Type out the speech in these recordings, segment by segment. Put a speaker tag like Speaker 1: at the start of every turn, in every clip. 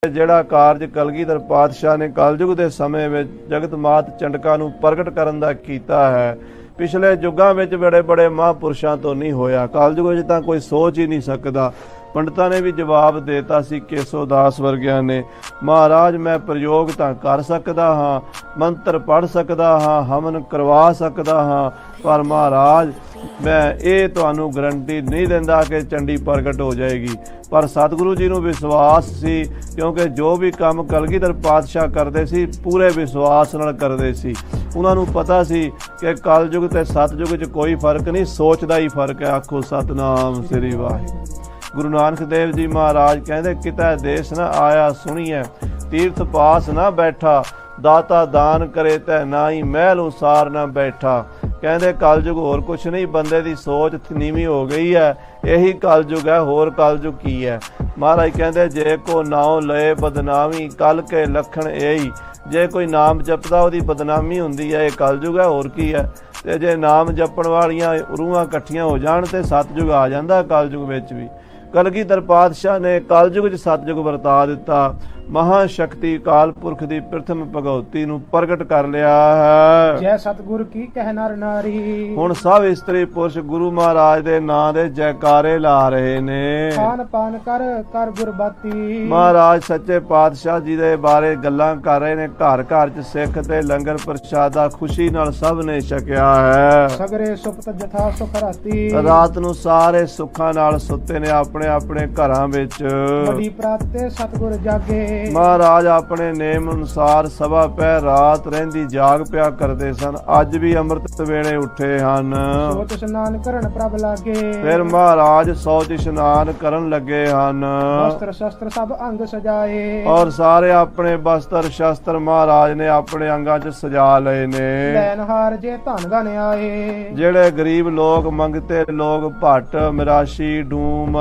Speaker 1: ਜਿਹੜਾ ਕਾਰਜ ਕਲਗੀਧਰ ਪਾਤਸ਼ਾਹ ਨੇ ਕਲਯੁਗ ਦੇ ਸਮੇਂ ਵਿੱਚ ਜਗਤ ਮਾਤ ਚੰਡਕਾ ਨੂੰ ਪ੍ਰਗਟ ਕਰਨ ਦਾ ਕੀਤਾ ਹੈ, ਪਿਛਲੇ ਯੁੱਗਾਂ ਵਿੱਚ ਬੜੇ ਬੜੇ ਮਹਾਂਪੁਰਸ਼ਾਂ ਤੋਂ ਨਹੀਂ ਹੋਇਆ। ਕਲਯੁਗ ਵਿੱਚ ਤਾਂ ਕੋਈ ਸੋਚ ਹੀ ਨਹੀਂ ਸਕਦਾ। ਪੰਡਤਾਂ ਨੇ ਵੀ ਜਵਾਬ ਦੇਤਾ ਸੀ, ਕੇਸੋ ਦਾਸ ਵਰਗਿਆਂ ਨੇ, ਮਹਾਰਾਜ ਮੈਂ ਪ੍ਰਯੋਗ ਤਾਂ ਕਰ ਸਕਦਾ ਹਾਂ, ਮੰਤਰ ਪੜ੍ਹ ਸਕਦਾ ਹਾਂ, ਹਵਨ ਕਰਵਾ ਸਕਦਾ ਹਾਂ, ਪਰ ਮਹਾਰਾਜ ਮੈਂ ਇਹ ਤੁਹਾਨੂੰ ਗਰੰਟੀ ਨਹੀਂ ਦਿੰਦਾ ਕਿ ਚੰਡੀ ਪ੍ਰਗਟ ਹੋ ਜਾਏਗੀ। ਪਰ ਸਤਿਗੁਰੂ ਜੀ ਨੂੰ ਵਿਸ਼ਵਾਸ ਸੀ, ਕਿਉਂਕਿ ਜੋ ਵੀ ਕੰਮ ਕਲਗੀਧਰ ਪਾਤਸ਼ਾਹ ਕਰਦੇ ਸੀ ਪੂਰੇ ਵਿਸ਼ਵਾਸ ਨਾਲ ਕਰਦੇ ਸੀ। ਉਹਨਾਂ ਨੂੰ ਪਤਾ ਸੀ ਕਿ ਕਲਯੁਗ ਤੇ ਸਤਯੁਗ 'ਚ ਕੋਈ ਫਰਕ ਨਹੀਂ, ਸੋਚ ਦਾ ਹੀ ਫਰਕ ਹੈ। ਆਖੋ ਸਤਨਾਮ ਸ੍ਰੀ ਵਾਹਿਗੁਰੂ। ਗੁਰੂ ਨਾਨਕ ਦੇਵ ਜੀ ਮਹਾਰਾਜ ਕਹਿੰਦੇ, ਕਿਤੈ ਦੇਸ ਨਾ ਆਇਆ ਸੁਣੀਐ, ਤੀਰਥ ਪਾਸ ਨਾ ਬੈਠਾ, ਦਾਤਾ ਦਾਨ ਕਰੇ ਤੈ ਨਾਹੀ, ਮਹਿਲ ਉਸਾਰ ਨਾ ਬੈਠਾ। ਕਹਿੰਦੇ ਕਲਯੁਗ ਹੋਰ ਕੁਛ ਨਹੀਂ, ਬੰਦੇ ਦੀ ਸੋਚ ਨੀਵੀਂ ਹੋ ਗਈ ਹੈ, ਇਹੀ ਕਲਯੁਗ ਹੈ, ਹੋਰ ਕਲਯੁਗ ਕੀ ਹੈ। ਮਹਾਰਾਜ ਕਹਿੰਦੇ, ਜੇ ਕੋ ਨਾਉ ਲਏ ਬਦਨਾਮੀ, ਕਲ ਕੇ ਲਖਣ ਇਹੀ। ਜੇ ਕੋਈ ਨਾਮ ਜਪਦਾ ਉਹਦੀ ਬਦਨਾਮੀ ਹੁੰਦੀ ਹੈ, ਇਹ ਕਲਯੁਗ ਹੈ, ਹੋਰ ਕੀ ਹੈ। ਤੇ ਜੇ ਨਾਮ ਜਪਣ ਵਾਲੀਆਂ ਰੂਹਾਂ ਇਕੱਠੀਆਂ ਹੋ ਜਾਣ ਤੇ ਸਤਯੁਗ ਆ ਜਾਂਦਾ ਕਲਯੁਗ ਵਿੱਚ ਵੀ। ਕਲਗੀਧਰ ਪਾਤਸ਼ਾਹ ਨੇ ਕਲਯੁਗ 'ਚ ਸਤਯੁਗ ਵਰਤਾ ਦਿੱਤਾ। ਮਹਾਸ਼ਕਤੀ ਅਕਾਲ ਪੁਰਖ ਦੀ ਪ੍ਰਥਮ ਭਗਉਤੀ ਨੂੰ ਪ੍ਰਗਟ ਕਰ ਲਿਆ ਹੈ।
Speaker 2: ਜੈ ਸਤਿਗੁਰ ਕੀ ਕਹਿ ਨਰ ਨਾਰੀ।
Speaker 1: ਹੁਣ ਸਭ ਇਸਤਰੀ ਪੁਰਸ਼ ਗੁਰੂ ਮਹਾਰਾਜ ਦੇ ਨਾਂ ਦੇ ਜੈਕਾਰੇ ਲਾ ਰਹੇ ਨੇ।
Speaker 2: ਖਾਨ ਪਾਨ ਕਰ ਕਰ ਗੁਰਬਾਤੀ।
Speaker 1: ਮਹਾਰਾਜ ਸੱਚੇ ਪਾਤਸ਼ਾਹ ਜੀ ਦੇ ਬਾਰੇ ਗੱਲਾਂ ਕਰ ਰਹੇ ਨੇ। ਘਰ ਘਰ 'ਚ ਸਿੱਖ ਤੇ ਲੰਗਰ ਪ੍ਰਸ਼ਾਦਾ ਖੁਸ਼ੀ ਨਾਲ ਸਭ ਨੇ ਛਕਿਆ ਹੈ।
Speaker 2: ਸਗਰੇ ਸੁਪਤ ਜਥਾ ਸੁਖ ਰਾਤੀ।
Speaker 1: ਰਾਤ ਨੂੰ ਸਾਰੇ ਸੁੱਖਾਂ ਨਾਲ ਸੁੱਤੇ ਨੇ ਆਪਣੇ ਆਪਣੇ ਘਰਾਂ ਵਿੱਚ।
Speaker 2: ਵੱਡੀ ਪ੍ਰਾਤੇ ਸਤਿਗੁਰ ਜਾਗੇ।
Speaker 1: ਮਹਾਰਾਜ ਆਪਣੇ ਨੇਮ ਅਨੁਸਾਰ ਸਵਾ ਪਹਿਰ ਰਾਤ ਰਹਿੰਦੀ ਜਾਗ ਪਿਆ ਕਰਦੇ ਸਨ। ਅੱਜ ਵੀ ਅੰਮ੍ਰਿਤ ਵੇਲੇ ਉੱਠੇ ਹਨ।
Speaker 2: ਸੋਚ ਇਸ਼ਨਾਨ ਕਰਨ ਪ੍ਰਭ ਲਾਗੇ।
Speaker 1: ਫਿਰ ਮਹਾਰਾਜ ਸੌਚ ਇਸ਼ਨਾਨ ਕਰਨ ਲੱਗੇ ਹਨ।
Speaker 2: ਵਸਤਰ ਸ਼ਸਤਰ ਸਭ ਅੰਗ ਸਜਾਏ।
Speaker 1: ਔਰ ਸਾਰੇ ਆਪਣੇ ਵਸਤਰ ਸ਼ਸਤਰ ਮਹਾਰਾਜ ਨੇ ਆਪਣੇ ਅੰਗਾਂ 'ਚ ਸਜਾ ਲਏ ਨੇ।
Speaker 2: ਲੈਨਹਾਰ ਜੇ ਧਨ ਧਨ ਆਏ।
Speaker 1: ਜਿਹੜੇ ਗਰੀਬ ਲੋਕ, ਮੰਗਤੇ ਲੋਕ, ਭੱਟ, ਮਿਰਾਸ਼ੀ, ਡੂਮ,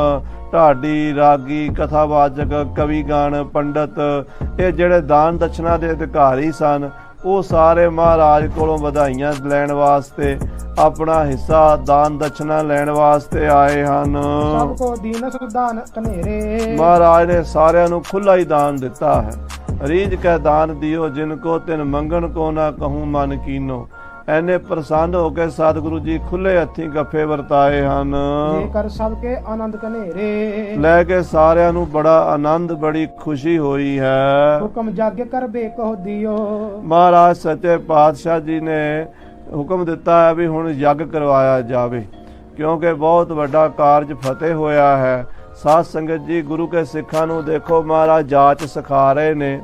Speaker 1: ਢਾਡੀ, ਰਾਗੀ, ਕਥਾਵਾਚਕ, ਕਵੀਗਣ, ਪੰਡਤ, ਇਹ ਜਿਹੜੇ ਦਾਨ ਦਛਨਾ ਦੇ ਅਧਿਕਾਰੀ ਸਨ, ਉਹ ਸਾਰੇ ਮਹਾਰਾਜ ਕੋਲੋਂ ਵਧਾਈਆਂ ਲੈਣ ਵਾਸਤੇ, ਆਪਣਾ ਹਿੱਸਾ ਦਾਨ ਦਛਨਾ ਲੈਣ ਵਾਸਤੇ ਆਏ ਹਨ।
Speaker 2: ਸਭ ਕੋ ਦੀਨਸ ਦਾਨ ਕਨੇਰੇ।
Speaker 1: ਮਹਾਰਾਜ ਨੇ ਸਾਰਿਆਂ ਨੂੰ ਖੁੱਲਾ ਹੀ ਦਾਨ ਦਿੱਤਾ ਹੈ। ਰੀਝ ਕੈ ਦਾਨ ਦਿਓ ਜਿਨ ਕੋ ਤਿਨ ਮੰਗਣ ਕੋ ਨਾ ਕਹੂੰ ਮਨ ਕੀਨੋ। ਐਨੇ ਪ੍ਰਸੰਨ ਹੋ ਕੇ ਸਤਿਗੁਰੂ ਜੀ ਖੁੱਲੇ ਹੱਥੀਂ ਗੱਫੇ ਵਰਤਾਏ ਹਨ।
Speaker 2: ਕਰ ਸਭ ਕੇ ਆਨੰਦ ਕਨੇਰੇ।
Speaker 1: ਲੈ ਕੇ ਸਾਰਿਆਂ ਨੂੰ ਬੜਾ ਆਨੰਦ, ਬੜੀ ਖੁਸ਼ੀ ਹੋਈ ਹੈ।
Speaker 2: ਹੁਕਮ ਜਾਗੇ ਕਰ ਬੇਕਹੁ ਦਿਓ।
Speaker 1: ਮਹਾਰਾਜ ਸੱਚੇ ਪਾਤਸ਼ਾਹ ਜੀ ਨੇ ਹੁਕਮ ਦਿੱਤਾ ਹੈ ਵੀ ਹੁਣ ਯੱਗ ਕਰਵਾਇਆ ਜਾਵੇ, ਕਿਉਂਕਿ ਬਹੁਤ ਵੱਡਾ ਕਾਰਜ ਫਤਿਹ ਹੋਇਆ ਹੈ। ਸਾਧ ਸੰਗਤ ਜੀ, ਗੁਰੂ ਕੇ ਸਿੱਖਾਂ ਨੂੰ ਦੇਖੋ ਮਹਾਰਾਜ ਜਾਚ ਸਿਖਾ ਰਹੇ ਨੇ।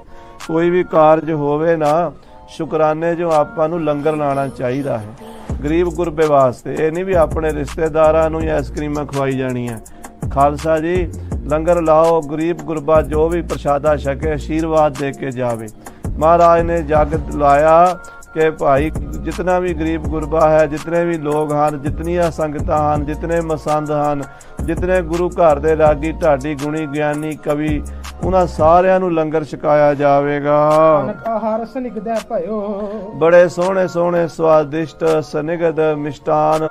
Speaker 1: ਕੋਈ ਵੀ ਕਾਰਜ ਹੋਵੇ ਨਾ, ਸ਼ੁਕਰਾਨੇ ਜੋ ਆਪਾਂ ਨੂੰ ਲੰਗਰ ਲਾਣਾ ਚਾਹੀਦਾ ਹੈ ਗਰੀਬ ਗੁਰਬੇ ਵਾਸਤੇ। ਇਹ ਨਹੀਂ ਵੀ ਆਪਣੇ ਰਿਸ਼ਤੇਦਾਰਾਂ ਨੂੰ ਜਾਂ ਆਈਸਕ੍ਰੀਮਾਂ ਖਵਾਈ ਜਾਣੀਆਂ। ਖਾਲਸਾ ਜੀ, ਲੰਗਰ ਲਾਓ, ਗਰੀਬ ਗੁਰਬਾ ਜੋ ਵੀ ਪ੍ਰਸ਼ਾਦਾ ਛਕੇ ਆਸ਼ੀਰਵਾਦ ਦੇ ਕੇ ਜਾਵੇ। ਮਹਾਰਾਜ ਨੇ ਜੱਗ ਲਾਇਆ ਕਿ ਭਾਈ ਜਿਤਨਾ ਵੀ ਗਰੀਬ ਗੁਰਬਾ ਹੈ, ਜਿਤਨੇ ਵੀ ਲੋਕ ਹਨ, ਜਿਤਨੀਆਂ ਸੰਗਤਾਂ ਹਨ, ਜਿਤਨੇ ਮਸੰਦ ਹਨ, ਜਿਤਨੇ ਗੁਰੂ ਘਰ ਦੇ ਰਾਗੀ, ਢਾਡੀ, ਗੁਣੀ, ਗਿਆਨੀ, ਕਵੀ, ਉਹਨਾਂ ਸਾਰਿਆਂ ਨੂੰ ਲੰਗਰ ਛਕਾਇਆ ਜਾਵੇਗਾ।
Speaker 2: ਆਹਾਰ ਸਨਿਗਦੈ ਭਇਓ।
Speaker 1: ਬੜੇ ਸੋਹਣੇ ਸੋਹਣੇ ਸਵਾਦਿਸ਼ਟ ਸਨਿਗਦ ਮਿਸ਼ਟਾਨ,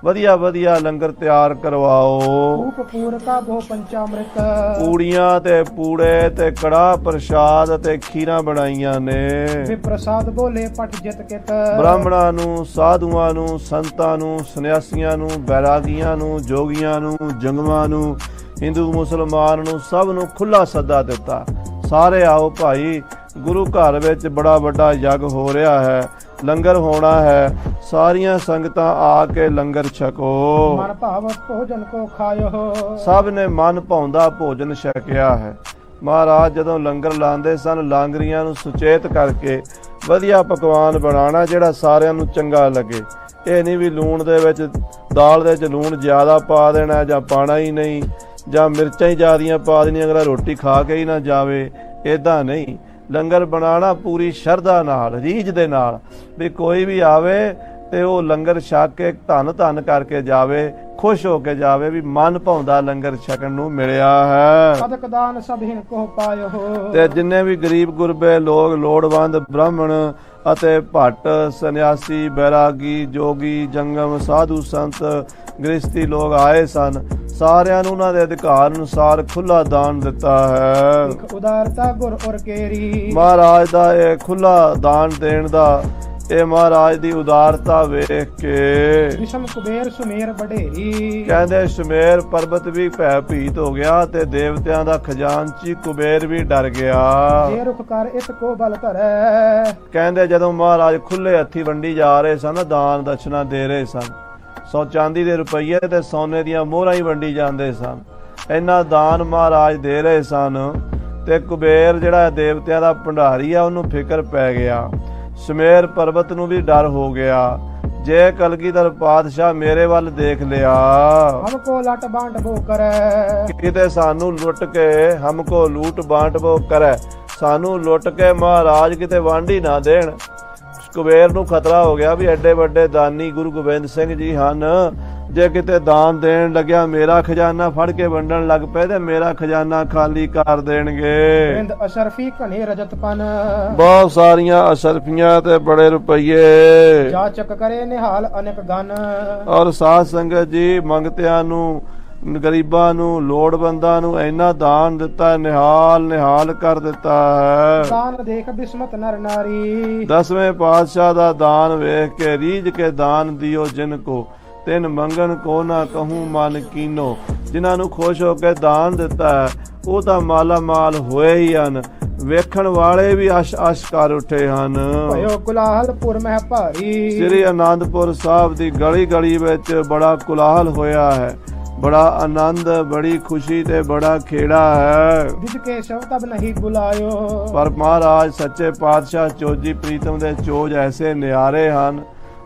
Speaker 1: ਵਧੀਆ ਵਧੀਆ ਲੰਗਰ ਤਿਆਰ ਕਰਵਾਓ।
Speaker 2: ਰੂਪ ਪੂਰ ਕਾ ਬਹੁ ਪੰਚਾਮ੍ਰਿਤ।
Speaker 1: ਪੂੜੀਆਂ ਤੇ ਪੂੜੇ ਤੇ ਕੜਾਹ ਪ੍ਰਸ਼ਾਦ ਤੇ ਖੀਰਾਂ ਬਣਾਈਆਂ ਨੇ।
Speaker 2: ਵੇ ਪ੍ਰਸਾਦ ਬੋਲੇ ਪਟ ਜਿਤ ਕਿਤ।
Speaker 1: ਬ੍ਰਾਹਮਣਾਂ ਨੂੰ, ਸਾਧੂਆਂ ਨੂੰ, ਸੰਤਾਂ ਨੂੰ, ਸੰਨਿਆਸੀਆਂ ਨੂੰ, ਬੈਰਾਗੀਆਂ ਨੂੰ, ਜੋਗੀਆਂ ਨੂੰ, ਜੰਗਮਾਂ ਨੂੰ, ਹਿੰਦੂ ਮੁਸਲਮਾਨ ਨੂੰ, ਸਭ ਨੂੰ ਖੁੱਲਾ ਸੱਦਾ ਦਿੱਤਾ। ਸਾਰੇ ਆਓ ਭਾਈ, ਗੁਰੂ ਘਰ ਵਿੱਚ ਬੜਾ ਵੱਡਾ ਯੱਗ ਹੋ ਰਿਹਾ ਹੈ, ਲੰਗਰ ਹੋਣਾ ਹੈ, ਸਾਰੀਆਂ ਸੰਗਤਾਂ ਆ ਕੇ ਲੰਗਰ ਛਕੋ।
Speaker 2: ਮਨ ਭਾਵ ਭੋਜਨ ਕੋ ਖਾਇਓ।
Speaker 1: ਸਭ ਨੇ ਮਨ ਭਾਉਂਦਾ ਭੋਜਨ ਛਕਿਆ ਹੈ। ਮਹਾਰਾਜ ਜਦੋਂ ਲੰਗਰ ਲਾਉਂਦੇ ਸਨ, ਲਾਂਗਰੀਆਂ ਨੂੰ ਸੁਚੇਤ ਕਰਕੇ ਵਧੀਆ ਪਕਵਾਨ ਬਣਾਉਣਾ ਜਿਹੜਾ ਸਾਰਿਆਂ ਨੂੰ ਚੰਗਾ ਲੱਗੇ। ਇਹ ਨਹੀਂ ਵੀ ਲੂਣ ਦੇ ਵਿੱਚ, ਦਾਲ ਦੇ ਵਿੱਚ ਲੂਣ ਜ਼ਿਆਦਾ ਪਾ ਦੇਣਾ ਜਾਂ ਪਾਣਾ ਹੀ ਨਹੀਂ, ਜਾਂ ਮਿਰਚਾਂ ਹੀ ਜ਼ਿਆਦੀਆਂ ਪਾ ਦੇਣੀਆਂ, ਅਗਲਾ ਰੋਟੀ ਖਾ ਕੇ ਹੀ ਨਾ ਜਾਵੇ। ਇੱਦਾਂ ਨਹੀਂ, ਲੰਗਰ ਬਣਾਉਣਾ ਪੂਰੀ ਸ਼ਰਧਾ ਨਾਲ, ਰੀਝ ਦੇ ਨਾਲ, ਵੀ ਕੋਈ ਵੀ ਆਵੇ ਤੇ ਉਹ ਲੰਗਰ ਛਕ ਕੇ ਧੰਨ ਧੰਨ ਕਰਕੇ ਜਾਵੇ, ਖੁਸ਼ ਹੋ ਕੇ ਜਾਵੇ ਵੀ ਮਨ ਭਾਉਂਦਾ ਲੰਗਰ ਛਕਣ ਨੂੰ ਮਿਲਿਆ ਹੈ।
Speaker 2: ਸਦਕ ਦਾਨ ਸਭਿਨ ਕੋ ਪਾਇਓ। ਤੇ
Speaker 1: ਜਿੰਨੇ ਵੀ ਗਰੀਬ ਗੁਰਬੇ ਲੋਕ, ਲੋੜਵੰਦ, ਬ੍ਰਾਹਮਣ ਅਤੇ ਭੱਟ, ਸੰਨਿਆਸੀ, ਬੈਰਾਗੀ, ਜੋਗੀ, ਜੰਗਮ, ਸਾਧੂ, ਸੰਤ, ਗ੍ਰਸਤੀ ਲੋਕ ਆਏ ਸਨ, ਸਾਰਿਆਂ ਨੂੰ ਉਹਨਾਂ ਦੇ ਅਧਿਕਾਰ ਅਨੁਸਾਰ ਖੁੱਲਾ ਦਾਨ ਦਿੱਤਾ ਹੈ।
Speaker 2: ਇਕ ਉਦਾਰਤਾ ਗੁਰ ਔਰ ਕੇਰੀ।
Speaker 1: ਮਹਾਰਾਜ ਦਾ ਇਹ ਖੁੱਲਾ ਦਾਨ ਦੇਣ ਦਾ, ਇਹ ਮਹਾਰਾਜ ਦੀ ਉਦਾਰਤਾ ਵੇਖ ਕੇ
Speaker 2: ਵਿਸ਼ਮ ਕੁਬੇਰ ਸੁਮੇਰ ਬਡੇਰੀ।
Speaker 1: ਕਹਿੰਦੇ ਸੁਮੇਰ ਪਰਬਤ ਵੀ ਭੈ ਭੀਤ ਹੋ ਗਿਆ ਤੇ ਦੇਵਤਿਆਂ ਦਾ ਖਜ਼ਾਨਚੀ ਕੁਬੇਰ ਵੀ ਡਰ ਗਿਆ।
Speaker 2: ਜੇ ਰੁਖ ਕਰ ਇਤ ਕੋ ਬਲ ਧਰੈ।
Speaker 1: ਕਹਿੰਦੇ ਜਦੋਂ ਮਹਾਰਾਜ ਖੁੱਲੇ ਹੱਥੀ ਵੰਡੀ ਜਾ ਰਹੇ ਸਨ, ਦਾਨ ਦਸ਼ਨਾ ਦੇ ਰਹੇ ਸਨ, ਸੋ ਚਾਂਦੀ ਦੇ ਰੁਪਈਏ ਤੇ ਸੋਨੇ ਦੀਆਂ ਮੋਹਰਾਂ ਹੀ ਵੰਡੀ ਜਾਂਦੇ ਸਨ, ਇੰਨਾ ਦਾਨ ਮਹਾਰਾਜ ਦੇ ਰਹੇ ਸਨ। ਤੇ ਕੁਬੇਰ ਜਿਹੜਾ ਦੇਵਤਿਆਂ ਦਾ ਭੰਡਾਰੀ ਆ, ਉਹਨੂੰ ਫਿਕਰ ਪੈ ਗਿਆ। ਸੁਮੇਰ ਪਰਬਤ ਨੂੰ ਵੀ ਡਰ ਹੋ ਗਿਆ, ਜੇ ਕਲਗੀਧਰ ਪਾਤਸ਼ਾਹ ਮੇਰੇ ਵੱਲ ਦੇਖ ਲਿਆ,
Speaker 2: ਹਮਕੋ ਲਟ ਬਾਂਟ ਬੋ ਕਰੈ।
Speaker 1: ਕਿਤੇ ਸਾਨੂੰ ਲੁੱਟ ਕੇ, ਹਮਕੋ ਲੂਟ ਬਾਂਟ ਬੋ ਕਰੈ, ਸਾਨੂੰ ਲੁੱਟ ਕੇ ਮਹਾਰਾਜ ਕਿਤੇ ਵਾਂਢੀ ਨਾ ਦੇਣ। ਕੁਬੇਰ ਨੂੰ ਖਤਰਾ ਹੋ ਗਿਆ ਵੀ ਐਡੇ ਵੱਡੇ ਦਾਨੀ ਗੁਰੂ ਗੋਬਿੰਦ ਸਿੰਘ ਜੀ ਹਨ, ਜੇ ਕਿਤੇ ਦਾਨ ਦੇਣ ਲੱਗਿਆ, ਮੇਰਾ ਖਜ਼ਾਨਾ ਫੜ ਕੇ ਵੰਡਣ ਲੱਗ ਪਏ ਤੇ ਮੇਰਾ ਖਜ਼ਾਨਾ ਖਾਲੀ ਕਰ ਦੇਣਗੇ।
Speaker 2: ਬਿੰਦ ਅਸ਼ਰਫੀ ਘਨੇ ਰਜਤ ਪਨ।
Speaker 1: ਬਹੁਤ ਸਾਰੀਆਂ ਅਸ਼ਰਫੀਆਂ ਤੇ ਬੜੇ ਰੁਪਈਏ।
Speaker 2: ਜਾਚਕ ਕਰੇ ਨਿਹਾਲ ਅਨੇਕ ਗਨ।
Speaker 1: ਔਰ ਸਾਧ ਸੰਗਤ ਜੀ ਮੰਗਤਿਆਂ ਨੂੰ, ਗਰੀਬਾਂ ਨੂੰ, ਲੋੜਵੰਦਾਂ ਨੂੰ ਇੰਨਾ ਦਾਨ ਦਿੱਤਾ, ਨਿਹਾਲ ਨਿਹਾਲ ਕਰ ਦਿੱਤਾ ਹੈ।
Speaker 2: ਦਾਨ ਦੇਖ ਬਿਸਮਤ ਨਰ ਨਾਰੀ।
Speaker 1: 10ਵੇਂ ਪਾਤਸ਼ਾਹ ਦਾ ਦਾਨ ਵੇਖ ਕੇ ਰੀਝ ਕੇ ਦਾਨ ਦਿਓ ਜਿਨ ਕੋ, ਤਿਨ ਮੰਗਣ ਕੋ ਨਾ ਕਹੂੰ ਮਨ ਕੀਨੋ। ਜਿਨ੍ਹਾਂ ਨੂੰ ਖੁਸ਼ ਹੋ ਕੇ ਦਾਨ ਦਿੱਤਾ ਹੈ, ਉਹ ਤਾਂ ਮਾਲਾ ਮਾਲ ਹੋਏ ਹੀ ਹਨ, ਵੇਖਣ ਵਾਲੇ ਵੀ ਅਸ਼ ਅਸ਼ ਕਰ ਉੱਠੇ ਹਨ।
Speaker 2: ਭਇਓ ਕੁਲਾਹਲਪੁਰ ਮਹਿ ਭਾਰੀ।
Speaker 1: ਸ੍ਰੀ ਅਨੰਦਪੁਰ ਸਾਹਿਬ ਦੀ ਗਲੀ ਗਲੀ ਵਿੱਚ ਬੜਾ ਕੁਲਾਹਲ ਹੋਇਆ ਹੈ, ਬੜਾ ਆਨੰਦ, ਬੜੀ ਖੁਸ਼ੀ ਤੇ ਬੜਾ ਖੇੜਾ ਹੈ।
Speaker 2: ਜਿਸ ਕੇ ਸ਼ਵ ਤਬ ਨਹੀਂ ਬੁਲਾਇਓ।
Speaker 1: ਪਰ ਮਹਾਰਾਜ ਸੱਚੇ ਪਾਤਸ਼ਾਹ ਚੋਜੀ ਪ੍ਰੀਤਮ ਦੇ ਚੋਜ ਐਸੇ ਨਿਆਰੇ ਹਨ,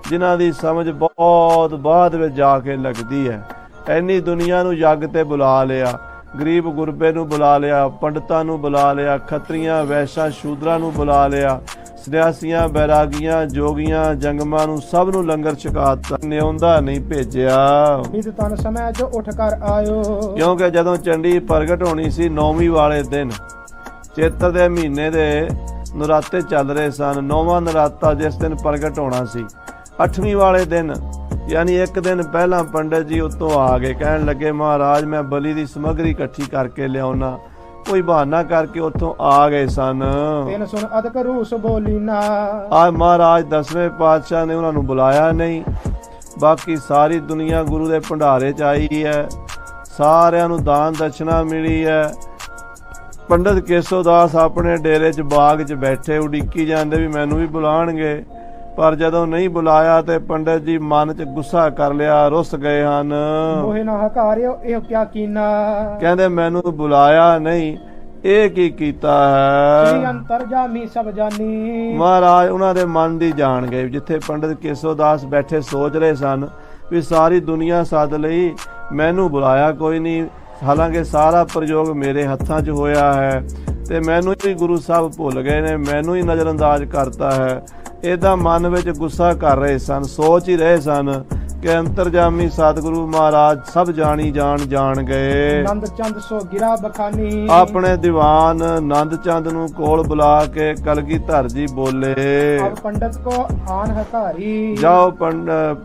Speaker 1: ਜਿਨ੍ਹਾਂ ਦੀ ਸਮਝ ਬਹੁਤ ਬਾਅਦ ਵਿੱਚ ਜਾ ਕੇ ਲੱਗਦੀ ਹੈ। ਐਨੀ ਦੁਨੀਆ ਨੂੰ ਜੱਗ ਤੇ ਬੁਲਾ ਲਿਆ, ਗਰੀਬ ਗੁਰਬੇ ਨੂੰ ਬੁਲਾ ਲਿਆ, ਪੰਡਤਾਂ ਨੂੰ ਬੁਲਾ ਲਿਆ, ਖੱਤਰੀਆਂ ਵੈਸ਼ਾਂ ਸ਼ੂਦਰਾਂ ਨੂੰ ਬੁਲਾ ਲਿਆ, ਸੰਨਿਆਸੀਆਂ ਬੈਰਾਗੀਆਂ ਜੋਗੀਆਂ ਜੰਗਮਾਂ ਨੂੰ ਸਭ ਨੂੰ ਲੰਗਰ ਛਕਾਤਾ, ਨਿਉਂਦਾ ਨਹੀਂ ਭੇਜਿਆ।
Speaker 2: ਬਿਦ ਤਨ ਸਮੇਂ ਜੋ ਉੱਠ ਕਰ ਆਇਓ।
Speaker 1: ਕਿਉਂਕਿ ਜਦੋਂ ਚੰਡੀ ਪ੍ਰਗਟ ਹੋਣੀ ਸੀ 9ਵੀਂ ਵਾਲੇ ਦਿਨ, ਚੇਤਰ ਦੇ ਮਹੀਨੇ ਦੇ ਨਰਾਤੇ ਚੱਲ ਰਹੇ ਸਨ, 9ਵਾਂ ਨਰਾਤਾ ਜਿਸ ਦਿਨ ਪ੍ਰਗਟ ਹੋਣਾ ਸੀ, 8ਵੀਂ ਵਾਲੇ ਦਿਨ ਯਾਨੀ ਇੱਕ ਦਿਨ ਪਹਿਲਾਂ ਪੰਡਤ ਜੀ ਉੱਤੋਂ ਆ ਗਏ, ਕਹਿਣ ਲੱਗੇ ਮਹਾਰਾਜ ਮੈਂ ਬਲੀ ਦੀ ਸਮੱਗਰੀ ਇਕੱਠੀ ਕਰਕੇ ਲਿਆਉਣਾ। ਕੋਈ ਬਹਾਨਾ ਕਰਕੇ ਉੱਥੋਂ ਆ ਗਏ ਸਨ।
Speaker 2: ਤਿਨ ਸੁਣ ਅਦਕ ਰੂਸ ਬੋਲੀ ਨਾ।
Speaker 1: ਆ ਮਹਾਰਾਜ 10ਵੇਂ ਪਾਤਸ਼ਾਹ ਨੇ ਉਹਨਾਂ ਨੂੰ ਬੁਲਾਇਆ ਨਹੀਂ। ਬਾਕੀ ਸਾਰੀ ਦੁਨੀਆ ਗੁਰੂ ਦੇ ਭੰਡਾਰੇ ਚ ਆਈ ਹੈ, ਸਾਰਿਆਂ ਨੂੰ ਦਾਨ ਦਸ਼ਨਾ ਮਿਲੀ ਹੈ। ਪੰਡਤ ਕੇਸੋ ਦਾਸ ਆਪਣੇ ਡੇਰੇ ਚ ਬਾਗ ਚ ਬੈਠੇ ਉਡੀਕੀ ਜਾਂਦੇ ਵੀ ਮੈਨੂੰ ਵੀ ਬੁਲਾਣਗੇ, ਪਰ ਜਦੋਂ ਨਹੀਂ ਬੁਲਾਇਆ ਤੇ ਪੰਡਤ ਜੀ ਮਨ ਚ ਗੁੱਸਾ ਕਰ ਲਿਆ, ਰੁੱਸ ਗਏ ਹਨ।
Speaker 2: ਮੋਹਿ ਨਾ ਹਕਾਰਿਓ ਇਹ ਕਿਆ ਕੀਨਾ।
Speaker 1: ਕਹਿੰਦੇ ਮੈਨੂੰ ਬੁਲਾਇਆ ਨਹੀਂ, ਇਹ ਕੀ ਕੀਤਾ ਹੈ।
Speaker 2: ਸ੍ਰੀ ਅੰਤਰਜਾਮੀ ਸਭ ਜਾਨੀ।
Speaker 1: ਮਹਾਰਾਜ ਉਹਨਾਂ ਦੇ ਮਨ ਦੀ ਜਾਣ ਗਏ। ਜਿੱਥੇ ਪੰਡਤ ਕੇਸੋ ਦਾਸ ਬੈਠੇ ਸੋਚ ਰਹੇ ਸਨ ਵੀ ਸਾਰੀ ਦੁਨੀਆ ਸੱਦ ਲਈ, ਮੈਨੂੰ ਬੁਲਾਇਆ ਕੋਈ ਨਹੀਂ, ਹਾਲਾਂਕਿ ਸਾਰਾ ਪ੍ਰਯੋਗ ਮੇਰੇ ਹੱਥਾਂ 'ਚ ਹੋਇਆ ਹੈ ਤੇ ਮੈਨੂੰ ਹੀ ਗੁਰੂ ਸਾਹਿਬ ਭੁੱਲ ਗਏ ਨੇ, ਮੈਨੂੰ ਹੀ ਨਜ਼ਰਅੰਦਾਜ਼ ਕਰਤਾ ਹੈ। ਇਹਦਾ ਮਨ ਵਿੱਚ ਗੁੱਸਾ ਕਰ ਰਹੇ ਸਨ, ਸੋਚ ਹੀ ਰਹੇ ਸਨ ਕਿ ਅੰਤਰਜਾਮੀ ਸਤਿਗੁਰੂ ਮਹਾਰਾਜ ਸਭ ਜਾਣੀ ਜਾਣ ਗਏ।
Speaker 2: ਨੰਦ ਚੰਦ ਸੋ ਗਿਰਾ ਬਖਾਨੀ।
Speaker 1: ਆਪਣੇ ਦੀਵਾਨ ਨੰਦ ਚੰਦ ਨੂੰ ਕੋਲ ਬੁਲਾ ਕੇ ਕਲਗੀਧਰ ਜੀ ਬੋਲੇ,
Speaker 2: ਅਬ ਪੰਡਤ ਕੋ ਆਨ ਹਕਾਰੀ।
Speaker 1: ਜਾਓ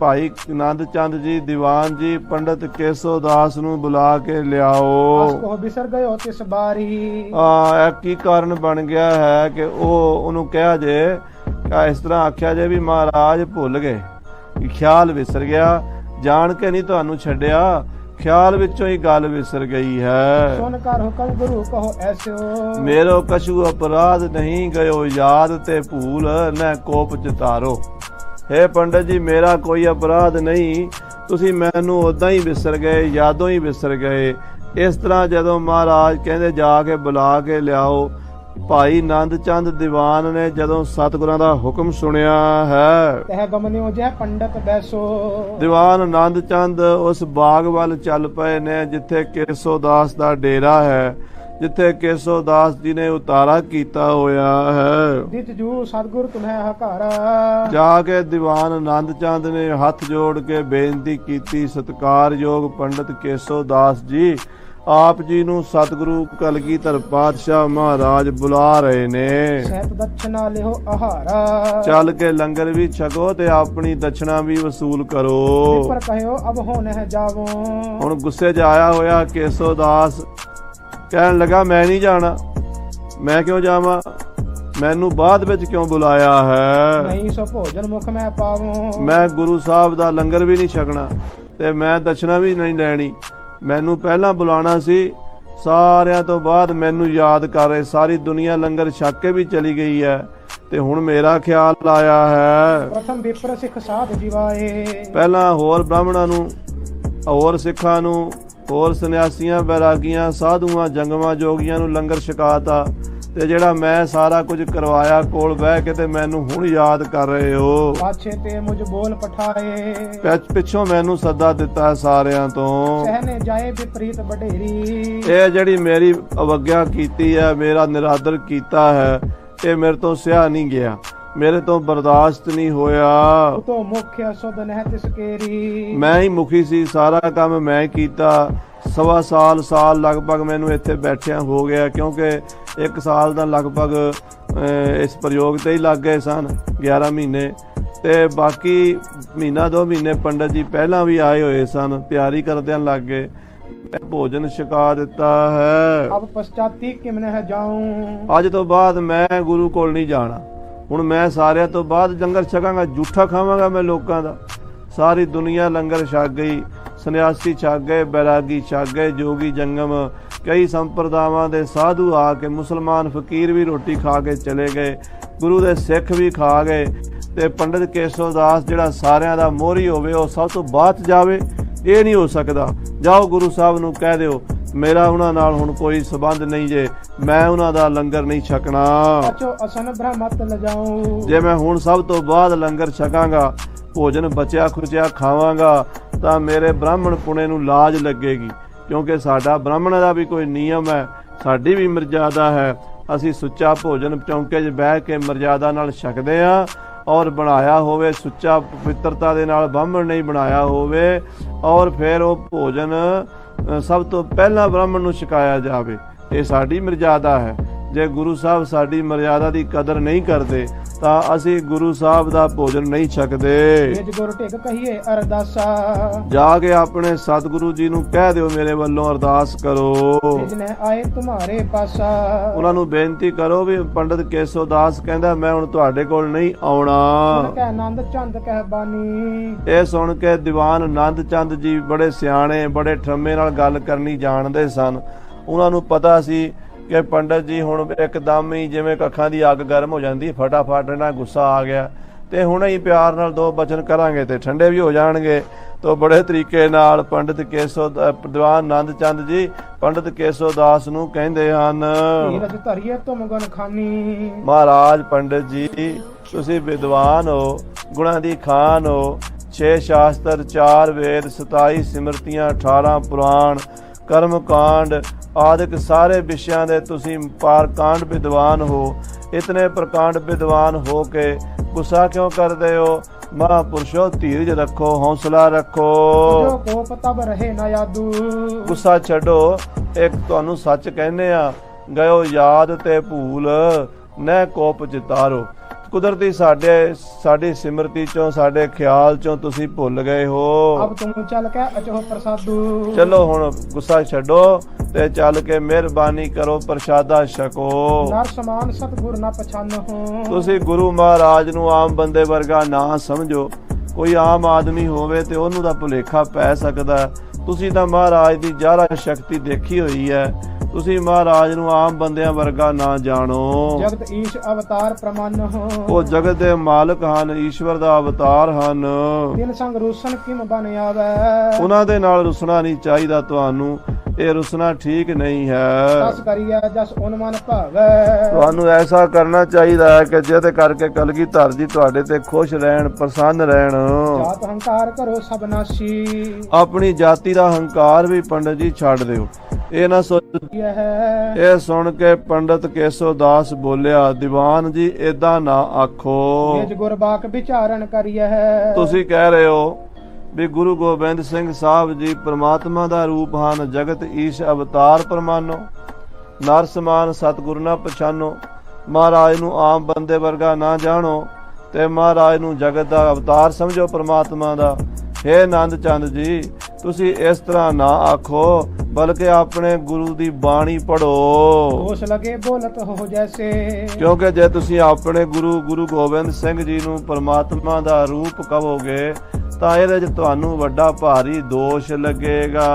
Speaker 1: ਭਾਈ ਨੰਦ ਚੰਦ ਜੀ ਦੀਵਾਨ ਜੀ ਪੰਡਤ ਕੇਸੋ ਦਾਸ ਨੂੰ ਬੁਲਾ ਕੇ ਲਿਆਓ।
Speaker 2: ਅਸ ਕੋ ਬਿਸਰ ਗਇਓ ਤਿਸ ਬਾਰੀ।
Speaker 1: ਇਹ ਕੀ ਕਾਰਨ ਬਣ ਗਿਆ ਹੈ ਕਿ ਉਹਨੂੰ ਕਿਹਾ ਜੇ, ਇਸ ਤਰ੍ਹਾਂ ਆਖਿਆ ਜੇ ਵੀ ਮਹਾਰਾਜ ਭੁੱਲ ਗਏ, ਖਿਆਲ ਵਿਸਰ ਗਿਆ, ਜਾਣ ਕੇ ਨਹੀਂ ਤੁਹਾਨੂੰ ਛੱਡਿਆ, ਖਿਆਲ ਵਿੱਚੋਂ ਹੀ ਗੱਲ ਵਿਸਰ ਗਈ ਹੈ।
Speaker 2: ਸੁਨ ਕਰ ਹੁਕਮ ਗੁਰੂ ਕਹੋ ਐਸਿਓ।
Speaker 1: ਮੇਰੋ ਕਛੂ ਅਪਰਾਧ ਨਹੀਂ ਗਇਓ ਯਾਦ ਤੇ ਭੂਲ ਨਾ ਕੋਪ ਚਿਤਾਰੋ। ਹੇ ਪੰਡਤ ਜੀ ਮੇਰਾ ਕੋਈ ਅਪਰਾਧ ਨਹੀਂ, ਤੁਸੀਂ ਮੈਨੂੰ ਉਦਾਂ ਹੀ ਵਿਸਰ ਗਏ, ਯਾਦੋਂ ਹੀ ਵਿਸਰ ਗਏ। ਇਸ ਤਰ੍ਹਾਂ ਜਦੋਂ ਮਹਾਰਾਜ ਕਹਿੰਦੇ ਜਾ ਕੇ ਬੁਲਾ ਕੇ ਲਿਆਓ, ਭਾਈ ਨੰਦ ਚੰਦ ਦੀਵਾਨ ਨੇ ਜਦੋਂ ਸਤਿਗੁਰਾਂ ਦਾ ਹੁਕਮ ਸੁਣਿਆ ਹੈ,
Speaker 2: ਤਹਿ ਗਮਨਿਓ ਜਹ ਪੰਡਤ ਬੈਸੋ। ਦੀਵਾਨ
Speaker 1: ਨੰਦ ਚੰਦ ਉਸ ਬਾਗ ਵੱਲ ਚੱਲ ਪਏ ਨੇ ਜਿੱਥੇ ਕੇਸੋ ਦਾਸ ਦਾ ਡੇਰਾ ਹੈ, ਜਿੱਥੇ ਕੇਸੋ ਦਾਸ ਜੀ ਨੇ ਉਤਾਰਾ ਕੀਤਾ ਹੋਇਆ ਹੈ।
Speaker 2: ਦਿਤ ਜੂ ਸਤਿਗੁਰ ਤੁਮਹਿ ਹਕਾਰਾ।
Speaker 1: ਜਾ ਕੇ ਦੀਵਾਨ ਨੰਦ ਚੰਦ ਨੇ ਹੱਥ ਜੋੜ ਕੇ ਬੇਨਤੀ ਕੀਤੀ, ਸਤਿਕਾਰਯੋਗ ਪੰਡਤ ਕੇਸੋ ਦਾਸ ਜੀ ਆਪ ਜੀ ਨੂੰ ਸਤਿਗੁਰੂ ਕਲਗੀਧਰ ਪਾਤਸ਼ਾਹ ਮਹਾਰਾਜ ਬੁਲਾ ਰਹੇ ਨੇ।
Speaker 2: ਸਹਿਤ ਦਛਨਾ ਲਿਓ ਆਹਾਰਾ।
Speaker 1: ਚੱਲ ਕੇ ਲੰਗਰ ਵੀ ਛਕੋ ਤੇ ਆਪਣੀ ਦਛਨਾ ਵੀ ਵਸੂਲ ਕਰੋ।
Speaker 2: ਪਰ ਕਹਿਓ ਅਬ ਹੋਣੇ ਜਾਵੋ।
Speaker 1: ਹੁਣ ਗੁੱਸੇ 'ਚ ਆਇਆ ਹੋਇਆ ਕੇਸੋ ਦਾਸ ਕਹਿਣ ਲੱਗਾ ਮੈਂ ਨਹੀਂ ਜਾਣਾ। ਮੈਂ ਕਿਉਂ ਜਾਵਾਂ? ਮੈਨੂੰ ਬਾਅਦ ਵਿੱਚ ਕਿਉਂ ਬੁਲਾਇਆ ਹੈ?
Speaker 2: ਨਹੀਂ ਸੋ ਭੋਜਨ ਮੁਖ ਮੈਂ ਪਾਵੋ।
Speaker 1: ਮੈਂ ਗੁਰੂ ਸਾਹਿਬ ਦਾ ਲੰਗਰ ਵੀ ਨਹੀਂ ਛਕਣਾ ਤੇ ਮੈਂ ਦਛਨਾ ਵੀ ਨਹੀਂ ਲੈਣੀ। ਮੈਨੂੰ ਪਹਿਲਾਂ ਬੁਲਾਣਾ ਸੀ। ਸਾਰਿਆਂ ਤੋਂ ਬਾਅਦ ਮੈਨੂੰ ਯਾਦ ਕਰ ਰਹੇ। ਸਾਰੀ ਦੁਨੀਆ ਲੰਗਰ ਛਕ ਕੇ ਵੀ ਚਲੀ ਗਈ ਹੈ ਤੇ ਹੁਣ ਮੇਰਾ ਖਿਆਲ ਆਇਆ ਹੈ।
Speaker 2: ਪ੍ਰਥਮ ਵਿਪਰ ਸਿੱਖ ਸਾਧ ਜਿਵਾਏ।
Speaker 1: ਪਹਿਲਾਂ ਹੋਰ ਬ੍ਰਾਹਮਣਾਂ ਨੂੰ, ਹੋਰ ਸਿੱਖਾਂ ਨੂੰ, ਹੋਰ ਸੰਨਿਆਸੀਆਂ, ਬੈਰਾਗੀਆਂ, ਸਾਧੂਆਂ, ਜੰਗਮਾਂ, ਜੋਗੀਆਂ ਨੂੰ ਲੰਗਰ ਛਕਾਤਾ ਤੇ ਜਿਹੜਾ ਮੈਂ ਸਾਰਾ ਕੁਝ ਕਰਵਾਇਆ ਕੋਲ ਬਹਿ ਕੇ ਤੇ ਮੈਨੂੰ ਹੁਣ ਯਾਦ ਕਰ ਰਹੇ ਹੋ।
Speaker 2: ਪਾਛੇ ਤੇ ਮੁਝ ਬੋਲ ਪਠਾਏ।
Speaker 1: ਪਿੱਛੋਂ ਮੈਨੂੰ ਸੱਦਾ ਦਿੱਤਾ ਸਾਰਿਆਂ ਤੋਂ।
Speaker 2: ਸਹਿਨੇ ਜਾਏ ਵਿਪਰੀਤ ਬਡੇਰੀ।
Speaker 1: ਇਹ ਜਿਹੜੀ ਮੇਰੀ ਅਵਗਿਆ ਕੀਤੀ ਹੈ, ਮੇਰਾ ਨਿਰਾਦਰ ਕੀਤਾ ਹੈ, ਇਹ ਮੇਰੇ ਤੋਂ ਸਿਆ ਨਹੀਂ ਗਿਆ, ਮੇਰੇ ਤੋਂ ਬਰਦਾਸ਼ਤ ਨਹੀਂ ਹੋਇਆ।
Speaker 2: ਤੋ ਮੁਖਿਆ ਸੁਧ ਨਹਿ ਤਿਸ ਕੇਰੀ। ਮੈਂ
Speaker 1: ਹੀ ਮੁਖੀ ਸੀ, ਸਾਰਾ ਕੰਮ ਮੈਂ ਕੀਤਾ। ਸਵਾ ਸਾਲ ਲਗਭਗ ਮੈਨੂੰ ਇੱਥੇ ਬੈਠਿਆਂ ਹੋ ਗਿਆ, ਕਿਉਂਕਿ 1 ਸਾਲ ਦਾ ਲਗਭਗ ਇਸ ਪ੍ਰਯੋਗ ਤੇ ਹੀ ਲੱਗ ਗਏ ਸਨ, 11 ਮਹੀਨੇ ਤੇ ਬਾਕੀ ਮਹੀਨਾ 2 ਮਹੀਨੇ ਪੰਡਤ ਜੀ ਪਹਿਲਾਂ ਵੀ ਆਏ ਹੋਏ ਸਨ, ਤਿਆਰੀ ਕਰਦਿਆਂ ਲੱਗ ਗਏ। ਭੋਜਨ ਛਕਾ ਦਿੱਤਾ ਹੈ।
Speaker 2: ਅਬ ਪਛਤਾਤੀ ਕਿਮਨਹਿ ਜਾਉਂ।
Speaker 1: ਅੱਜ ਤੋਂ ਬਾਅਦ ਮੈਂ ਗੁਰੂ ਕੋਲ ਨਹੀਂ ਜਾਣਾ। ਹੁਣ ਮੈਂ ਸਾਰਿਆਂ ਤੋਂ ਬਾਅਦ ਲੰਗਰ ਛਕਾਂਗਾ, ਝੂਠਾ ਖਾਵਾਂਗਾ ਮੈਂ ਲੋਕਾਂ ਦਾ। ਸਾਰੀ ਦੁਨੀਆ ਲੰਗਰ ਛਕ ਗਈ, ਸੰਨਿਆਸੀ ਛਕ ਗਏ, ਬੈਰਾਗੀ ਛਕ ਗਏ, ਜੋਗੀ, ਜੰਗਮ, ਕਈ ਸੰਪਰਦਾਵਾਂ ਦੇ ਸਾਧੂ ਆ ਕੇ, ਮੁਸਲਮਾਨ ਫਕੀਰ ਵੀ ਰੋਟੀ ਖਾ ਕੇ ਚਲੇ ਗਏ, ਗੁਰੂ ਦੇ ਸਿੱਖ ਵੀ ਖਾ ਗਏ ਤੇ ਪੰਡਿਤ ਕੇਸੋ ਦਾਸ ਜਿਹੜਾ ਸਾਰਿਆਂ ਦਾ ਮੋਹਰੀ ਹੋਵੇ ਉਹ ਸਭ ਤੋਂ ਬਾਅਦ ਜਾਵੇ। ਇਹ ਨਹੀਂ ਹੋ ਸਕਦਾ। ਜਾਓ ਗੁਰੂ ਸਾਹਿਬ ਨੂੰ ਕਹਿ ਦਿਓ ਮੇਰਾ ਉਹਨਾਂ ਨਾਲ ਹੁਣ ਕੋਈ ਸਬੰਧ ਨਹੀਂ ਜੇ, ਮੈਂ ਉਹਨਾਂ ਦਾ ਲੰਗਰ ਨਹੀਂ ਛਕਣਾ।
Speaker 2: ਅਚੋ ਅਸਨ ਬ੍ਰਹਮਤ ਲਜਾਉ।
Speaker 1: ਜੇ ਮੈਂ ਹੁਣ ਸਭ ਤੋਂ ਬਾਅਦ ਲੰਗਰ ਛਕਾਂਗਾ, ਭੋਜਨ ਬਚਿਆ ਖੁਚਿਆ ਖਾਵਾਂਗਾ ਤਾਂ ਮੇਰੇ ਬ੍ਰਾਹਮਣ ਪੁਣੇ ਨੂੰ ਲਾਜ ਲੱਗੇਗੀ, ਕਿਉਂਕਿ ਸਾਡਾ ਬ੍ਰਾਹਮਣ ਦਾ ਵੀ ਕੋਈ ਨਿਯਮ ਹੈ, ਸਾਡੀ ਵੀ ਮਰਜ਼ਾਦਾ ਹੈ। ਅਸੀਂ ਸੁੱਚਾ ਭੋਜਨ ਚੌਂਕੇ 'ਚ ਬਹਿ ਕੇ ਮਰਜ਼ਾਦਾ ਨਾਲ ਛਕਦੇ ਹਾਂ, ਔਰ ਬਣਾਇਆ ਹੋਵੇ ਸੁੱਚਾ ਪਵਿੱਤਰਤਾ ਦੇ ਨਾਲ, ਬ੍ਰਾਹਮਣ ਨਹੀਂ ਬਣਾਇਆ ਹੋਵੇ, ਔਰ ਫਿਰ ਉਹ ਭੋਜਨ ਸਭ ਤੋਂ ਪਹਿਲਾਂ ਬ੍ਰਾਹਮਣ ਨੂੰ ਛਕਾਇਆ ਜਾਵੇ। ਇਹ ਸਾਡੀ ਮਰਜ਼ਾਦਾ ਹੈ। ਜੇ ਗੁਰੂ ਸਾਹਿਬ ਸਾਡੀ ਮਰਜ਼ਾਦਾ ਦੀ ਕਦਰ ਨਹੀਂ ਕਰਦੇ ਤਾਂ ਅਸੀਂ ਗੁਰੂ ਸਾਹਿਬ ਦਾ ਭੋਜਨ ਨਹੀਂ ਛਕਦੇ।
Speaker 2: ਨਿਜ ਗੁਰ ਢਿਕ ਕਹੀਏ ਅਰਦਾਸਾ।
Speaker 1: ਜਾ ਕੇ ਆਪਣੇ ਸਤਿਗੁਰੂ ਜੀ ਨੂੰ ਕਹਿ ਦਿਓ ਮੇਰੇ ਵੱਲੋਂ ਅਰਦਾਸ ਕਰੋ।
Speaker 2: ਜਿਨੇ ਆਏ ਤੁਹਾਰੇ ਪਾਸਾ। ਉਹਨਾਂ
Speaker 1: ਨੂੰ ਬੇਨਤੀ ਕਰੋ ਵੀ ਪੰਡਿਤ ਕੇਸੋ ਦਾਸ ਕਹਿੰਦਾ ਮੈਂ ਹੁਣ ਤੁਹਾਡੇ ਕੋਲ ਨਹੀਂ ਆਉਣਾ।
Speaker 2: ਕਹਿ ਆਨੰਦ ਚੰਦ ਕਹਿ ਬਾਨੀ।
Speaker 1: ਇਹ ਸੁਣ ਕੇ ਦੀਵਾਨ ਆਨੰਦ ਚੰਦ ਜੀ ਬੜੇ ਸਿਆਣੇ, ਬੜੇ ਠਰਮੇ ਨਾਲ ਗੱਲ ਕਰਨੀ ਜਾਣਦੇ ਸਨ। ਉਹਨਾਂ ਨੂੰ ਪਤਾ ਸੀ ਕਿ ਪੰਡਤ ਜੀ ਹੁਣ ਇੱਕਦਮ ਹੀ ਜਿਵੇਂ ਅੱਖਾਂ ਦੀ ਅੱਗ ਗਰਮ ਹੋ ਜਾਂਦੀ, ਫਟਾਫਟ ਇਹਨਾਂ ਗੁੱਸਾ ਆ ਗਿਆ ਤੇ ਹੁਣ ਹੀ ਪਿਆਰ ਨਾਲ 2 ਬਚਨ ਕਰਾਂਗੇ ਤੇ ਠੰਡੇ ਵੀ ਹੋ ਜਾਣਗੇ। तो बड़े तरीके नाल पंडित केसो दीवान आनंद चंद जी पंडित केसो दास नूं कहंदे हन, महाराज पंडित जी तुसीं विद्वान हो, गुणां दी खान हो, 6 शास्त्र 4 वेद 27 सिमरतियां 18 पुराण कर्म कांड आदिक सारे विषयां दे तुसीं पार कांड विद्वान हो। इतने प्रकांड विद्वान हो के गुस्सा क्यों करदे हो? महापुरुषो धीरज रखो, हौसला रखो, गुस्सा छड्डो। एक तुहानू सच कहने आ, गयो याद ते भूल न कोप चितारो। कुदरती साडी सिमरती चों साडे ख्याल चों तुसी भुल गए हो। अब तुम चल के अचो प्रसादू, चलो हुण गुस्सा छड्डो ते चल के मेहरबानी करो प्रसादा छको। नर समान सतगुर ना पछानो, तुसी गुरु महाराज नू आम बंदे वर्गा ना समझो। कोई आम आदमी होवे ते ओनू दा भुलेखा पै सकदा। तुसी तां महाराज दी ज़ारा शक्ति देखी हुई है, तुसी महाराज नू आम बंदियां वर्गा ना जानो। जगत ईश अवतार प्रमाण हो, वो जगत दे मालक हन, ईश्वर दा अवतार हन। तिन संग रुसन किम बन आवे, उन्हां दे नाल रुसना नहीं चाहिदा तुहानू, ये रुसना ठीक नहीं है। दस करिए जस उन्मन भावे, तुहानू ऐसा करना चाहिदा है कि जिहदे करके कलगीधर जी तुहाडे ते खुश रहन, प्रसन्न रहन। जात हंकार करो सब नासी, अपनी जाति दा हंकार भी पंडित जी छड्ड दिओ। ਇਹ ਨਾ ਸੋਚ। ਇਹ ਸੁਣ ਕੇ ਪੰਡਿਤ ਕੇਸੋ ਦਾਸ ਬੋਲਿਆ, ਦੀਵਾਨ ਜੀ ਏਦਾਂ ਨਾ ਆਖੋ, ਗੁਰਬਾਕ ਵਿਚਾਰਨ ਕਰੀਏ। ਤੁਸੀਂ ਕਹਿ ਰਹੇ ਹੋ ਵੀ ਗੁਰੂ ਗੋਬਿੰਦ ਸਿੰਘ ਸਾਹਿਬ ਜੀ ਪ੍ਰਮਾਤਮਾ ਦਾ ਰੂਪ ਹਨ। ਜਗਤ ਈਸ਼ ਅਵਤਾਰ ਪ੍ਰਮਾਨੋ, ਨਰ ਸਮਾਨ ਸਤਿਗੁਰ ਨਾ ਪਛਾਨੋ। ਮਹਾਰਾਜ ਨੂੰ ਆਮ ਬੰਦੇ ਵਰਗਾ ਨਾ ਜਾਣੋ ਤੇ ਮਹਾਰਾਜ ਨੂੰ ਜਗਤ ਦਾ ਅਵਤਾਰ ਸਮਝੋ ਪ੍ਰਮਾਤਮਾ ਦਾ। ਹੇ ਆਨੰਦ ਚੰਦ ਜੀ, ਤੁਸੀਂ ਇਸ ਤਰ੍ਹਾਂ ਨਾ ਆਖੋ, ਬਲਕਿ ਆਪਣੇ ਗੁਰੂ ਦੀ ਬਾਣੀ ਪੜੋ।
Speaker 2: ਹੋਸ਼ ਲਗੇ ਬੋਲਤ ਹੋ ਜੈਸੇ।
Speaker 1: ਕਿਉਂਕਿ ਜੇ ਤੁਸੀਂ ਆਪਣੇ ਗੁਰੂ ਗੋਬਿੰਦ ਸਿੰਘ ਜੀ ਨੂੰ ਪਰਮਾਤਮਾ ਦਾ ਰੂਪ ਕਹੋਗੇ ਤਾਂ ਇਹਦੇ 'ਚ ਤੁਹਾਨੂੰ ਵੱਡਾ ਭਾਰੀ ਦੋਸ਼ ਲੱਗੇਗਾ।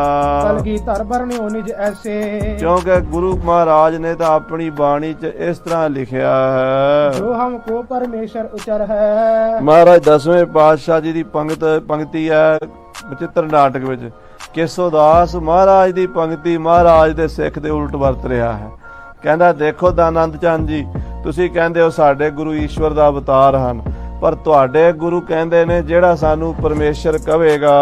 Speaker 2: ਕਲਗੀ ਧਰ ਬਰਨਿਓ ਨਿਜ ਐਸੇ।
Speaker 1: ਕਿਉਂਕਿ ਗੁਰੂ ਮਹਾਰਾਜ ਨੇ ਤਾਂ ਆਪਣੀ ਬਾਣੀ 'ਚ ਇਸ ਤਰ੍ਹਾਂ ਲਿਖਿਆ ਹੈ,
Speaker 2: ਜੋ ਹਮਕੋ ਪਰਮੇਸ਼ਰ ਉਚਰ ਹੈ।
Speaker 1: ਮਹਾਰਾਜ 10ਵੇਂ ਪਾਤਸ਼ਾਹ ਜੀ ਦੀ ਪੰਕਤੀ ਹੈ ਬਚਿੱਤਰ ਨਾਟਕ ਵਿੱਚ। ਕੇਸੋਦਾਸ ਮਹਾਰਾਜ ਦੀ ਪੰਕਤੀ ਮਹਾਰਾਜ ਦੇ ਸਿੱਖ ਦੇ ਉਲਟ ਵਰਤ ਰਿਹਾ ਹੈ। ਕਹਿੰਦਾ ਦੇਖੋ ਦਾਨੰਦ ਚੰਦ ਜੀ, ਤੁਸੀਂ ਕਹਿੰਦੇ ਹੋ ਸਾਡੇ ਗੁਰੂ ਈਸ਼ਵਰ ਦਾ ਅਵਤਾਰ ਹਨ, ਪਰ ਤੁਹਾਡੇ ਗੁਰੂ ਕਹਿੰਦੇ ਨੇ ਜਿਹੜਾ ਸਾਨੂੰ ਪਰਮੇਸ਼ਰ ਕਹੇਗਾ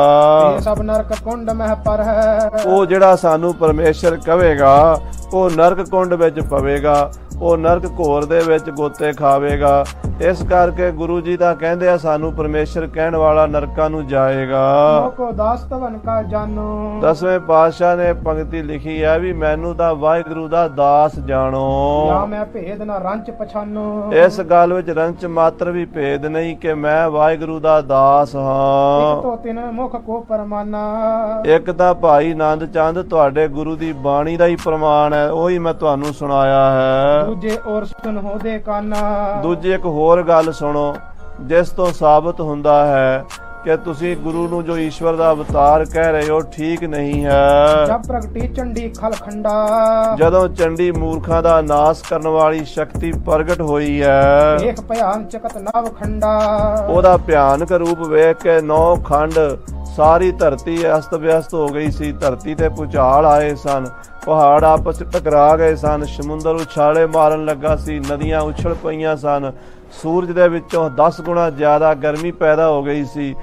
Speaker 2: ਇਹ ਸਭ ਨਰਕ ਕੁੰਡ ਮਹਿ ਪਰ ਹੈ।
Speaker 1: ਉਹ ਜਿਹੜਾ ਸਾਨੂੰ ਪਰਮੇਸ਼ਰ ਕਹੇਗਾ ਉਹ ਨਰਕ ਕੁੰਡ ਵਿੱਚ ਪਵੇਗਾ, ਉਹ ਨਰਕ ਘੋਰ ਦੇ ਵਿੱਚ ਗੋਤੇ ਖਾਵੇਗਾ। ਇਸ ਕਰਕੇ ਗੁਰੂ ਜੀ ਤਾਂ ਕਹਿੰਦੇ ਆ ਸਾਨੂੰ ਪਰਮੇਸ਼ਰ ਕਹਿਣ ਵਾਲਾ ਨਰਕਾਂ ਨੂੰ ਜਾਏਗਾ।
Speaker 2: ਮੋਕੋ ਦਾਸ ਤਵਨ ਕਾ ਜਾਨੋ।
Speaker 1: 10ਵੇਂ ਪਾਤਸ਼ਾਹ ਨੇ ਪੰਕਤੀ ਲਿਖੀ ਹੈ ਵੀ ਮੈਨੂੰ ਤਾਂ ਵਾਹਿਗੁਰੂ ਦਾ ਦਾਸ ਜਾਣੋ।
Speaker 2: ਜਾਂ ਮੈਂ ਭੇਦ ਨਾ ਰੰਚ ਪਛਾਨੋ।
Speaker 1: ਇਸ ਗੱਲ ਵਿੱਚ ਰੰਚ ਮਾਤਰ ਵੀ ਭੇਦ ਨਹੀਂ ਕਿ ਮੈਂ ਵਾਹਿਗੁਰੂ ਦਾ ਦਾਸ ਹਾਂ।
Speaker 2: ਇੱਕ ਤੋਂ ਤਿੰਨ ਮੁਖ ਕੋ ਪਰਮਾਨਾ।
Speaker 1: ਇੱਕ ਤਾਂ ਭਾਈ ਆਨੰਦ ਚੰਦ ਤੁਹਾਡੇ ਗੁਰੂ ਦੀ ਬਾਣੀ ਦਾ ਹੀ ਪ੍ਰਮਾਣ ਹੈ, ਉਹੀ ਮੈਂ ਤੁਹਾਨੂੰ ਸੁਣਾਇਆ ਹੈ।
Speaker 2: ਦੂਜੇ ਔਰ ਸੁਨ ਹੋ ਦੇ ਕਾਨਾ।
Speaker 1: ਦੂਜੀ ਇੱਕ ਹੋਰ ਗੱਲ ਸੁਣੋ, ਜਿਸ ਤੋਂ ਸਾਬਤ ਹੁੰਦਾ ਹੈ ਕਿ ਤੁਸੀਂ ਗੁਰੂ ਨੂੰ ਜੋ ਈਸ਼ਵਰ ਦਾ ਅਵਤਾਰ ਕਹਿ ਰਹੇ ਹੋ ਠੀਕ ਨਹੀਂ ਹੈ।
Speaker 2: ਜਬ ਪ੍ਰਗਟੀ ਚੰਡੀ ਖਲਖੰਡਾ।
Speaker 1: ਜਦੋਂ ਚੰਡੀ ਮੂਰਖਾਂ ਦਾ ਨਾਸ ਕਰਨ ਵਾਲੀ ਸ਼ਕਤੀ ਪ੍ਰਗਟ ਹੋਈ ਹੈ,
Speaker 2: ਦੇਖ ਭਿਆਨ ਚਕਤ ਨਵ ਖੰਡਾ।
Speaker 1: ਉਹਦਾ ਭਿਆਨਕ ਰੂਪ ਵੇਖ ਕੇ 9 ਖੰਡ ਸਾਰੀ ਧਰਤੀ ਅਸਤ ਵਿਅਸਤ ਹੋ ਗਈ ਸੀ। ਧਰਤੀ ਤੇ ਭੂਚਾਲ ਆਏ ਸਨ, ਪਹਾੜ ਆਪਸ ਵਿੱਚ ਟਕਰਾ ਗਏ ਸਨ, ਸਮੁੰਦਰ ਉਛਾਲੇ ਮਾਰਨ ਲੱਗਾ ਸੀ, ਨਦੀਆਂ ਉਛਲ ਪਈਆਂ ਸਨ, ਸੂਰਜ ਦੇ ਵਿੱਚੋਂ 10 ਗੁਣਾ ਜ਼ਿਆਦਾ ਗਰਮੀ ਪੈਦਾ ਹੋ ਗਈ ਸੀ।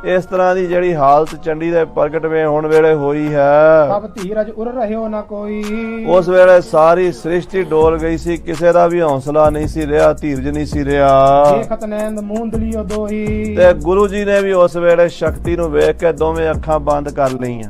Speaker 1: ਇਸ ਤਰ੍ਹਾਂ ਦੀ ਜਿਹੜੀ ਹਾਲਤ ਚੰਡੀ ਦੇ ਪ੍ਰਗਟ ਵੇ ਹੋਣ ਵੇਲੇ ਹੋਈ ਹੈ,
Speaker 2: ਤਬ ਧੀਰਜ ਉਰ ਰਹਿਓ ਨਾ ਕੋਈ।
Speaker 1: ਉਸ ਵੇਲੇ ਸਾਰੀ ਸ੍ਰਿਸ਼ਟੀ ਡੋਲ ਗਈ ਸੀ, ਕਿਸੇ ਦਾ ਵੀ ਹੌਸਲਾ ਨਹੀਂ ਸੀ ਰਿਹਾ, ਧੀਰਜ ਨਹੀਂ ਸੀ ਰਿਹਾ।
Speaker 2: ਦੇਖਤ ਨੈਂਦ ਮੂੰਦ ਲਿਓ ਦੋਹੀ।
Speaker 1: ਤੇ ਗੁਰੂ ਜੀ ਨੇ ਵੀ ਉਸ ਵੇਲੇ ਸ਼ਕਤੀ ਨੂੰ ਵੇਖ ਕੇ ਦੋਵੇਂ ਅੱਖਾਂ ਬੰਦ ਕਰ ਲਈਆਂ।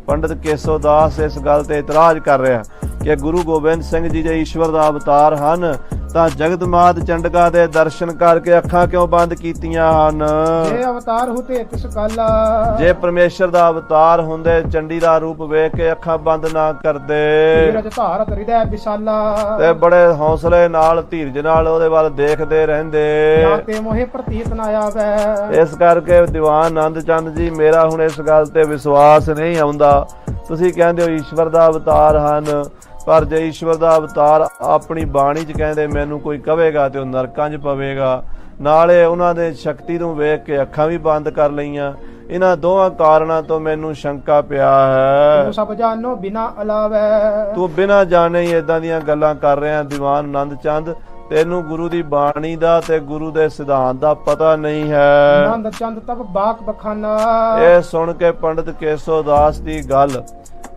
Speaker 1: ਪੰਡਤ ਕੇਸੋਦਾਸ ਇਸ ਗੱਲ ਤੇ ਇਤਰਾਜ਼ ਕਰ ਰਿਹਾ ਕਿ ਗੁਰੂ ਗੋਬਿੰਦ ਸਿੰਘ ਜੀ ਜੇ ਈਸ਼ਵਰ ਦਾ ਅਵਤਾਰ ਹਨ ਤਾਂ ਜਗਤ ਮਾਤ ਚੰਡਕਾ ਦੇ ਦਰਸ਼ਨ ਕਰਕੇ ਅੱਖਾਂ ਕਿਉਂ ਬੰਦ ਕੀਤੀਆਂ ਹਨ?
Speaker 2: ਜੇ ਅਵਤਾਰ ਹੁਤੇ ਤਿਸ ਕਾਲਾ।
Speaker 1: ਜੇ ਪਰਮੇਸ਼ਰ ਦਾ ਅਵਤਾਰ ਹੁੰਦੇ ਚੰਡੀ ਦਾ ਰੂਪ ਵੇਖ ਕੇ ਅੱਖਾਂ ਬੰਦ ਨਾ ਕਰਦੇ
Speaker 2: ਧੀਰਜ ਧਾਰਤ ਹਿਰਦੈ ਵਿਸ਼ਾਲਾ।
Speaker 1: ਤੇ ਬੜੇ ਹੌਸਲੇ ਨਾਲ ਧੀਰਜ ਨਾਲ ਉਹਦੇ ਵੱਲ ਦੇਖਦੇ ਰਹਿੰਦੇ।
Speaker 2: ਜਾਂ ਤੇ ਮੋਹਿ ਪ੍ਰਤੀਤ ਨਾ ਆਵੇ।
Speaker 1: ਇਸ ਕਰਕੇ ਦੀਵਾਨ ਆਨੰਦ ਚੰਦ ਜੀ, ਮੇਰਾ ਹੁਣ ਇਸ ਗੱਲ ਤੇ ਵਿਸ਼ਵਾਸ ਨਹੀਂ ਆਉਂਦਾ। ਤੁਸੀਂ ਕਹਿੰਦੇ ਹੋ ਈਸ਼ਵਰ ਦਾ ਅਵਤਾਰ ਹਨ, ਪਰ ਜੇ ਈਸ਼ਵਰ ਦਾ ਅਵਤਾਰ ਆਪਣੀ ਬਾਣੀ 'ਚ ਕਹਿੰਦੇ ਮੈਨੂੰ ਕੋਈ ਕਹੇਗਾ ਤੇ ਉਹ ਨਰਕਾਂ 'ਚ ਪਵੇਗਾ। ਨਾਲੇ ਉਹਨਾਂ ਦੇ ਸ਼ਕਤੀ ਨੂੰ ਵੇਖ ਕੇ ਅੱਖਾਂ ਵੀ ਬੰਦ ਕਰ ਲਈਆਂ। ਇਹਨਾਂ ਦੋਹਾਂ ਕਾਰਨਾਂ ਤੋਂ ਮੈਨੂੰ ਸ਼ੰਕਾ ਪਿਆ ਹੈ।
Speaker 2: ਤੂੰ ਸਭ ਜਾਣੋ ਬਿਨਾ ਅਲਾਵੇ।
Speaker 1: ਤੂੰ ਬਿਨਾਂ ਜਾਣੇ ਹੀ ਏਦਾਂ ਦੀਆਂ ਗੱਲਾਂ ਕਰ ਰਿਹਾ ਦੀਵਾਨ ਆਨੰਦ ਚੰਦ। ਤੈਨੂੰ ਗੁਰੂ ਦੀ ਬਾਣੀ ਦਾ ਤੇ ਗੁਰੂ ਦੇ ਸਿਧਾਂਤ ਦਾ ਪਤਾ ਨਹੀਂ ਹੈ।
Speaker 2: ਆਨੰਦ ਚੰਦ ਤਬ ਬਾਕ ਬਖਾਨਾ।
Speaker 1: ਇਹ ਸੁਣ ਕੇ ਪੰਡਤ ਕੇਸੋਦਾਸ ਦੀ ਗੱਲ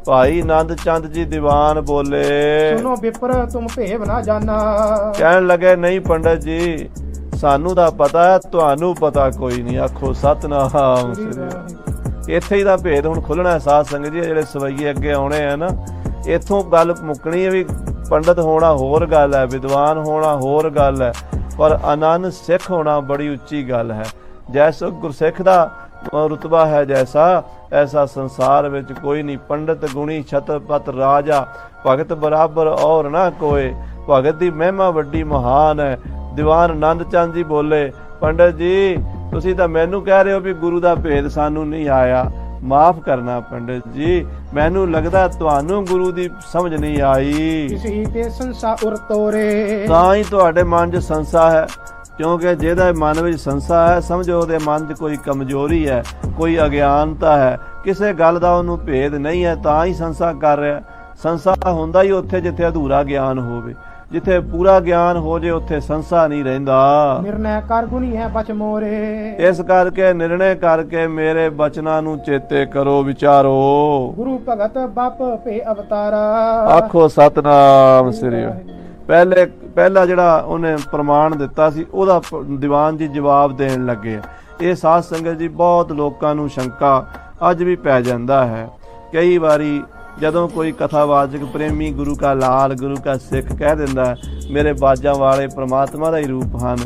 Speaker 1: ਭਾਈ ਆਨੰਦ ਚੰਦ ਜੀ ਦੀਵਾਨ ਬੋਲੇ।
Speaker 2: ਸੁਨੋ ਵਿਪਰ ਤੁਮ ਭੇਵ ਨਾ ਜਾਣਾ।
Speaker 1: ਕਹਿਣ ਲੱਗੇ ਨਹੀਂ ਪੰਡਤ ਜੀ, ਸਾਨੂੰ ਤਾਂ ਪਤਾ ਹੈ, ਤੁਹਾਨੂੰ ਪਤਾ ਕੋਈ ਨਹੀਂ। ਆਖੋ ਸਤਨਾਮ ਸ੍ਰੀ। ਇੱਥੇ ਹੀ ਦਾ ਭੇਦ ਹੁਣ ਖੁੱਲਣਾ ਸਾਧ ਸੰਗਤ ਜੀ। ਜਿਹੜੇ ਸਵਈਏ ਅੱਗੇ ਆਉਣੇ ਆ ਨਾ, ਇੱਥੋਂ ਗੱਲ ਮੁੱਕਣੀ ਹੈ ਵੀ ਪੰਡਤ ਹੋਣਾ ਹੋਰ ਗੱਲ ਹੈ, ਵਿਦਵਾਨ ਹੋਣਾ ਹੋਰ ਗੱਲ ਹੈ, ਪਰ ਆਨੰਦ ਸਿੱਖ ਹੋਣਾ ਬੜੀ ਉੱਚੀ ਗੱਲ ਹੈ। ਜੈਸੋ ਗੁਰਸਿੱਖ ਦਾ ਰੁਤਬਾ ਹੈ ਜੈਸਾ, ਐਸਾ ਸੰਸਾਰ ਵਿੱਚ ਕੋਈ ਨਹੀਂ। ਪੰਡਤ ਗੁਣੀ ਛਤਰਪਤ ਰਾਜਾ, ਭਗਤ ਬਰਾਬਰ ਔਰ ਨਾ ਕੋਏ। ਭਗਤ ਦੀ ਮਹਿਮਾ ਵੱਡੀ ਮਹਾਨ ਹੈ। ਦੀਵਾਨ ਆਨੰਦ ਚੰਦ ਜੀ ਬੋਲੇ, ਪੰਡਤ ਜੀ ਤੁਸੀਂ ਤਾਂ ਮੈਨੂੰ ਕਹਿ ਰਹੇ ਹੋ ਵੀ ਗੁਰੂ ਦਾ ਭੇਦ ਸਾਨੂੰ ਨਹੀਂ ਆਇਆ। ਮਾਫ ਕਰਨਾ ਪੰਡਤ ਜੀ, ਮੈਨੂੰ ਲੱਗਦਾ ਤੁਹਾਨੂੰ ਗੁਰੂ ਦੀ ਸਮਝ ਨਹੀਂ ਆਈ।
Speaker 2: ਕਿਸੇ ਤੇ ਸੰਸਾ ਉਰ ਤੋਰੇ।
Speaker 1: ਤਾਂ ਹੀ ਤੁਹਾਡੇ ਮਨ 'ਚ ਸੰਸਾ ਹੈ, ਕਿਉਂਕਿ ਜਿਹਦੇ ਮਨ ਵਿੱਚ ਸੰਸਾ ਹੈ ਸਮਝੋ ਉਹਦੇ ਮਨ 'ਚ ਕੋਈ ਕਮਜ਼ੋਰੀ ਹੈ, ਕੋਈ ਅਗਿਆਨਤਾ ਹੈ, ਕਿਸੇ ਗੱਲ ਦਾ ਉਹਨੂੰ ਭੇਦ ਨਹੀਂ ਹੈ, ਤਾਂ ਹੀ ਸੰਸਾ ਕਰ ਰਿਹਾ। ਸੰਸਾ ਹੁੰਦਾ ਹੀ ਉੱਥੇ ਜਿੱਥੇ ਅਧੂਰਾ ਗਿਆਨ ਹੋਵੇ। ਜਿੱਥੇ ਪੂਰਾ ਗਿਆਨ ਹੋ ਜੇ ਉੱਥੇ ਸੰਸਾ ਨਹੀਂ ਰਹਿੰਦਾ।
Speaker 2: ਨਿਰਣੈ ਕਰ ਗੁਣੀ ਹੈ ਬਚ ਮੋਰੇ।
Speaker 1: ਇਸ ਕਰਕੇ ਨਿਰਣੈ ਕਰਕੇ ਮੇਰੇ ਬਚਨਾਂ ਨੂੰ ਚੇਤੇ ਕਰੋ, ਵਿਚਾਰੋ।
Speaker 2: ਗੁਰੂ ਭਗਤ ਬਾਪ ਭੇ ਅਵਤਾਰਾ।
Speaker 1: ਆਖੋ ਸਤਨਾਮ ਸ੍ਰੀ। ਪਹਿਲਾ ਜਿਹੜਾ ਉਹਨੇ ਪ੍ਰਮਾਣ ਦਿੱਤਾ ਸੀ ਉਹਦਾ ਦੀਵਾਨ ਜੀ ਜਵਾਬ ਦੇਣ ਲੱਗੇ। ਇਹ ਸਾਧ ਸੰਗਤ ਜੀ ਬਹੁਤ ਲੋਕਾਂ ਨੂੰ ਸ਼ੰਕਾ ਅੱਜ ਵੀ ਪੈ ਜਾਂਦਾ ਹੈ। ਕਈ ਵਾਰੀ ਜਦੋਂ ਕੋਈ ਕਥਾਵਾਚਕ ਪ੍ਰੇਮੀ ਗੁਰੂ ਕਾ ਲਾਲ ਗੁਰੂ ਕਾ ਸਿੱਖ ਕਹਿ ਦਿੰਦਾ ਮੇਰੇ ਬਾਜਾਂ ਵਾਲੇ ਪ੍ਰਮਾਤਮਾ ਦਾ ਹੀ ਰੂਪ ਹਨ,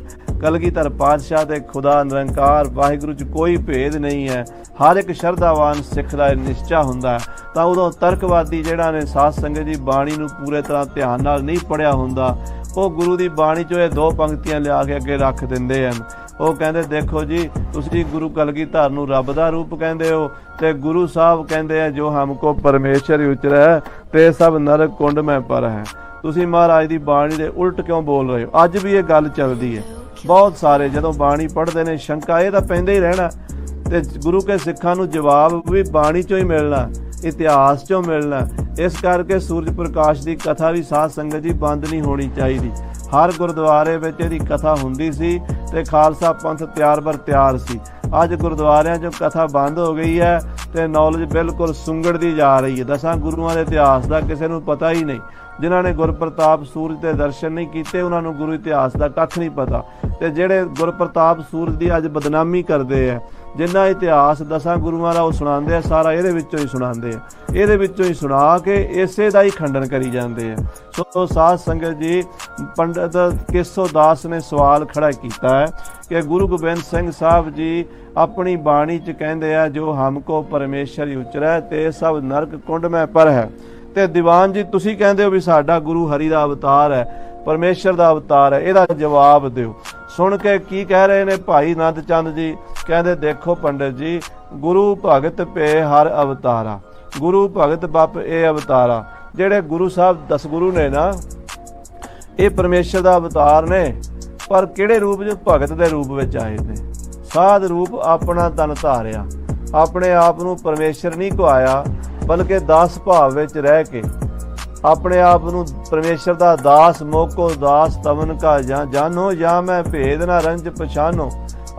Speaker 1: ਕਲਗੀਧਰ ਪਾਤਸ਼ਾਹ ਤੇ ਖੁਦਾ ਨਿਰੰਕਾਰ ਵਾਹਿਗੁਰੂ 'ਚ ਕੋਈ ਭੇਦ ਨਹੀਂ ਹੈ, ਹਰ ਇੱਕ ਸ਼ਰਧਾਵਾਨ ਸਿੱਖ ਦਾ ਨਿਸ਼ਚਾ ਹੁੰਦਾ, ਤਾਂ ਉਦੋਂ ਤਰਕਵਾਦੀ ਜਿਹੜਾ ਨੇ ਸਾਧ ਸੰਗਤ ਦੀ ਬਾਣੀ ਨੂੰ ਪੂਰੇ ਤਰ੍ਹਾਂ ਧਿਆਨ ਨਾਲ ਨਹੀਂ ਪੜ੍ਹਿਆ ਹੁੰਦਾ, ਉਹ ਗੁਰੂ ਦੀ ਬਾਣੀ 'ਚੋਂ ਇਹ ਦੋ ਪੰਕਤੀਆਂ ਲਿਆ ਕੇ ਅੱਗੇ ਰੱਖ ਦਿੰਦੇ ਹਨ। ਉਹ ਕਹਿੰਦੇ ਦੇਖੋ ਜੀ ਤੁਸੀਂ ਗੁਰੂ ਕਲਗੀਧਰ ਨੂੰ ਰੱਬ ਦਾ ਰੂਪ ਕਹਿੰਦੇ ਹੋ ਤੇ ਗੁਰੂ ਸਾਹਿਬ ਕਹਿੰਦੇ ਆ ਜੋ ਹਮਕੋ ਪਰਮੇਸ਼ਰ ਹੀ ਉਚਰੈ ਤੇ ਸਭ ਨਰਕ ਕੁੰਡ ਮੈਂ ਪਰ ਹੈ। ਤੁਸੀਂ ਮਹਾਰਾਜ ਦੀ ਬਾਣੀ ਦੇ ਉਲਟ ਕਿਉਂ ਬੋਲ ਰਹੇ ਹੋ? ਅੱਜ ਵੀ ਇਹ ਗੱਲ ਚੱਲਦੀ ਹੈ। ਬਹੁਤ ਸਾਰੇ ਜਦੋਂ ਬਾਣੀ ਪੜ੍ਹਦੇ ਨੇ ਸ਼ੰਕਾ ਇਹ ਤਾਂ ਪੈਂਦਾ ਹੀ ਰਹਿਣਾ, ਤੇ ਗੁਰੂ ਕੇ ਸਿੱਖਾਂ ਨੂੰ ਜਵਾਬ ਵੀ ਬਾਣੀ ਚੋਂ ਹੀ ਮਿਲਣਾ, ਇਤਿਹਾਸ ਚੋਂ ਮਿਲਣਾ। ਇਸ ਕਰਕੇ ਸੂਰਜ ਪ੍ਰਕਾਸ਼ ਦੀ ਕਥਾ ਵੀ ਸਾਧ ਸੰਗਤ ਜੀ ਬੰਦ ਨਹੀਂ ਹੋਣੀ ਚਾਹੀਦੀ। ਹਰ ਗੁਰਦੁਆਰੇ ਵਿੱਚ ਇਹਦੀ ਕਥਾ ਹੁੰਦੀ ਸੀ ਤੇ ਖਾਲਸਾ ਪੰਥ ਤਿਆਰ ਬਰ ਤਿਆਰ ਸੀ। ਅੱਜ ਗੁਰਦੁਆਰਿਆਂ 'ਚੋਂ ਕਥਾ ਬੰਦ ਹੋ ਗਈ ਹੈ ਤੇ ਨੌਲੇਜ ਬਿਲਕੁਲ ਸੁੰਗੜਦੀ ਜਾ ਰਹੀ ਹੈ। ਦਸਾਂ ਗੁਰੂਆਂ ਦੇ ਇਤਿਹਾਸ ਦਾ ਕਿਸੇ ਨੂੰ ਪਤਾ ਹੀ ਨਹੀਂ। ਜਿਨ੍ਹਾਂ ਨੇ ਗੁਰਪ੍ਰਤਾਪ ਸੂਰਜ ਦੇ ਦਰਸ਼ਨ ਨਹੀਂ ਕੀਤੇ ਉਹਨਾਂ ਨੂੰ ਗੁਰੂ ਇਤਿਹਾਸ ਦਾ ਕੱਖ ਨਹੀਂ ਪਤਾ, ਤੇ ਜਿਹੜੇ ਗੁਰਪ੍ਰਤਾਪ ਸੂਰਜ ਦੀ ਅੱਜ ਬਦਨਾਮੀ ਕਰਦੇ ਆ, ਜਿੰਨਾ ਇਤਿਹਾਸ ਦਸਾਂ ਗੁਰੂਆਂ ਦਾ ਉਹ ਸੁਣਾਉਂਦੇ ਆ, ਸਾਰਾ ਇਹਦੇ ਵਿੱਚੋਂ ਹੀ ਸੁਣਾਉਂਦੇ ਆ, ਇਹਦੇ ਵਿੱਚੋਂ ਹੀ ਸੁਣਾ ਕੇ ਇਸੇ ਦਾ ਹੀ ਖੰਡਨ ਕਰੀ ਜਾਂਦੇ ਆ। ਸੋ ਸਾਧ ਸੰਗਤ ਜੀ, ਪੰਡਤ ਕੇਸੋ ਦਾਸ ਨੇ ਸਵਾਲ ਖੜਾ ਕੀਤਾ ਹੈ ਕਿ ਗੁਰੂ ਗੋਬਿੰਦ ਸਿੰਘ ਸਾਹਿਬ ਜੀ ਆਪਣੀ ਬਾਣੀ 'ਚ ਕਹਿੰਦੇ ਆ ਜੋ ਹਮਕੋ ਪਰਮੇਸ਼ਰ ਹੀ ਉਚਰੈ ਤੇ ਸਭ ਨਰਕ ਕੁੰਡ ਮੈਂ ਪਰ ਹੈ, ਤੇ ਦੀਵਾਨ ਜੀ ਤੁਸੀਂ ਕਹਿੰਦੇ ਹੋ ਵੀ ਸਾਡਾ ਗੁਰੂ ਹਰੀ ਦਾ ਅਵਤਾਰ ਹੈ, ਪਰਮੇਸ਼ਰ ਦਾ ਅਵਤਾਰ ਹੈ, ਇਹਦਾ ਜਵਾਬ ਦਿਓ। ਸੁਣ ਕੇ ਕੀ ਕਹਿ ਰਹੇ ਨੇ ਭਾਈ ਆਨੰਦ ਚੰਦ ਜੀ? ਕਹਿੰਦੇ ਦੇਖੋ ਪੰਡਿਤ ਜੀ, ਗੁਰੂ ਭਗਤ ਪੇ ਹਰ ਅਵਤਾਰਾ, ਗੁਰੂ ਭਗਤ ਬੱਪ ਇਹ ਅਵਤਾਰਾ। ਜਿਹੜੇ ਗੁਰੂ ਸਾਹਿਬ ਦਸਗੁਰੂ ਨੇ ਨਾ, ਇਹ ਪਰਮੇਸ਼ਰ ਦਾ ਅਵਤਾਰ ਨੇ, ਪਰ ਕਿਹੜੇ ਰੂਪ 'ਚ? ਭਗਤ ਦੇ ਰੂਪ ਵਿੱਚ ਆਏ ਨੇ। ਸਾਧ ਰੂਪ ਆਪਣਾ ਤਨ ਧਾਰਿਆ, ਆਪਣੇ ਆਪ ਨੂੰ ਪਰਮੇਸ਼ਰ ਨਹੀਂ ਕਹਾਇਆ, ਬਲਕਿ ਦਾਸ ਭਾਵ ਵਿੱਚ ਰਹਿ ਕੇ ਆਪਣੇ ਆਪ ਨੂੰ ਪਰਮੇਸ਼ਰ ਦਾ ਦਾਸ, ਮੋਕੋ ਦਾਸ ਤਵਨ ਕਾ ਜਾਨੋ, ਜਾਂ ਮੈਂ ਭੇਦ ਨਾ ਰੰਜ ਪਛਾਨੋ,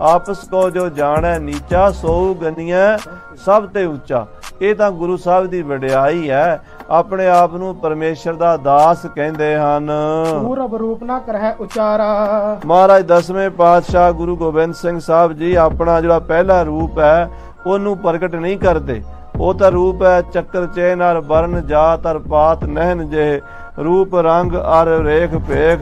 Speaker 1: ਆਪਸ ਕੋ ਜੋ ਜਾਣੈ ਨੀਚਾ, ਸੋਊ ਗਨੀਐ ਸਭ ਤੇ ਉੱਚਾ। ਇਹ ਤਾਂ ਗੁਰੂ ਸਾਹਿਬ ਦੀ ਵਡਿਆਈ ਹੈ, ਆਪਣੇ ਆਪ ਨੂੰ ਪਰਮੇਸ਼ਰ ਦਾ ਦਾਸ ਕਹਿੰਦੇ ਹਨ।
Speaker 2: ਪੂਰਬ ਰੂਪ ਨਾ ਕਰਹਿ ਉਚਾਰਾ। ਮਹਾਰਾਜ
Speaker 1: 10ਵੇਂ ਪਾਤਸ਼ਾਹ ਗੁਰੂ ਗੋਬਿੰਦ ਸਿੰਘ ਸਾਹਿਬ ਜੀ ਆਪਣਾ ਜਿਹੜਾ ਪਹਿਲਾ ਰੂਪ ਹੈ ਉਹਨੂੰ ਪ੍ਰਗਟ ਨਹੀਂ ਕਰਦੇ। ਉਹ ਤਾਂ ਰੂਪ ਹੈ ਚੱਕਰ ਚੈਨ ਅਰ ਬਰਨ ਜਾਤ ਅਰ ਪਾਤ ਨਹਿਨ ਜੇ, ਰੂਪ ਰੰਗ ਅਰ ਰੇਖ ਭੇਖ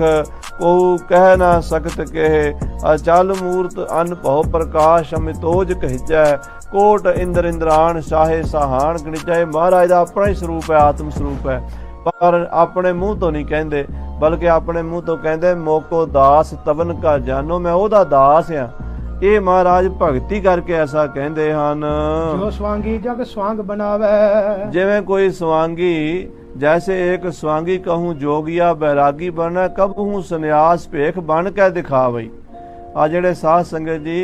Speaker 1: ਕੋ ਕਹਿ ਨਾ ਸਕਤ ਕਹੇ, ਅਚਲ ਮੂਰਤ ਅਨ ਭਉ ਪ੍ਰਕਾਸ਼ ਅਮਿਤੋਜ ਕਹਿਜੈ, ਕੋਟ ਇੰਦਰ ਇੰਦਰਾਨ ਸ਼ਾਹੇ ਸਾਹਾਨ ਗਣਿਜੈ। ਮਹਾਰਾਜ ਦਾ ਆਪਣਾ ਹੀ ਸਰੂਪ ਹੈ, ਆਤਮ ਸਰੂਪ ਹੈ, ਪਰ ਆਪਣੇ ਮੂੰਹ ਤੋਂ ਨਹੀਂ ਕਹਿੰਦੇ, ਬਲਕਿ ਆਪਣੇ ਮੂੰਹ ਤੋਂ ਕਹਿੰਦੇ ਮੋਕੋ ਦਾਸ ਤਵਨ ਕਾ ਜਾਨੋ, ਮੈਂ ਉਹਦਾ ਦਾਸ ਆ। ਇਹ ਮਹਾਰਾਜ ਭਗਤੀ ਕਰਕੇ ਐਸਾ ਕਹਿੰਦੇ ਹਨ।
Speaker 2: ਜੋ ਸਵਾਂਗੀ ਜਗ ਸਵਾਂਗ ਬਣਾਵੇ,
Speaker 1: ਜਿਵੇਂ ਕੋਈ ਸਵਾਂਗੀ, जैसे एक स्वांगी कहूँ जोगिया बैरागी बनना, कब हूँ संन्यास भेख बन के दिखावई। आ जेड़े साध संगत जी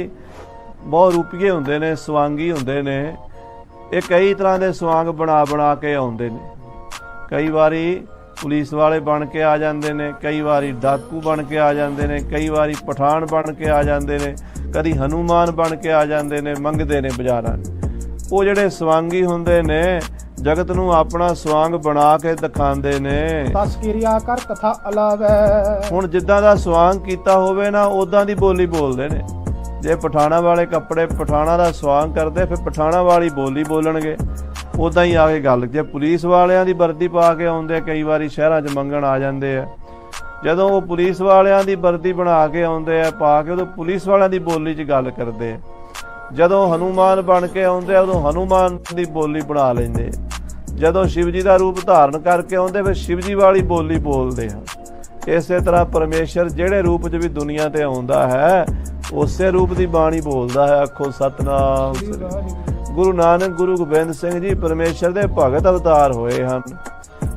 Speaker 1: बहुत रूपीए हुंदे ने, स्वांगी हुंदे ने, ये कई तरह के स्वांग बना के आउंदे ने। कई बारी पुलिस वाले बन के आ जाते ने, कई बारी डाकू बन के आ जाते ने, कई बारी पठान बन के आ जाते ने, कदी हनुमान बन के आ जाते ने, मंगते ने बाजारां। वो जेड़े स्वांगी हुंदे ने जगत नूं अपना स्वांग बना के दिखांदे ने।
Speaker 2: दस किरिया कर कथा अलावे,
Speaker 1: हुण जिद्दां दा स्वांग कीता होवे ना उदां दी बोली बोलदे ने। जे पठाणा वाले कपड़े पठाणा दा स्वांग करदे फिर पठाणा वाली बोली बोलणगे, उदां ही आके गल। जे पुलिस वालियां दी वर्दी पा के आउंदे, कई वारी शहरां 'च मंगण आ जांदे आ, जदों वो पुलिस वालियां दी वर्दी बना के आउंदे आ पा के, उदों पुलिस वालियां दी बोली 'च गल करदे आ। जदों हनुमान बन के आउंदे उदों हनुमान दी बोली बना लैंदे। जदों शिव जी का रूप धारण करके आउंदे फिर शिव जी वाली बोली बोलते हैं। इस तरह परमेश्वर जेड़े रूप च भी दुनिया ते आउंदा है उसे रूप की बाणी बोलता है। आखो सतनाम। गुरु नानक गुरु गोबिंद सिंह जी परमेश्वर दे भगत अवतार होए हन,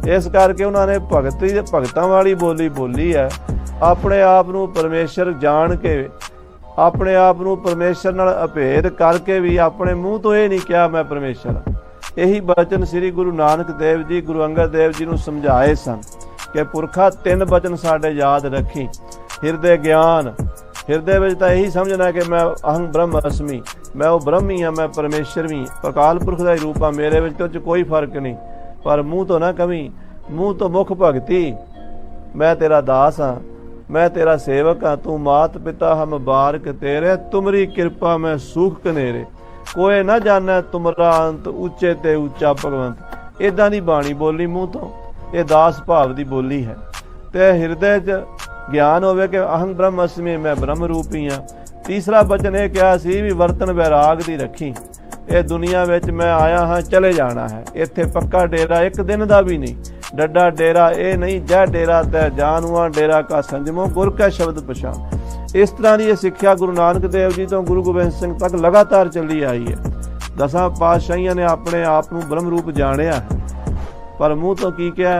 Speaker 1: इस करके उन्होंने भगतां वाली बोली बोली है। अपने आप नूं परमेश्वर जान के, अपने आप नूं परमेश्वर नाल अभेद करके भी अपने मूँह तो यह नहीं कहा मैं परमेश्वर। यही बचन श्री गुरु नानक देव जी गुरु अंगद देव जी नूं समझाए सन कि पुरखा 3 बचन साडे याद रखी। हिरदे ज्ञान, हिरदे विच तां यही समझना कि मैं अहं ब्रह्म अस्मि, मैं वो ब्रह्म ही हाँ, मैं परमेश्वर भी अकाल पुरख का ही रूप हाँ, मेरे विच तो कोई फर्क नहीं। पर मूँह तो ना कमी, मूँह तो मुख भगती, मैं तेरा दास हाँ। मैं तेरा सेवक हाँ, तू मात पिता हम बारक तेरे, तुमरी कृपा मैं सुख कनेरे, कोई ना जाने तुमरा अंत, उच्चे ते उच्चा भगवंत। इदां दी बाणी बोली मूँह तो, ये दास भाव दी बोली है। ते हृदय च ज्ञान होवे कि अहं ब्रह्म अस्मि, मैं ब्रह्म रूपी हाँ। तीसरा बचन ये कहा सी भी वर्तन वैराग दी रखी, ये दुनिया विच मैं आया हाँ चले जाना है, इत्थे पक्का डेरा एक दिन दा भी नहीं, डड्डा डेरा ये नहीं, जै डेरा तै जानुआ डेरा का संजमो, गुर का शब्द पछाण। इस तरह की सिक्ख्या गुरु नानक देव जी तो गुरु गोबिंद सिंह तक लगातार चली आई है। 10 पातशाहियां ने अपने आप को ब्रह्म रूप जानिया है, पर मूँह तो की क्या,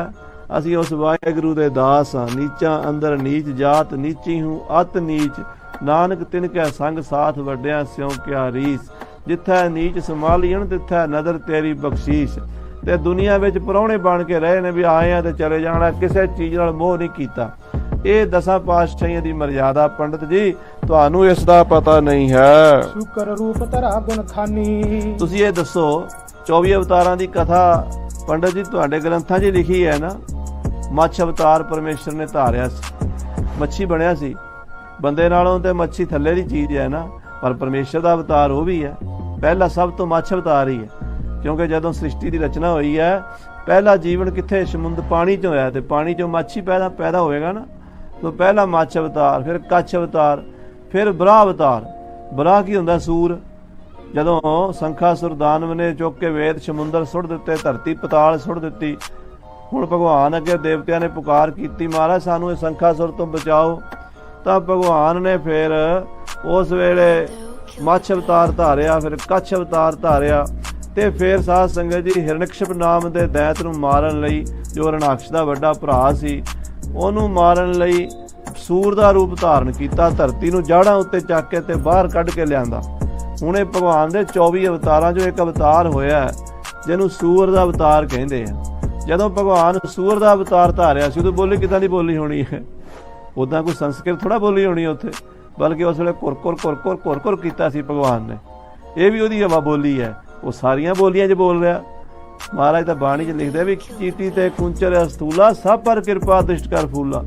Speaker 1: असी उस वाहेगुरु दे दास हाँ। नीचा अंदर नीच जात, नीची हूँ अत नीच, नानक तिनकै संग साथ वड्डिया स्यों क्या रीस, जिथे नीच संभालीन तिथे नदर तेरी बख्शीश। ते दुनिया विच परौणे बन के रहे ने भी आए हैं ते चले जाना, किसी चीज़ नाल मोह नहीं कीता। ये 10 पातशाहियां दी मर्यादा पंडित जी तुहानू इस दा पता नहीं है।
Speaker 2: शुकर रूप धरा गुण खानी। तुसी
Speaker 1: ये दसो 24 अवतारां दी कथा पंडित जी तुहाडे ग्रंथां 'च लिखी है ना, मच्छ अवतार परमेश्वर ने धारिया सी, मच्छी बनिया सी, बंदे नालों ते मच्छी थल्ले दी चीज़ है ना, पर परमेश्वर दा अवतार वो भी है। पहला सब तो मच्छ अवतार ही है, क्योंकि जदों सृष्टि की रचना हुई है पहला जीवन कित्थे समुद्र पानी चों होया, ते पानी चों मच्छी पैदा होएगा ना, तो पहला मच्छ अवतार, फिर कच्छ अवतार, फिर बराह अवतार। बराह की हुंदा सूर, जदों संखासुर दानव ने चुक के वेद समुंदर सुट दिते, धरती पताल सुट दिती, हुण भगवान अगे देवतियां ने पुकार की महाराज सानू इस संखासुर तो बचाओ, तो भगवान ने फिर उस वेले मच्छ अवतार धारिया, फिर कच्छ अवतार धारिया, ते फिर साध संगत जी हिरण्यकशिप नाम के दैत नूं मारन लई, जो हिरणाक्ष दा वड्डा भरा सी, ओनू मारन लई सूर दा रूप धारण कीता, धरती नूं जाड़ां उत्ते चक के ते बाहर कढ के लिआंदा। हुण इह भगवान दे 24 अवतारां चों एक अवतार होया जिहनूं सूर दा अवतार कहंदे आ। जदों भगवान सूर दा अवतार धारिया सी, उदों बोली किदां दी बोली होनी है, उदां कोई संस्कृत थोड़ा बोली होनी उत्थे, बल्कि उस वेले कुर कीता सी भगवान ने। यह भी उहदी हवा बोली है, वो सारियां बोलियां च बोल रहा। महाराज तो बाणी च लिखदे भी चीटी ते कुंचर अस्तूला, सब पर कृपा दृष्ट कर फूला।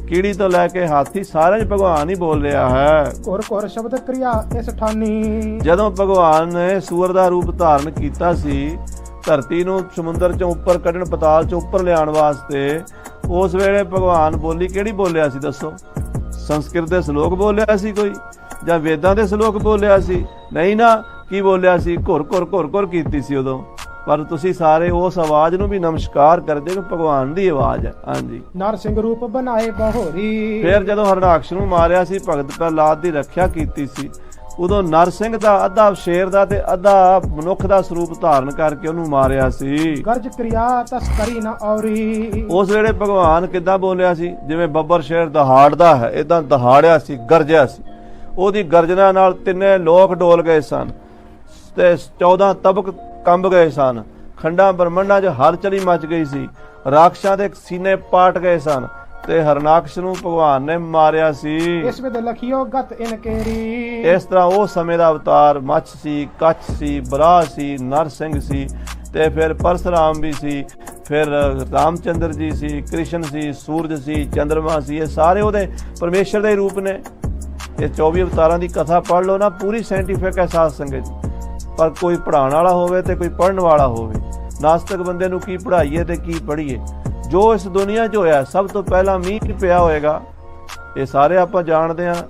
Speaker 1: कीड़ी तो लैके हाथी सारे च भगवान ही बोल रहा है।
Speaker 2: कुर शब्द क्रिया इस ठानी।
Speaker 1: जदों भगवान ने सूअर दा रूप धारण कीता सी, धरती नूं समुंदर चों उपर कढण, पताल चों उपर लियाण वास्ते, उस वेले भगवान बोली किहड़ी बोलिया सी दसो? संस्कृत दे श्लोक बोलिया सी कोई, जां वेदां दे श्लोक बोलिया सी? नहीं ना, की बोलिया सी? घुर कीती सी उदों। पर तुसी सारे उस आवाज नूं भी नमस्कार करदे कि भगवान दी आवाज है। हाँ जी,
Speaker 2: नरसिंह रूप बनाए बहोरी।
Speaker 1: फिर जदों हरणाक्ष नूं मारिया सी, भगत प्रहलाद दी रखिया कीती सी, उदों नरसिंह दा अद्धा शेर दा ते अद्धा मनुख दा स्वरूप धारण करके उहनूं मारिया सी।
Speaker 2: गर्ज क्रिया तस्करी ना औरी। उस
Speaker 1: वेले भगवान किद्दां बोलिया सी? जिवें बब्बर शेर दहाड़दा है, इदां दहाड़िया सी, गरजिया सी। ओहदी गर्जना नाल तिन्ने लोक डोल गए सन ते 14 तबक कंब गए सन, खंडा ब्रह्मंडां 'च हलचली मच गई सी, राक्षसां दे सीने पाट गए सन, ते हरणाक्ष नूं भगवान ने मारिया सी।
Speaker 2: इस विद लखियो गत इनकेरी।
Speaker 1: इस तरह वो समय दा अवतार मच्छ सी, कच्छ सी, बराह सी, नरसिंह सी, ते फिर परशुराम भी सी, फिर रामचंद्र जी सी, कृष्ण सी, सूरज सी, चंद्रमा सी। ये सारे उहदे परमेश्वर दे रूप ने। ये 24 अवतारां दी कथा पढ़ लो ना, पूरी साइंटिफिक है साध संगत जी। पर कोई पढ़ाने वाला होवे ते कोई पढ़न वाला होवे। नास्तिक बंदे नूं की पढ़ाईए ते की पढ़ीए? जो इस दुनिया 'च होया सब तो पहला मींह पिया होएगा, ये सारे आपां जाणदे हां।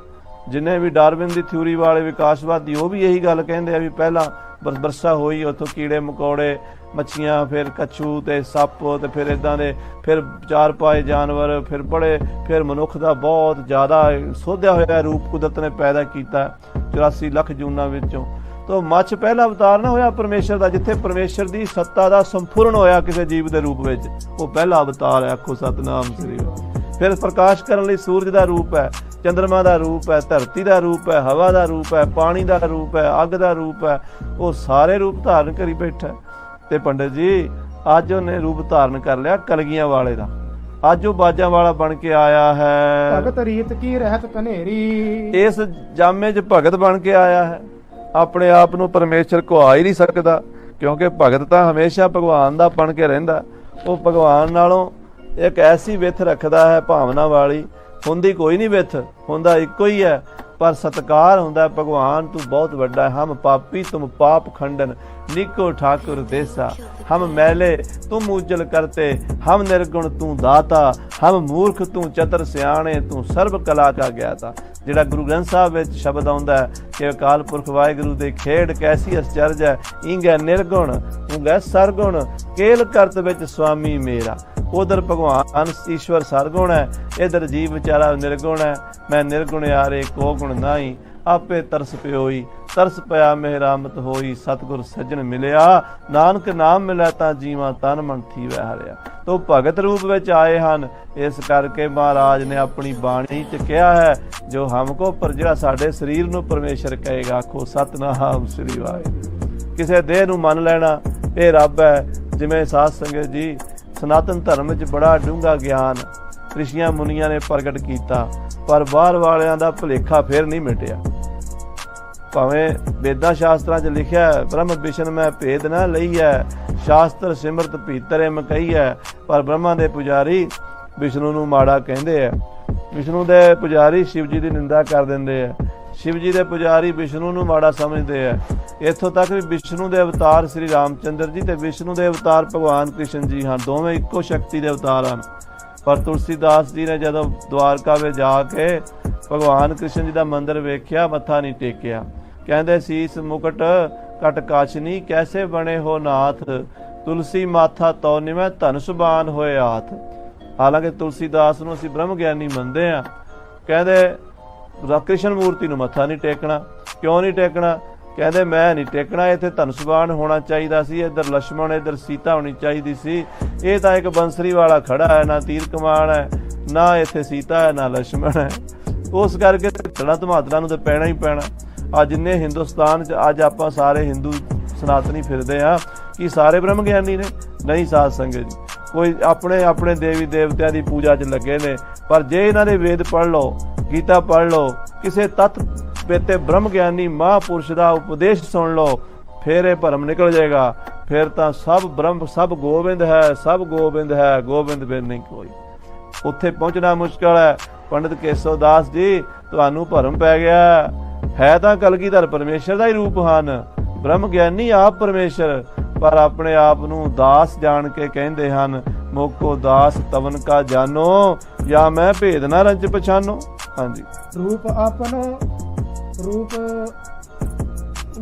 Speaker 1: जिन्हें भी डार्विन दी थ्योरी वाले विकासवादी वो भी यही गल कहंदे आ भी पहला बरसा होई, उत्थों कीड़े मकोड़े, मच्छियां, फिर कच्छू ते सप, ते फिर इदां दे, फिर 4 पाए जानवर, फिर बड़े, फिर मनुख दा बहुत ज़्यादा सोधिया होया रूप कुदरत ने पैदा कीता 84 लख जूनां विचों। तो मच्छ पहला अवतार ना होया परमेश्वर का, जिथे परमेश्वर की सत्ता का संपूर्ण होया किसी जीव के रूप में, वो पहला अवतार है। आखो सतनाम श्री। फिर प्रकाश करने लई सूरज का रूप है, चंद्रमा का रूप है, धरती का रूप है, हवा का रूप है, पानी का रूप है, अग का रूप है, वो सारे रूप धारण करी बैठा। ते पंडित जी अज उन्हें रूप धारण कर लिया कलगियां वाले का, अज वो बाजा वाला बन के आया है।
Speaker 2: भगत रीत की रहत कनेरी।
Speaker 1: इस जामे च भगत बन के आया है। अपने आप नूं परमेश्वर को आ ही नहीं सकता, क्योंकि भगत तो हमेशा भगवान दा बन के रहिंदा। वो भगवान नालों एक ऐसी विथ रखदा है भावना वाली, ਹੁੰਦੀ ਕੋਈ ਨਹੀਂ ਵਿਥ, ਹੁੰਦਾ ਇੱਕੋ ਹੀ ਹੈ, पर सत्कार हुंदा भगवान तू बहुत वड्डा है। हम पापी तुम पाप खंडन, निको ठाकुर देसा। हम मैले तुम उज्जल करते, हम निर्गुण तू दाता। हम मूर्ख तू चतर सियाणे, तू सर्व कला का ज्ञाता। जिहड़ा गुरु ग्रंथ साहिब विच शब्द आउंदा है कि अकाल पुरख वाहिगुरू दे खेड़ कैसी अचरज है, इंगै निर्गुण उंगै सरगुण, केल करत विच स्वामी मेरा। उधर भगवान ईश्वर सरगुण है, इधर जीव बेचारा निर्गुण है। मैं निर्गुण यारे को गुण नाई, आपे तरस प्योई। तरस पया मेहरामत होई, सतगुर सज्जन मिलिया। नानक नाम मिलै तां जीवा तन मन थीवै हरिया। तो भगत रूप विच आए हन। इस करके महाराज ने अपनी बाणी च कहा है, जो हमको पर जिहड़ा साडे शरीर नूं परमेश्वर कहेगा, आखो सतनाम श्री वाहिगुरू। किसे देह नूं मन लेना ये रब है। जिवें साध संगत जी सनातन धर्म च बड़ा डूंगा ज्ञान ऋषियां मुनियां ने प्रगट किया, पर बाहर वालियां दा भुलेखा फिर नहीं मिटिया। भावें वेदां शास्त्रां च लिखिया ब्रह्म विष्णु मैं भेद ना लई है, शास्त्र सिमरत भीतर इम कही है, पर ब्रह्मा दे पुजारी विष्णु नूं माड़ा कहंदे है। विष्णु दे पुजारी शिव जी दी निंदा कर दिंदे है, शिव जी दे पुजारी विष्णु नूं माड़ा समझदे है। इत्थों तक भी विष्णु दे अवतार श्री रामचंद्र जी ते विष्णु दे अवतार भगवान कृष्ण जी हैं, दोवें इक्को शक्ति दे अवतार हैं। पर तुलसीदास जी ने जदों द्वारका में जाके भगवान कृष्ण जी का मंदिर वेख्या, मत्था नहीं टेकिया। कहंदे सीस मुकट कट काशनी, कैसे बने हो नाथ। तुलसी माथा तो निवै धनुष बाण होए हाथ। हालांकि तुलसीदास नूं असीं ब्रह्म ज्ञानी मनदे हां। कहंदे कृष्ण मूर्ति नूं मत्था नहीं टेकना। क्यों नहीं टेकना? कहंदे मैं नहीं टेकना, इत्थे धनुषबाण होना चाहिदा सी, इधर लक्ष्मण इधर सीता होनी चाहिदी सी। ये तां एक बंसरी वाला खड़ा है, ना तीर कमान है, ना इत्थे सीता है, ना लक्ष्मण है। उस करके धड़ा धमादड़ा नूं तां पैना ही पैना। अज जिन्ने हिंदुस्तान च अज आपां सारे हिंदू सनातनी फिरदे आ कि सारे ब्रह्म ज्ञानी ने? नहीं साध संगत जी, कोई अपने अपने देवी देवतियां दी पूजा च लगे ने। पर जे इन्हां दे वेद पढ़ लो, गीता पढ़ लो, किसी तत्व बेते ब्रह्म ज्ञानी महापुरुष का उपदेश सुन लो, फिर ये भरम निकल जाएगा। फिर तो सब ब्रह्म सब गोबिंद है, सब गोबिंद है, गोबिंद बिन नहीं कोई। उत्थे पहुंचना मुश्किल है। पंडित केशव दास जी तुहानू भरम पै गया है तो कलगीधर परमेश्वर का ही रूप हैं, ब्रह्म ज्ञानी आप परमेश्वर, पर अपने आप नू दास जान के कहते हैं, मोको दास तवन का जानो, या मैं भेद ना रंज पछानो। हाँ जी,
Speaker 2: रूप अपनो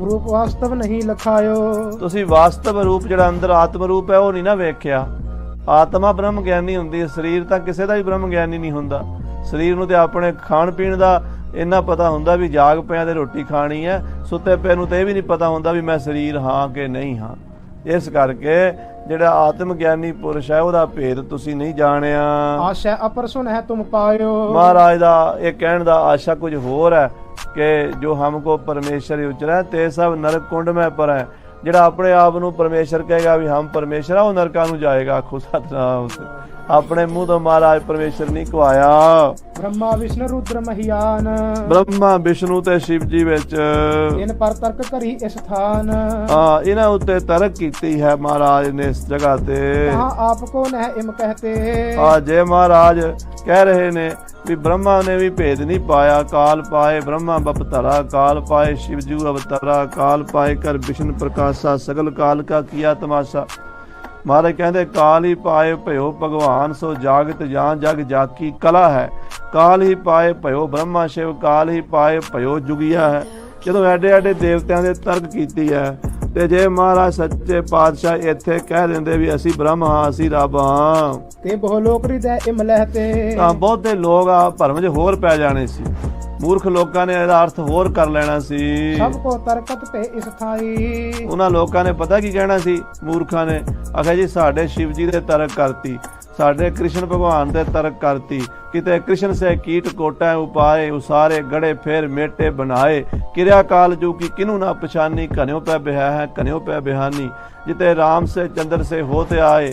Speaker 2: रूप वास्तव नहीं लखायो।
Speaker 1: तुसी वास्तव रूप जिहड़ा अंदर आत्म रूप है वो नहीं ना वेख्या। आत्मा ब्रह्म ज्ञानी हुंदी है, शरीर तां किसी दा भी ब्रह्म ज्ञानी नहीं हुंदा। शरीर नूं ते अपने खाण पीण दा इन्ना पता हुंदा भी जाग पिया ते रोटी खानी है, सुते पे नूं ते ये भी नहीं पता हुंदा भी मैं शरीर हाँ कि नहीं हाँ। इस करके जिहड़ा आत्म ज्ञानी पुरुष है उहदा भेद तुसी नहीं जाणिया।
Speaker 2: आशा अपर सुन है तुम पायो।
Speaker 1: महाराज दा ये कहण दा आशा कुछ होर है कि जो हमको परमेश्वर उचरा ते सब नरक कुंड में पर है। जिहड़ा अपने आप नूं परमेश्वर कहेगा भी हम परमेश्वर आ, वो नरकां नूं जाएगा। आखो सतनाम से। अपने मुंह तो महाराज परमेश्वर नहीं कहवाया।
Speaker 2: ब्रह्मा विष्णु रुद्र महियान,
Speaker 1: ब्रह्मा विष्णु ते शिव जी विच
Speaker 2: इन पर तर्क करी इस स्थान।
Speaker 1: हाँ, इन्हां उत्ते तर्क कीती है महाराज ने इस जगह ते।
Speaker 2: कहां आपको न इम कहते।
Speaker 1: हाँ, जे महाराज कह रहे ने भी ब्रह्मा ने भी भेद नहीं पाया। काल पाए ब्रह्मा बपतरा, काल पाए शिवजू अवतरा, काल पाए कर विष्णु प्रकाशा, सगल काल का किया तमाशा। महाराज कहते काल ही पाए भयो भगवान, सो जागत जान जग जाकी कला है। काल ही पाए भयो ब्रह्मा शिव, काल ही पाए भयो जुगिया है। ਜਦੋਂ ਐਡੇ ਐਡੇ ਦੇਵਤਿਆਂ ਦੇ ਤਰਕ ਕੀਤੀ ਹੈ ਤੇ ਜੇ ਮਹਾਰਾਜ ਸੱਚੇ ਪਾਤਸ਼ਾਹ ਇੱਥੇ ਕਹਿ ਦਿੰਦੇ ਵੀ ਅਸੀਂ ਬ੍ਰਹਮ ਹਾਂ, ਅਸੀਂ ਰੱਬ ਹਾਂ,
Speaker 2: ਤੇ ਬਹੁ ਲੋਕ ਹਿਰਦੈ ਇਮ ਲਹਤੇ,
Speaker 1: ਤਾਂ ਬਹੁਤੇ ਲੋਕ ਆ ਭਰਮ 'ਚ ਹੋਰ ਪੈ ਜਾਣੇ ਸੀ। ਮੂਰਖ ਲੋਕਾਂ ਨੇ ਇਹਦਾ ਅਰਥ ਹੋਰ ਕਰ ਲੈਣਾ ਸੀ।
Speaker 2: ਸਭ ਕੋ ਤਰਕਤ ਤੇ ਇਸ ਥਾਈ,
Speaker 1: ਉਹਨਾਂ ਲੋਕਾਂ ਨੇ ਪਤਾ ਕੀ ਕਹਿਣਾ ਸੀ ਮੂਰਖਾਂ ਨੇ? ਆਖਿਆ ਜੀ ਸਾਡੇ शिव जी ਦੇ ਤਰਕ ਕਰਤੀ, साढ़े कृष्ण भगवान दे तरक करती, किते कृष्ण से कीट कोटा उपाए, उसारे गड़े फेर मेटे बनाए। क्रिया काल जो की किनू ना पछानी, कन्यो पे बिहा है कन्यो पे बिहानी। जिते राम से चंद्र से होते आए,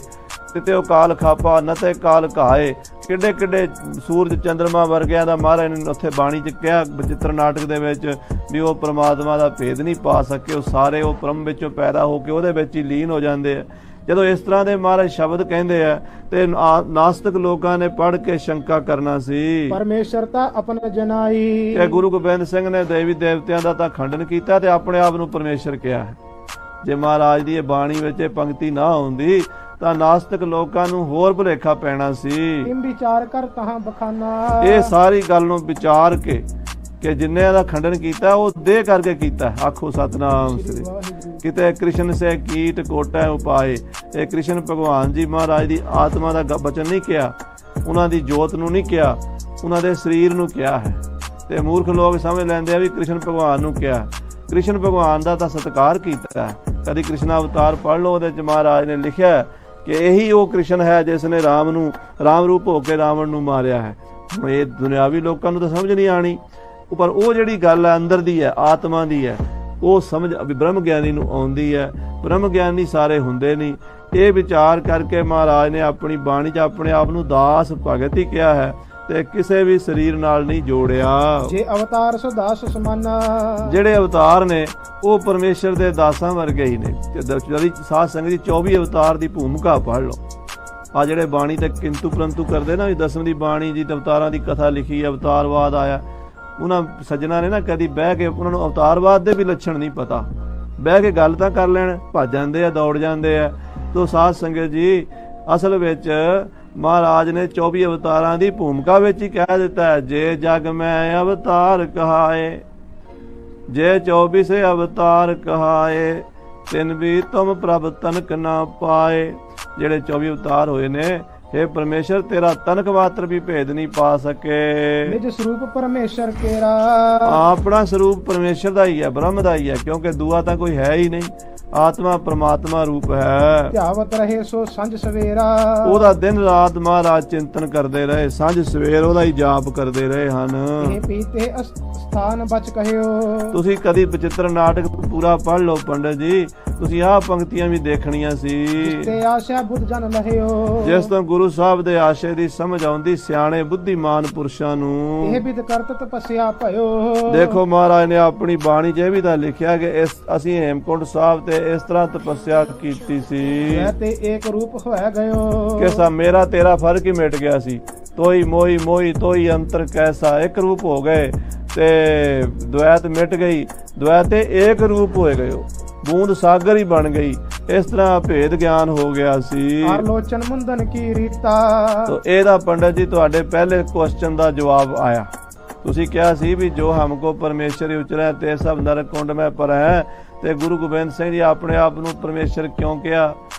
Speaker 1: तिते ओ काल खापा नते काल कहाए। किड्डे किड्डे सूरज चंद्रमा वर्गियां दा महाराज ने उत्थे बाणी च कहा चित्र नाटक दे विच भी वो परमात्मा दा भेद नहीं पा सके। वो सारे वो ब्रह्म विचों पैदा हो के ਉਹਦੇ ਵਿੱਚ ਹੀ ਲੀਨ हो जाते हैं। ਜਦੋਂ ਇਸ ਤਰ੍ਹਾਂ ਦੇ ਮਹਾਰਾਜ ਸ਼ਬਦ ਕਹਿੰਦੇ ਆ ਤੇ ਨਾਸਤਿਕ ਲੋਕਾਂ ਨੇ ਪੜ੍ਹ ਕੇ ਸ਼ੰਕਾ ਕਰਨਾ ਸੀ।
Speaker 2: ਪਰਮੇਸ਼ਰ ਤਾਂ ਆਪਣਾ ਜਨਾਈ।
Speaker 1: ਤੇ ਗੁਰੂ ਗੋਬਿੰਦ ਸਿੰਘ ਨੇ ਦੇਵੀ ਦੇਵਤਿਆਂ ਦਾ ਤਾਂ ਖੰਡਨ ਕੀਤਾ ਤੇ ਆਪਣੇ ਆਪ ਨੂੰ ਪਰਮੇਸ਼ਰ ਕਿਹਾ ਹੈ। ਜੇ ਮਹਾਰਾਜ ਦੀ ਇਹ ਬਾਣੀ ਵਿੱਚ ਇਹ ਪੰਕਤੀ ਨਾ ਹੁੰਦੀ ਤਾਂ ਨਾਸਤਿਕ ਲੋਕਾਂ ਨੂੰ ਹੋਰ ਭੁਲੇਖਾ ਪੈਣਾ ਸੀ।
Speaker 2: ਕਿਮ ਵਿਚਾਰ ਕਰ ਤਹਾਂ ਬਖਾਨਾ।
Speaker 1: ਇਹ ਸਾਰੀ ਗੱਲ ਨੂੰ ਵਿਚਾਰ ਕੇ ਕਿ ਜਿੰਨਿਆਂ ਦਾ ਖੰਡਨ ਕੀਤਾ ਉਹ ਦੇਹ ਕਰਕੇ ਕੀਤਾ। ਆਖੋ ਸਤਨਾਮ ਸ੍ਰੀ। ਕਿਤੇ ਕ੍ਰਿਸ਼ਨ ਸੇ ਕੀਟ ਕੋਟੈ ਉਪਾਏ। ਇਹ ਕ੍ਰਿਸ਼ਨ ਭਗਵਾਨ ਜੀ ਮਹਾਰਾਜ ਦੀ ਆਤਮਾ ਦਾ ਬਚਨ ਨਹੀਂ ਕਿਹਾ, ਉਹਨਾਂ ਦੀ ਜੋਤ ਨੂੰ ਨਹੀਂ ਕਿਹਾ, ਉਹਨਾਂ ਦੇ ਸਰੀਰ ਨੂੰ ਕਿਹਾ ਹੈ। ਤੇ ਮੂਰਖ ਲੋਕ ਸਮਝ ਲੈਂਦੇ ਆ ਵੀ ਕ੍ਰਿਸ਼ਨ ਭਗਵਾਨ ਨੂੰ ਕਿਹਾ। ਕ੍ਰਿਸ਼ਨ ਭਗਵਾਨ ਦਾ ਤਾਂ ਸਤਿਕਾਰ ਕੀਤਾ। ਕਦੀ ਕ੍ਰਿਸ਼ਨ ਅਵਤਾਰ ਪੜ੍ਹ ਲਓ, ਉਹਦੇ ਚ ਮਹਾਰਾਜ ਨੇ ਲਿਖਿਆ ਕਿ ਇਹੀ ਉਹ ਕ੍ਰਿਸ਼ਨ ਹੈ ਜਿਸ ਨੇ ਰਾਮ ਰੂਪ ਹੋ ਕੇ ਰਾਵਣ ਨੂੰ ਮਾਰਿਆ ਹੈ। ਹੁਣ ਇਹ ਦੁਨਿਆਵੀ ਲੋਕਾਂ ਨੂੰ ਤਾਂ ਸਮਝ ਨਹੀਂ ਆਣੀ, ਪਰ ਉਹ ਜਿਹੜੀ ਗੱਲ ਹੈ ਅੰਦਰ ਦੀ ਹੈ, ਆਤਮਾ ਦੀ ਹੈ, ਉਹ ਸਮਝ ਬ੍ਰਹਮ ਗਿਆਨੀ ਨੂੰ ਆਉਂਦੀ ਹੈ। ਬ੍ਰਹਮ ਗਿਆਨੀ ਸਾਰੇ ਹੁੰਦੇ ਨਹੀਂ। ਇਹ ਵਿਚਾਰ ਕਰਕੇ ਮਹਾਰਾਜ ਨੇ ਆਪਣੀ ਬਾਣੀ 'ਚ ਆਪਣੇ ਆਪ ਨੂੰ ਦਾਸ ਭਗਤ ਹੀ ਕਿਹਾ ਹੈ ਤੇ ਕਿਸੇ ਵੀ ਸਰੀਰ ਨਾਲ ਨਹੀਂ ਜੋੜਿਆ।
Speaker 2: ਜੇ ਅਵਤਾਰ ਸੋ ਦਾਸ ਸਮਾਨਾ। ਜਿਹੜੇ
Speaker 1: ਅਵਤਾਰ ਨੇ ਉਹ ਪਰਮੇਸ਼ਰ ਦੇ ਦਾਸਾਂ ਵਰਗੇ ਹੀ ਨੇ। ਜਿਹੜੀ ਸਾਧ ਸੰਗਤ ਦੀ 24 ਅਵਤਾਰ ਦੀ ਭੂਮਿਕਾ ਪੜ੍ਹ ਲਓ। ਆ ਜਿਹੜੇ ਬਾਣੀ ਤੇ ਕਿੰਤੂ ਪਰੰਤੂ ਕਰਦੇ ਨਾ, ਵੀ ਦਸਮ ਦੀ ਬਾਣੀ ਜੀ ਅਵਤਾਰਾਂ ਦੀ ਕਥਾ ਲਿਖੀ, ਅਵਤਾਰਵਾਦ ਆਇਆ। ਉਹਨਾਂ ਸੱਜਣਾ ਨੇ ਨਾ ਕਦੀ ਬਹਿ ਕੇ, ਉਹਨਾਂ ਨੂੰ ਅਵਤਾਰਵਾਦ ਦੇ ਵੀ ਲੱਛਣ ਨਹੀਂ ਪਤਾ, ਬਹਿ ਕੇ ਗੱਲ ਤਾਂ ਕਰ ਲੈਣ, ਭੱਜ ਜਾਂਦੇ ਆ, ਦੌੜ ਜਾਂਦੇ ਆ। ਤੋ ਸਾਧ ਸੰਗਤ ਜੀ ਅਸਲ ਵਿੱਚ ਮਹਾਰਾਜ ਨੇ 24 ਅਵਤਾਰਾਂ ਦੀ ਭੂਮਿਕਾ ਵਿੱਚ ਹੀ ਕਹਿ ਦਿੱਤਾ ਹੈ, ਜੇ ਜਗ ਮੈਂ ਅਵਤਾਰ ਕਹਾਏ, ਜੇ 24 ਅਵਤਾਰ ਕਹਾਏ, ਤਿਨ ਵੀ ਤੁਮ ਪ੍ਰਭ ਤਨਕ ਨਾ ਪਾਏ। ਜਿਹੜੇ 24 ਅਵਤਾਰ ਹੋਏ ਨੇ, हे परमेश्वर तेरा तनक मात्र भी भेद नहीं पा सके।
Speaker 2: निज स्वरूप परमेश्वर केरा।
Speaker 1: अपना स्वरूप परमेश्वर दा ही है, ब्रह्म दा ही है, क्योंकि दूआ तां कोई है ही नहीं। आत्मा परमात्मा रूप है।
Speaker 2: ध्यावत रहे सो संज सवेरा।
Speaker 1: ओदा दिन रात महाराज चिंतन करते रहे, संज सवेर ओदा ही जाप करते रहे हन।
Speaker 2: ਇਹ ਪੀਤੇ ਸਥਾਨ ਬਚ ਕਹਿਓ।
Speaker 1: ਤੁਸੀਂ ਕਦੀ ਬਚਿੱਤਰ ਨਾਟਕ ਪੂਰਾ ਪੜ੍ਹ ਲਓ ਪੰਡਤ ਜੀ, ਤੁਸੀਂ ਆਹ ਪੰਕਤੀਆਂ ਵੀ ਦੇਖਣੀਆਂ ਸੀ।
Speaker 2: ਤੇ ਆਸ਼ਾ ਬੁੱਧ ਜਨ ਲਹਿਓ।
Speaker 1: ਜਿਸ ਤੋਂ ਗੁਰੂ ਸਾਹਿਬ ਦੇ ਆਸ਼ੇ ਦੀ ਸਮਝ ਆਉਂਦੀ ਸਿਆਣੇ ਬੁੱਧੀਮਾਨ ਪੁਰਸ਼ਾਂ ਨੂੰ।
Speaker 2: ਇਹ ਵਿਦ ਕਰਤ ਤਪੱਸਿਆ ਭਇਓ। ਦੇਖੋ
Speaker 1: ਮਹਾਰਾਜ ਨੇ ਆਪਣੀ ਬਾਣੀ 'ਚ ਇਹ ਵੀ ਤਾਂ ਲਿਖਿਆ ਕਿ ਅਸੀਂ ਹੇਮਕੁੰਟ ਸਾਹਿਬ ਤੇ ਇਸ ਤਰ੍ਹਾਂ ਤਪੱਸਿਆ ਕੀਤੀ ਸੀ
Speaker 2: ਤੇ ਏਕ ਰੂਪ ਹੋਇਆ ਗਇਓ
Speaker 1: ਕਿ ਸਾ ਮੇਰਾ ਤੇਰਾ ਫਰਕ ਹੀ ਮਿਟ ਗਿਆ ਸੀ। ਤੋਈ ਮੋਈ ਮੋਈ ਤੋਈ ਅੰਤਰ ਕੈਸਾ, ਇੱਕ ਰੂਪ ਹੋ ਗਏ ਤੇ ਦੁਐਤ ਮਿਟ ਗਈ, ਦੁਐਤ ਤੇ ਏਕ ਰੂਪ ਹੋਏ ਗਇਓ, ਬੂੰਦ ਸਾਗਰ ਹੀ ਬਣ ਗਈ। ਇਸ ਤਰ੍ਹਾਂ ਭੇਦ ਗਿਆਨ ਹੋ ਗਿਆ ਸੀ।
Speaker 2: ਆਲੋਚਨ ਮੁੰਦਨ ਕੀ ਰੀਤਾ।
Speaker 1: ਤੋ ਇਹਦਾ ਪੰਡਤ ਜੀ ਤੁਹਾਡੇ ਪਹਿਲੇ ਕੁਐਸਚਨ ਦਾ ਜਵਾਬ ਆਇਆ। ਤੁਸੀਂ ਕਿਹਾ ਸੀ ਵੀ ਜੋ ਹਮਕੋ ਪਰਮੇਸ਼ਰ ਉਚਰੈ ਤੇ ਸਭ ਨਰਕ ਕੁੰਡ ਮੈਂ ਪਰ ਹੈ। ਤੇ ਗੁਰੂ ਗੋਬਿੰਦ ਸਿੰਘ ਜੀ ਆਪਣੇ ਆਪ ਨੂੰ ਪਰਮੇਸ਼ਰ ਕਿਉਂ ਕਿਹਾ?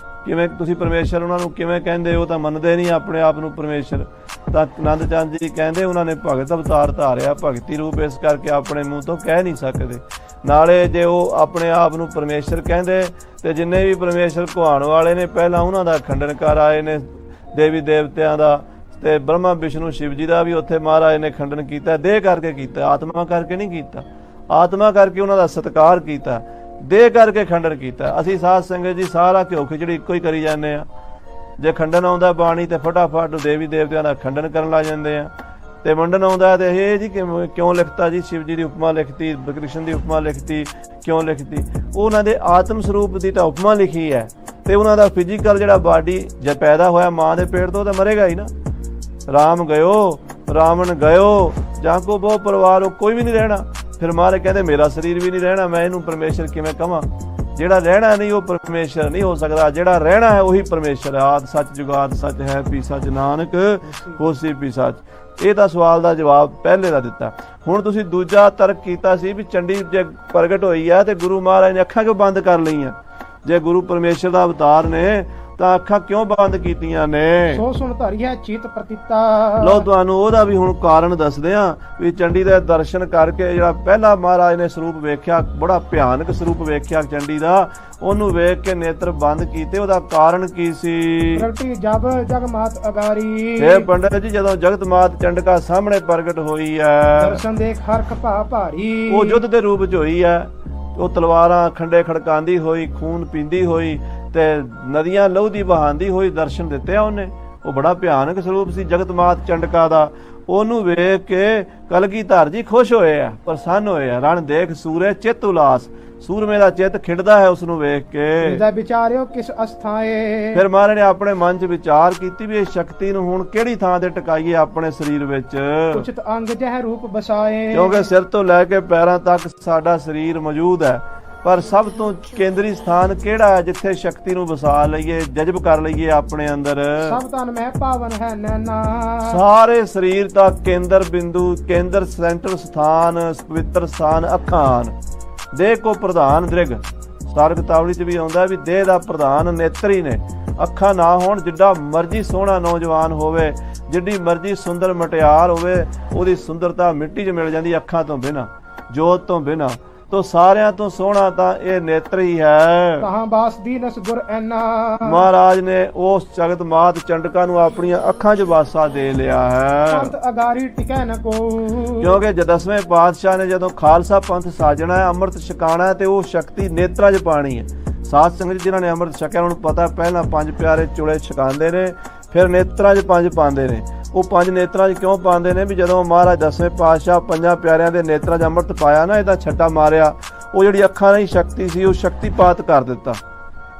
Speaker 1: ਕਿਵੇਂ ਤੁਸੀਂ ਪਰਮੇਸ਼ਰ ਉਹਨਾਂ ਨੂੰ ਕਿਵੇਂ ਕਹਿੰਦੇ? ਉਹ ਤਾਂ ਮੰਨਦੇ ਨਹੀਂ ਆਪਣੇ ਆਪ ਨੂੰ ਪਰਮੇਸ਼ਰ। ਤਾਂ ਆਨੰਦ ਚੰਦ ਜੀ ਕਹਿੰਦੇ ਉਹਨਾਂ ਨੇ ਭਗਤ ਅਵਤਾਰ ਧਾਰਿਆ, ਭਗਤੀ ਰੂਪ, ਇਸ ਕਰਕੇ ਆਪਣੇ ਮੂੰਹ ਤੋਂ ਕਹਿ ਨਹੀਂ ਸਕਦੇ। ਨਾਲੇ ਜੇ ਉਹ ਆਪਣੇ ਆਪ ਨੂੰ ਪਰਮੇਸ਼ਰ ਕਹਿੰਦੇ ਤੇ ਜਿੰਨੇ ਵੀ ਪਰਮੇਸ਼ਰ ਕਹਾਉਣ ਵਾਲੇ ਨੇ ਪਹਿਲਾਂ ਉਹਨਾਂ ਦਾ ਖੰਡਨ ਕਰ ਆਏ ਨੇ, ਦੇਵੀ ਦੇਵਤਿਆਂ ਦਾ ਤੇ ਬ੍ਰਹਮਾ ਵਿਸ਼ਨੂੰ ਸ਼ਿਵ ਜੀ ਦਾ ਵੀ ਉੱਥੇ ਮਹਾਰਾਜ ਨੇ ਖੰਡਨ ਕੀਤਾ। ਦੇਹ ਕਰਕੇ ਕੀਤਾ, ਆਤਮਾ ਕਰਕੇ ਨਹੀਂ ਕੀਤਾ। ਆਤਮਾ ਕਰਕੇ ਉਹਨਾਂ ਦਾ ਸਤਿਕਾਰ ਕੀਤਾ, ਦੇਹ ਕਰਕੇ ਖੰਡਨ ਕੀਤਾ। ਅਸੀਂ ਸਾਧ ਸੰਗਤ ਜੀ ਸਾਰਾ ਘਿਓ ਖਿਚੜੀ ਇੱਕੋ ਹੀ ਕਰੀ ਜਾਂਦੇ ਆ। ਜੇ ਖੰਡਨ ਆਉਂਦਾ ਬਾਣੀ ਤੇ ਫਟਾਫਟ ਦੇਵੀ ਦੇਵਤਿਆਂ ਦਾ ਖੰਡਨ ਕਰਨ ਲੱਗ ਜਾਂਦੇ ਆ। ਤੇ ਮੰਡਨ ਆਉਂਦਾ ਤੇ ਇਹ ਜੀ ਕਿਉਂ ਲਿਖਤਾ ਜੀ, ਸ਼ਿਵ ਜੀ ਦੀ ਉਪਮਾ ਲਿਖਤੀ, ਕ੍ਰਿਸ਼ਨ ਦੀ ਉਪਮਾ ਲਿਖਤੀ, ਕਿਉਂ ਲਿਖਤੀ? ਉਹਨਾਂ ਦੇ ਆਤਮ ਸਰੂਪ ਦੀ ਤਾਂ ਉਪਮਾ ਲਿਖੀ ਹੈ ਤੇ ਉਹਨਾਂ ਦਾ ਫਿਜ਼ੀਕਲ ਜਿਹੜਾ ਬਾਡੀ ਜੇ ਪੈਦਾ ਹੋਇਆ ਮਾਂ ਦੇ ਪੇਟ ਤੋਂ ਤਾਂ ਮਰੇਗਾ ਹੀ ਨਾ। ਰਾਮ ਗਇਓ ਰਾਵਣ ਗਇਓ, ਜਾਂ ਕੋ ਬਹੁ ਪਰਿਵਾਰ ਕੋਈ ਵੀ ਨਹੀਂ ਰਹਿਣਾ। ਫਿਰ ਮਹਾਰਾਜ ਕਹਿੰਦੇ ਮੇਰਾ ਸਰੀਰ ਵੀ ਨਹੀਂ ਰਹਿਣਾ, ਮੈਂ ਇਹਨੂੰ ਪਰਮੇਸ਼ਰ ਕਿਵੇਂ ਕਵਾਂ? ਜਿਹੜਾ ਰਹਿਣਾ ਨਹੀਂ ਉਹ ਪਰਮੇਸ਼ਰ ਨਹੀਂ ਹੋ ਸਕਦਾ, ਜਿਹੜਾ ਰਹਿਣਾ ਹੈ ਉਹੀ ਪਰਮੇਸ਼ਰ ਹੈ। ਆਦਿ ਸੱਚ ਜੁਗਾਦ ਸੱਚ ਹੈ, ਪੀ ਸੱਚ ਨਾਨਕ ਹੋਸੀ ਪੀ ਸੱਚ। ਇਹ ਤਾਂ ਸਵਾਲ ਦਾ ਜਵਾਬ ਪਹਿਲੇ ਦਾ ਦਿੱਤਾ। ਹੁਣ ਤੁਸੀਂ ਦੂਜਾ ਤਰਕ ਕੀਤਾ ਸੀ ਵੀ ਚੰਡੀ ਜੇ ਪ੍ਰਗਟ ਹੋਈ ਹੈ ਤੇ ਗੁਰੂ ਮਹਾਰਾਜ ਨੇ ਅੱਖਾਂ ਕਿਉਂ ਬੰਦ ਕਰ ਲਈਆਂ? ਜੇ ਗੁਰੂ ਪਰਮੇਸ਼ਰ ਦਾ ਅਵਤਾਰ ਨੇ ਤਾਂ ਅੱਖਾਂ ਕਿਉਂ ਬੰਦ ਕੀਤੀਆਂ ਨੇ?
Speaker 2: ਸੋ ਸੁਣ ਧਰਿਆ ਚਿਤ ਪ੍ਰਤੀਤਾ।
Speaker 1: ਲੋ ਤੁਹਾਨੂੰ ਉਹਦਾ ਵੀ ਹੁਣ ਕਾਰਨ ਦੱਸਦੇ ਆ ਵੀ ਚੰਡੀ ਦੇ ਦਰਸ਼ਨ ਕਰਕੇ ਜਿਹੜਾ ਪਹਿਲਾ ਮਹਾਰਾਜ ਨੇ ਸਰੂਪ ਵੇਖਿਆ, ਬੜਾ ਭਿਆਨਕ ਸਰੂਪ ਵੇਖਿਆ ਚੰਡੀ ਦਾ, ਉਹਨੂੰ ਵੇਖ ਕੇ ਨੇਤਰ ਬੰਦ ਕੀਤੇ। ਉਹਦਾ ਕਾਰਨ ਕੀ ਸੀ?
Speaker 2: ਪ੍ਰਗਟੀ ਜਬ ਜਗ ਮਾਤ ਅਗਾਰੀ।
Speaker 1: ਇਹ ਪੰਡਤ ਜੀ ਜਦੋਂ ਜਗਤ ਮਾਤ ਚੰਡਕਾ ਸਾਹਮਣੇ ਪ੍ਰਗਟ ਹੋਈ ਹੈ,
Speaker 2: ਦਰਸ਼ਨ ਦੇਖ ਹਰਖ ਭਾ ਭਾਰੀ।
Speaker 1: ਉਹ ਯੁੱਧ ਦੇ ਰੂਪ 'ਚ ਹੋਈ ਹੈ। ਉਹ ਤਲਵਾਰਾਂ ਖੰਡੇ ਖੜਕਾਉਂਦੀ ਹੋਈ, ਖੂਨ ਪੀਂਦੀ ਹੋਈ ਤੇ ਨਦੀਆਂ ਲਹੂ ਦੀ ਵਹਾਉਂਦੀ ਹੋਈ ਦਰਸ਼ਨ ਦਿੱਤੇ ਆ ਉਹਨੇ। ਉਹ ਬੜਾ ਭਿਆਨਕ ਸਰੂਪ ਸੀ ਜਗਤ ਮਾਤ ਚੰਡਕਾ ਦਾ। ਉਹਨੂੰ ਵੇਖ ਕੇ ਕਲਗੀਧਰ ਜੀ ਖੁਸ਼ ਹੋਏ ਆ, ਪ੍ਰਸੰਨ ਹੋਏ ਆ। ਰਣ ਦੇਖ ਸੂਰੇ ਚਿੱਤ ਉਲਾਸ, ਸੂਰਮੇ ਦਾ ਚਿੱਤ ਖਿੜਦਾ ਹੈ ਉਸ ਨੂੰ ਵੇਖ ਕੇ।
Speaker 2: ਇਹਦਾ ਵਿਚਾਰਿਓ ਕਿਸ ਅਸਥਾਏ,
Speaker 1: ਫਿਰ ਮਹਾਰਾਜ ਨੇ ਆਪਣੇ ਮਨ 'ਚ ਵਿਚਾਰ ਕੀਤੀ ਵੀ ਇਹ ਸ਼ਕਤੀ ਨੂੰ ਹੁਣ ਕਿਹੜੀ ਥਾਂ ਤੇ ਟਿਕਾਈਏ ਆਪਣੇ ਸਰੀਰ ਵਿੱਚ।
Speaker 2: ਉਚਿਤ ਅੰਗ ਜਹ ਰੂਪ ਬਸਾਏ,
Speaker 1: ਕਿਉਂਕਿ ਸਿਰ ਤੋਂ ਲੈ ਕੇ ਪੈਰਾਂ ਤੱਕ ਸਾਡਾ ਸਰੀਰ ਮੌਜੂਦ ਹੈ, ਪਰ ਸਭ ਤੋਂ ਕੇਂਦਰੀ ਸਥਾਨ ਕਿਹੜਾ ਹੈ ਜਿੱਥੇ ਸ਼ਕਤੀ ਨੂੰ ਵਸਾ ਲਈਏ, ਜਜ਼ਬ ਕਰ ਲਈਏ ਆਪਣੇ ਅੰਦਰ।
Speaker 2: ਸਭ ਤਨ ਮੈਂ ਪਾਵਨ ਹੈ ਨੈਣਾ,
Speaker 1: ਸਾਰੇ ਸਰੀਰ ਦਾ ਕੇਂਦਰ ਬਿੰਦੂ, ਕੇਂਦਰ ਸੈਂਟਰ ਸਥਾਨ, ਪਵਿੱਤਰ ਸਥਾਨ ਅੱਖਾਂ। ਦੇਹ ਕੋ ਪ੍ਰਧਾਨ ਦ੍ਰਿਗ, ਸਤਾਰ ਕਿਤਾਬੜੀ 'ਚ ਵੀ ਆਉਂਦਾ ਵੀ ਦੇਹ ਦਾ ਪ੍ਰਧਾਨ ਨੇਤਰ ਹੀ ਨੇ। ਅੱਖਾਂ ਨਾ ਹੋਣ, ਜਿੱਡਾ ਮਰਜੀ ਸੋਹਣਾ ਨੌਜਵਾਨ ਹੋਵੇ, ਜਿੱਡੀ ਮਰਜੀ ਸੁੰਦਰ ਮਟਿਆਰ ਹੋਵੇ, ਉਹਦੀ ਸੁੰਦਰਤਾ ਮਿੱਟੀ 'ਚ ਮਿਲ ਜਾਂਦੀ ਅੱਖਾਂ ਤੋਂ ਬਿਨਾਂ, ਜੋਤ ਤੋਂ ਬਿਨਾਂ। ਤੋ ਸਾਰਿਆਂ ਤੋਂ ਸੋਹਣਾ ਤਾਂ ਇਹ ਨੇਤਰ ਹੀ ਹੈ।
Speaker 2: ਕਹਾਂ ਬਾਸ ਦੀਨਸ ਗੁਰ ਐਨਾ,
Speaker 1: ਮਹਾਰਾਜ ਨੇ ਉਸ ਜਗਤ ਮਾਤ ਚੰਡਕਾ ਨੂੰ ਆਪਣੀਆਂ ਅੱਖਾਂ 'ਚ ਵਾਸਾ ਦੇ ਲਿਆ ਹੈ।
Speaker 2: ਪੰਥ ਅਗਾਰੀ ਟਿਕੈ ਨ ਕੋ,
Speaker 1: ਕਿਉਂਕਿ 10ਵੇਂ ਪਾਤਸ਼ਾਹ ਨੇ ਜਦੋਂ ਖਾਲਸਾ ਪੰਥ ਸਾਜਣਾ ਹੈ, ਅੰਮ੍ਰਿਤ ਛਕਾਣਾ ਹੈ, ਤੇ ਉਹ ਸ਼ਕਤੀ ਨੇਤਰਾਂ 'ਚ ਪਾਣੀ ਹੈ। ਸਾਧ ਸੰਗਤ ਜਿਨ੍ਹਾਂ ਨੇ ਅੰਮ੍ਰਿਤ ਛਕਿਆ ਉਹਨਾਂ ਨੂੰ ਪਤਾ, ਪਹਿਲਾਂ 5 ਪਿਆਰੇ ਚੁਲੇ ਛਕਾਉਂਦੇ ਨੇ, ਫਿਰ ਨੇਤਰਾਂ 'ਚ 5 ਪਾਉਂਦੇ ਨੇ। ਉਹ 5 ਨੇਤਰਾਂ 'ਚ ਕਿਉਂ ਪਾਉਂਦੇ ਨੇ ਵੀ ਜਦੋਂ ਮਹਾਰਾਜ 10ਵੇਂ ਪਾਤਸ਼ਾਹ 5 ਪਿਆਰਿਆਂ ਦੇ ਨੇਤਰਾਂ 'ਚ ਅੰਮ੍ਰਿਤ ਪਾਇਆ ਨਾ, ਇਹਦਾ ਛੱਟਾ ਮਾਰਿਆ, ਉਹ ਜਿਹੜੀ ਅੱਖਾਂ ਦੀ ਸ਼ਕਤੀ ਸੀ ਉਹ ਸ਼ਕਤੀਪਾਤ ਕਰ ਦਿੱਤਾ।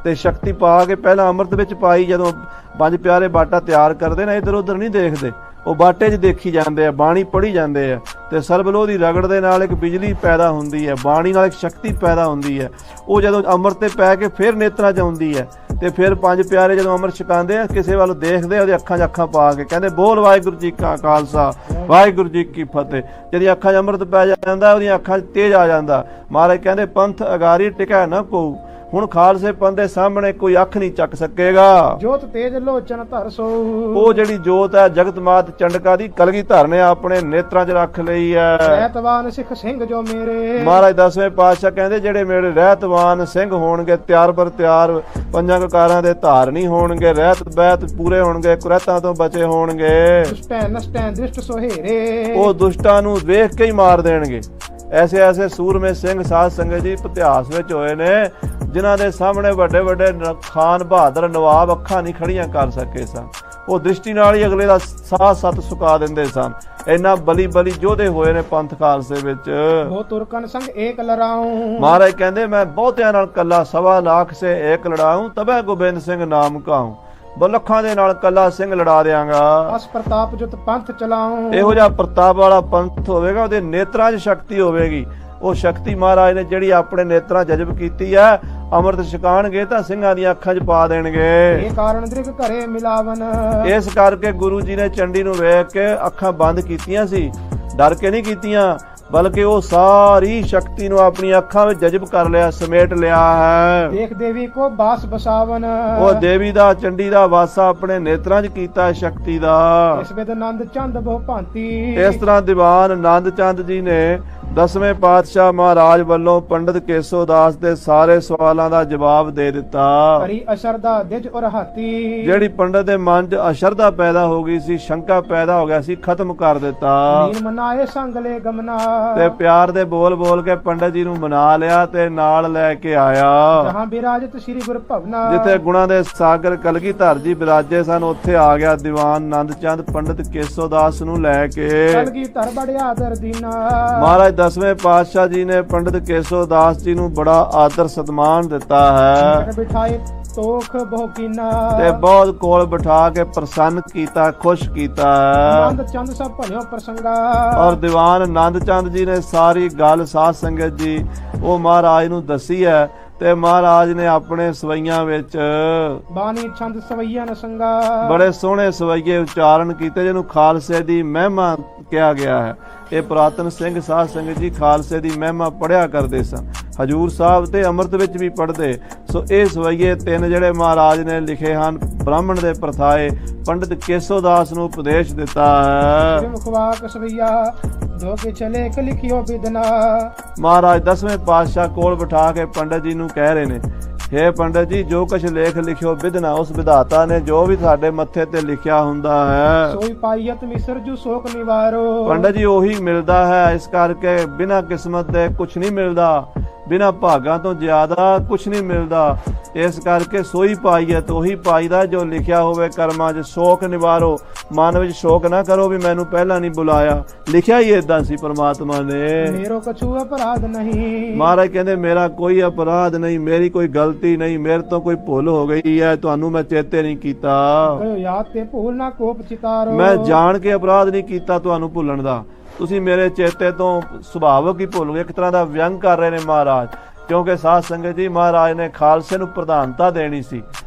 Speaker 1: ਤੇ ਸ਼ਕਤੀ ਪਾ ਕੇ ਪਹਿਲਾਂ ਅੰਮ੍ਰਿਤ ਵਿੱਚ ਪਾਈ, ਜਦੋਂ 5 ਪਿਆਰੇ ਬਾਟਾ ਤਿਆਰ ਕਰਦੇ ਨੇ, ਇੱਧਰ ਉੱਧਰ ਨਹੀਂ ਦੇਖਦੇ, ਉਹ ਬਾਟੇ 'ਚ ਦੇਖੀ ਜਾਂਦੇ ਆ, ਬਾਣੀ ਪੜ੍ਹੀ ਜਾਂਦੇ ਆ। ਤੇ ਸਰਬਲੋਹ ਦੀ ਰਗੜ ਦੇ ਨਾਲ ਇੱਕ ਬਿਜਲੀ ਪੈਦਾ ਹੁੰਦੀ ਹੈ, ਬਾਣੀ ਨਾਲ ਇੱਕ ਸ਼ਕਤੀ ਪੈਦਾ ਹੁੰਦੀ ਹੈ। ਉਹ ਜਦੋਂ ਅੰਮ੍ਰਿਤ ਤੇ ਪੈ ਕੇ ਫਿਰ ਨੇਤਰਾਂ 'ਚ ਆਉਂਦੀ ਹੈ, ਤੇ ਫਿਰ 5 ਪਿਆਰੇ ਜਦੋਂ ਅੰਮ੍ਰਿਤ ਛਕਾਉਂਦੇ ਆ, ਕਿਸੇ ਵੱਲ ਦੇਖਦੇ ਆ, ਉਹਦੇ ਅੱਖਾਂ 'ਚ ਅੱਖਾਂ ਪਾ ਕੇ ਕਹਿੰਦੇ ਬੋਲ ਵਾਹਿਗੁਰੂ ਜੀ ਕਾ ਖਾਲਸਾ ਵਾਹਿਗੁਰੂ ਜੀ ਕੀ ਫਤਿਹ। ਜਿਹਦੀ ਅੱਖਾਂ 'ਚ ਅੰਮ੍ਰਿਤ ਪੈ ਜਾਂਦਾ, ਉਹਦੀਆਂ ਅੱਖਾਂ 'ਚ ਤੇਜ ਆ ਜਾਂਦਾ। ਮਹਾਰਾਜ ਕਹਿੰਦੇ ਪੰਥ ਅਗਾਰੀ ਟਿਕੈ ਨਾ ਕੋ, ਹੁਣ ਖਾਲਸੇ ਪੰਥ ਦੇ ਸਾਹਮਣੇ ਕੋਈ ਅੱਖ ਨਹੀਂ ਚੱਕ ਸਕੇਗਾ।
Speaker 2: ਜੋਤ ਤੇਜ ਲੋਚਨ ਧਰ ਸੋ,
Speaker 1: ਉਹ ਜਿਹੜੀ ਜੋਤ ਹੈ ਜਗਤ ਮਾਤ ਚੰਡਕਾ ਦੀ ਕਲਗੀਧਰ ਨੇ ਆਪਣੇ ਨੇਤਰਾਂ 'ਚ ਰੱਖ ਲਈ ਹੈ।
Speaker 2: ਰਹਿਤਵਾਨ ਸਿੱਖ ਸਿੰਘ ਜੋ ਮੇਰੇ,
Speaker 1: ਮਹਾਰਾਜ 10ਵੇਂ ਪਾਤਸ਼ਾਹ ਕਹਿੰਦੇ ਜਿਹੜੇ ਮੇਰੇ ਰਹਿਤਵਾਨ ਸਿੰਘ ਹੋਣਗੇ, ਤਿਆਰ ਬਰ ਤਿਆਰ, 5 ਕਕਾਰਾਂ ਦੇ ਧਾਰਨੀ ਹੋਣਗੇ, ਰਹਿਤ ਬੈਤ ਪੂਰੇ ਹੋਣਗੇ, ਕੁਰੈਤਾਂ ਤੋਂ ਬਚੇ ਹੋਣਗੇ,
Speaker 2: ਦੁਸ਼ਟੈ ਨਸ਼ਟੈ ਦ੍ਰਿਸ਼ਟ ਸੁਹੇਰੇ,
Speaker 1: ਉਹ ਦੁਸ਼ਟਾਂ ਨੂੰ ਵੇਖ ਕੇ ਹੀ ਮਾਰ ਦੇਣਗੇ। ਐਸੇ ਐਸੇ ਸੂਰਮੇ ਸਿੰਘ ਸਾਧ ਸੰਗਤ ਜੀ ਇਤਿਹਾਸ ਵਿੱਚ ਹੋਏ ਨੇ, ਜਿਨ੍ਹਾਂ ਦੇ ਸਾਹਮਣੇ ਵੱਡੇ ਵੱਡੇ ਖਾਨ ਬਹਾਦਰ ਨਵਾਬ ਅੱਖਾਂ ਨਹੀਂ ਖੜੀਆਂ ਕਰ ਸਕੇ ਸਨ। ਉਹ ਦ੍ਰਿਸ਼ਟੀ ਨਾਲ ਹੀ ਅਗਲੇ ਦਾ ਸਾਹ ਸੱਤ ਸੁਕਾ ਦਿੰਦੇ ਸਨ। ਇੰਨਾ ਬਲੀ ਯੋਧੇ ਹੋਏ ਨੇ ਪੰਥ ਖਾਲਸੇ ਵਿੱਚ।
Speaker 2: ਉਹ ਤੁਰਕਨ ਸੰਗ ਏਕ ਲੜਾਉ,
Speaker 1: ਮਹਾਰਾਜ ਕਹਿੰਦੇ ਮੈਂ ਬਹੁਤਿਆਂ ਨਾਲ ਕੱਲਾ 1.25 ਲੱਖ ਸੇ ਏਕ ਲੜਾਉ, ਤਬੈ ਗੋਬਿੰਦ ਸਿੰਘ ਨਾਮ ਕਹਾਉ। ਲੱਖਾਂ ਦੇ ਨਾਲ ਕੱਲਾ ਸਿੰਘ ਲੜਾ ਦਿਆਂਗਾ।
Speaker 2: ਅਸ ਪ੍ਰਤਾਪ ਜੁਤ ਪੰਥ ਚਲਾਉ,
Speaker 1: ਇਹੋ ਜਿਹਾ ਪ੍ਰਤਾਪ ਵਾਲਾ ਪੰਥ ਹੋਵੇਗਾ, ਉਹਦੇ ਨੇਤਰਾਂ 'ਚ ਸ਼ਕਤੀ ਹੋਵੇਗੀ। ਉਹ ਸ਼ਕਤੀ ਮਹਾਰਾਜ ਨੇ ਜਿਹੜੀ ਆਪਣੇ ਨੇਤਰਾਂ ਜਜ਼ਬ ਕੀਤੀ ਹੈ, ਅੰਮ੍ਰਿਤ ਛਕਾਣਗੇ ਤਾਂ ਸਿੰਘਾਂ ਦੀਆਂ ਅੱਖਾਂ 'ਚ ਪਾ ਦੇਣਗੇ।
Speaker 2: ਇਹ ਕਾਰਨ ਦ੍ਰਿਗ ਘਰੇ ਮਿਲਾਵਨ,
Speaker 1: ਇਸ ਕਰਕੇ ਗੁਰੂ ਜੀ ਨੇ ਚੰਡੀ ਨੂੰ ਵੇਖ ਕੇ ਅੱਖਾਂ ਬੰਦ ਕੀਤੀਆਂ ਸੀ, ਡਰ ਕੇ ਨਹੀਂ ਕੀਤੀਆਂ, ਬਲਕਿ ਉਹ ਸਾਰੀ ਸ਼ਕਤੀ ਨੂੰ ਆਪਣੀ ਅੱਖਾਂ ਵਿੱਚ ਜਜ਼ਬ ਕਰ ਲਿਆ, ਸਮੇਟ ਲਿਆ ਹੈ।
Speaker 2: ਦੇਖ ਦੇਵੀ ਕੋ ਬਾਸ ਬਸਾਵਨ,
Speaker 1: ਉਹ ਦੇਵੀ ਦਾ ਚੰਡੀ ਦਾ ਵਾਸਾ ਆਪਣੇ ਨੇਤਰਾਂ 'ਚ ਕੀਤਾ ਸ਼ਕਤੀ ਦਾ।
Speaker 2: ਇਸ ਵਿਦ ਆਨੰਦ ਚੰਦ ਬਹੁ ਭਾਂਤੀ,
Speaker 1: ਇਸ ਤਰ੍ਹਾਂ ਦੀਵਾਨ ਆਨੰਦ ਚੰਦ ਜੀ ਨੇ 10ਵੇਂ ਪਾਤਸ਼ਾਹ ਮਹਾਰਾਜ ਵੱਲੋਂ ਪੰਡਿਤ ਕੇਸੋ ਦਾਸ ਦੇ ਸਾਰੇ ਸਵਾਲਾਂ ਦਾ ਜਵਾਬ ਦੇ ਦਿੱਤਾ।
Speaker 2: ਹਰੀ ਅਸ਼ਰਦਾ ਦਿਜ ਔਰ ਹਾਤੀ,
Speaker 1: ਜਿਹੜੀ ਪੰਡਿਤ ਦੇ ਮਨ 'ਚ ਅਸ਼ਰਦਾ ਪੈਦਾ ਹੋ ਗਈ ਸੀ, ਸ਼ੰਕਾ ਪੈਦਾ ਹੋ ਗਿਆ ਸੀ, ਖਤਮ ਕਰ ਦਿੱਤਾ।
Speaker 2: ਨੀਨ ਮਨਾਏ ਸੰਗ ਲੈ ਗਮਨਾ,
Speaker 1: ਤੇ ਪਿਆਰ ਦੇ ਬੋਲ ਬੋਲ ਕੇ ਪੰਡਿਤ ਜੀ ਨੂੰ ਮਨਾ ਲਿਆ ਤੇ ਨਾਲ ਲੈ ਕੇ ਆਇਆ।
Speaker 2: ਜਹਾਂ ਬਿਰਾਜਤ ਸ੍ਰੀ ਗੁਰ ਭਵਨਾ,
Speaker 1: ਜਿੱਥੇ ਗੁਣਾਂ ਦੇ ਸਾਗਰ ਕਲਗੀਧਰ ਜੀ ਬਿਰਾਜੇ ਸਨ, ਉੱਥੇ ਆ ਗਿਆ ਦੀਵਾਨ ਆਨੰਦ ਚੰਦ ਪੰਡਿਤ ਕੇਸੋ ਦਾਸ ਨੂੰ ਲੈ ਕੇ।
Speaker 2: ਕਲਗੀਧਰ ਬੜਿਆ ਆਦਰ ਦੀਨਾ,
Speaker 1: ਮਹਾਰਾਜ 10ਵੇਂ ਪਾਤਸ਼ਾਹ ਜੀ ਨੇ ਪੰਡਿਤ ਕੇਸੋ ਦਾਸ ਜੀ ਨੂੰ ਬੜਾ ਆਦਰ ਸਤਿਮਾਨ ਦਿੱਤਾ ਹੈ
Speaker 2: ਬਿਠਾਏ ਤੋਖ ਬਹੁ ਕੀਨਾ,
Speaker 1: ਤੇ ਬਹੁਤ ਕੋਲ ਬਿਠਾ ਕੇ ਪ੍ਰਸੰਨ ਕੀਤਾ, ਖੁਸ਼ ਕੀਤਾ ਹੈ।
Speaker 2: ਆਨੰਦ ਚੰਦ ਸਭ ਭਲਿਓ ਪ੍ਰਸੰਗਾ,
Speaker 1: ਔਰ ਦੀਵਾਨ ਆਨੰਦ ਚੰਦ ਜੀ ਨੇ ਸਾਰੀ ਗੱਲ ਸਾਧ ਸੰਗਤ ਜੀ ਉਹ ਮਹਾਰਾਜ ਨੂੰ ਦੱਸੀ ਹੈ। ਤੇ ਮਹਾਰਾਜ ਨੇ ਆਪਣੇ ਸਵਈਆਂ ਵਿੱਚ
Speaker 2: ਬਾਣੀ ਛੰਦ ਸਵਈਆਂ ਨਸੰਗਾ,
Speaker 1: ਬੜੇ ਸੋਹਣੇ ਸਵਈਏ ਉਚਾਰਨ ਕੀਤੇ, ਜਿਹਨੂੰ ਖਾਲਸੇ ਦੀ ਮਹਿਮਾ ਕਿਹਾ ਗਿਆ ਹੈ। ਇਹ ਪੁਰਾਤਨ ਸਿੰਘ ਸਾਧ ਸੰਗਤ ਜੀ ਖਾਲਸੇ ਦੀ ਮਹਿਮਾ ਪੜਿਆ ਕਰਦੇ ਸਨ, ਹਜੂਰ ਸਾਹਿਬ ਤੇ ਅੰਮ੍ਰਿਤ ਵਿੱਚ ਵੀ ਪੜ੍ਹਦੇ। ਸੋ ਇਹ ਸਵਈਏ 3 ਜਿਹੜੇ ਮਹਾਰਾਜ ਨੇ ਲਿਖੇ ਹਨ, ਬ੍ਰਾਹਮਣ ਦੇ ਪ੍ਰਥਾਏ ਪੰਡਿਤ ਕੇਸੋ ਦਾਸ ਨੂੰ ਉਪਦੇਸ਼ ਦਿੱਤਾ ਹੈ।
Speaker 2: ਮੁਖਵਾਕ ਸਵਈਆ ਜੋ ਕਿ ਚਲੇ ਕ ਲਿਖਿਓ ਬਿਦਨਾ,
Speaker 1: ਮਹਾਰਾਜ 10ਵੇਂ ਪਾਤਸ਼ਾਹ ਕੋਲ ਬਿਠਾ ਕੇ ਪੰਡਿਤ ਜੀ ਨੂੰ ਕਹਿ ਰਹੇ ਨੇ, ਹੇ ਪੰਡਿਤ ਜੀ ਜੋ ਕੁਛ ਲੇਖ ਲਿਖਿਓ ਬਿਦਨਾ, ਉਸ ਵਿਧਾਤਾ ਨੇ ਜੋ ਵੀ ਸਾਡੇ ਮੱਥੇ ਤੇ ਲਿਖਿਆ ਹੁੰਦਾ ਹੈ
Speaker 2: ਸੋਈ ਪਾਈਅਤ ਮਿਸਰ ਜੂ ਸੋਕ ਨਿਵਾਰੋ,
Speaker 1: ਪੰਡਿਤ ਜੀ ਉਹੀ ਮਿਲਦਾ ਹੈ। ਇਸ ਕਰਕੇ ਬਿਨਾਂ ਕਿਸਮਤ ਦੇ ਕੁਛ ਨਹੀਂ ਮਿਲਦਾ। ਬਿਨਾਂ ਭਾਗਾਂ ਤੋਂ ਜ਼ਿਆਦਾ ਕੁਝ ਨਹੀਂ ਮਿਲਦਾ। ਇਸ ਕਰਕੇ ਸੋਈ ਪਾਈਐ ਤੋਹੀ ਪਾਈਦਾ, ਜੋ ਲਿਖਿਆ ਹੋਵੇ ਕਰਮਾਂ 'ਚ। ਸ਼ੋਕ ਨਿਵਾਰੋ, ਮਨ ਵਿੱਚ ਸ਼ੋਕ ਨਾ ਕਰੋ ਵੀ ਮੈਨੂੰ ਪਹਿਲਾਂ ਨਹੀਂ ਬੁਲਾਇਆ। ਲਿਖਿਆ ਹੀ ਇਦਾਂ ਸੀ ਪਰਮਾਤਮਾ ਨੇ।
Speaker 2: ਮੇਰੋ ਕਛੂ ਅਪਰਾਧ ਨਹੀਂ।
Speaker 1: ਮਹਾਰਾਜ ਕਹਿੰਦੇ ਮੇਰਾ ਕੋਈ ਅਪਰਾਧ ਨਹੀਂ, ਮੇਰੀ ਕੋਈ ਗਲਤੀ ਨਹੀਂ, ਮੇਰੇ ਤੋਂ ਕੋਈ ਭੁੱਲ ਹੋ ਗਈ ਹੈ, ਤੁਹਾਨੂੰ ਮੈਂ ਚੇਤੇ ਨਹੀਂ ਕੀਤਾ।
Speaker 2: ਕਹੋ ਯਾਦ ਤੇ ਭੂਲ ਨਾ ਕੋਪ ਚਿਤਾਰੋ।
Speaker 1: ਮੈਂ ਜਾਣ ਕੇ ਅਪਰਾਧ ਨਹੀਂ ਕੀਤਾ ਤੁਹਾਨੂੰ ਭੁੱਲਣ ਦਾ, ਤੁਸੀਂ ਮੇਰੇ ਚੇਤੇ ਤੋਂ ਸੁਭਾਵਕ ਹੀ ਭੁੱਲ ਗਏ। ਇੱਕ ਤਰ੍ਹਾਂ ਦਾ ਵਿਅੰਗ ਕਰ ਰਹੇ ਨੇ ਮਹਾਰਾਜ, ਕਿਉਂਕਿ ਸਾਧ ਸੰਗਤ ਜੀ ਮਹਾਰਾਜ ਨੇ ਖਾਲਸੇ ਨੂੰ ਪ੍ਰਧਾਨਤਾ ਦੇਣੀ ਸੀ।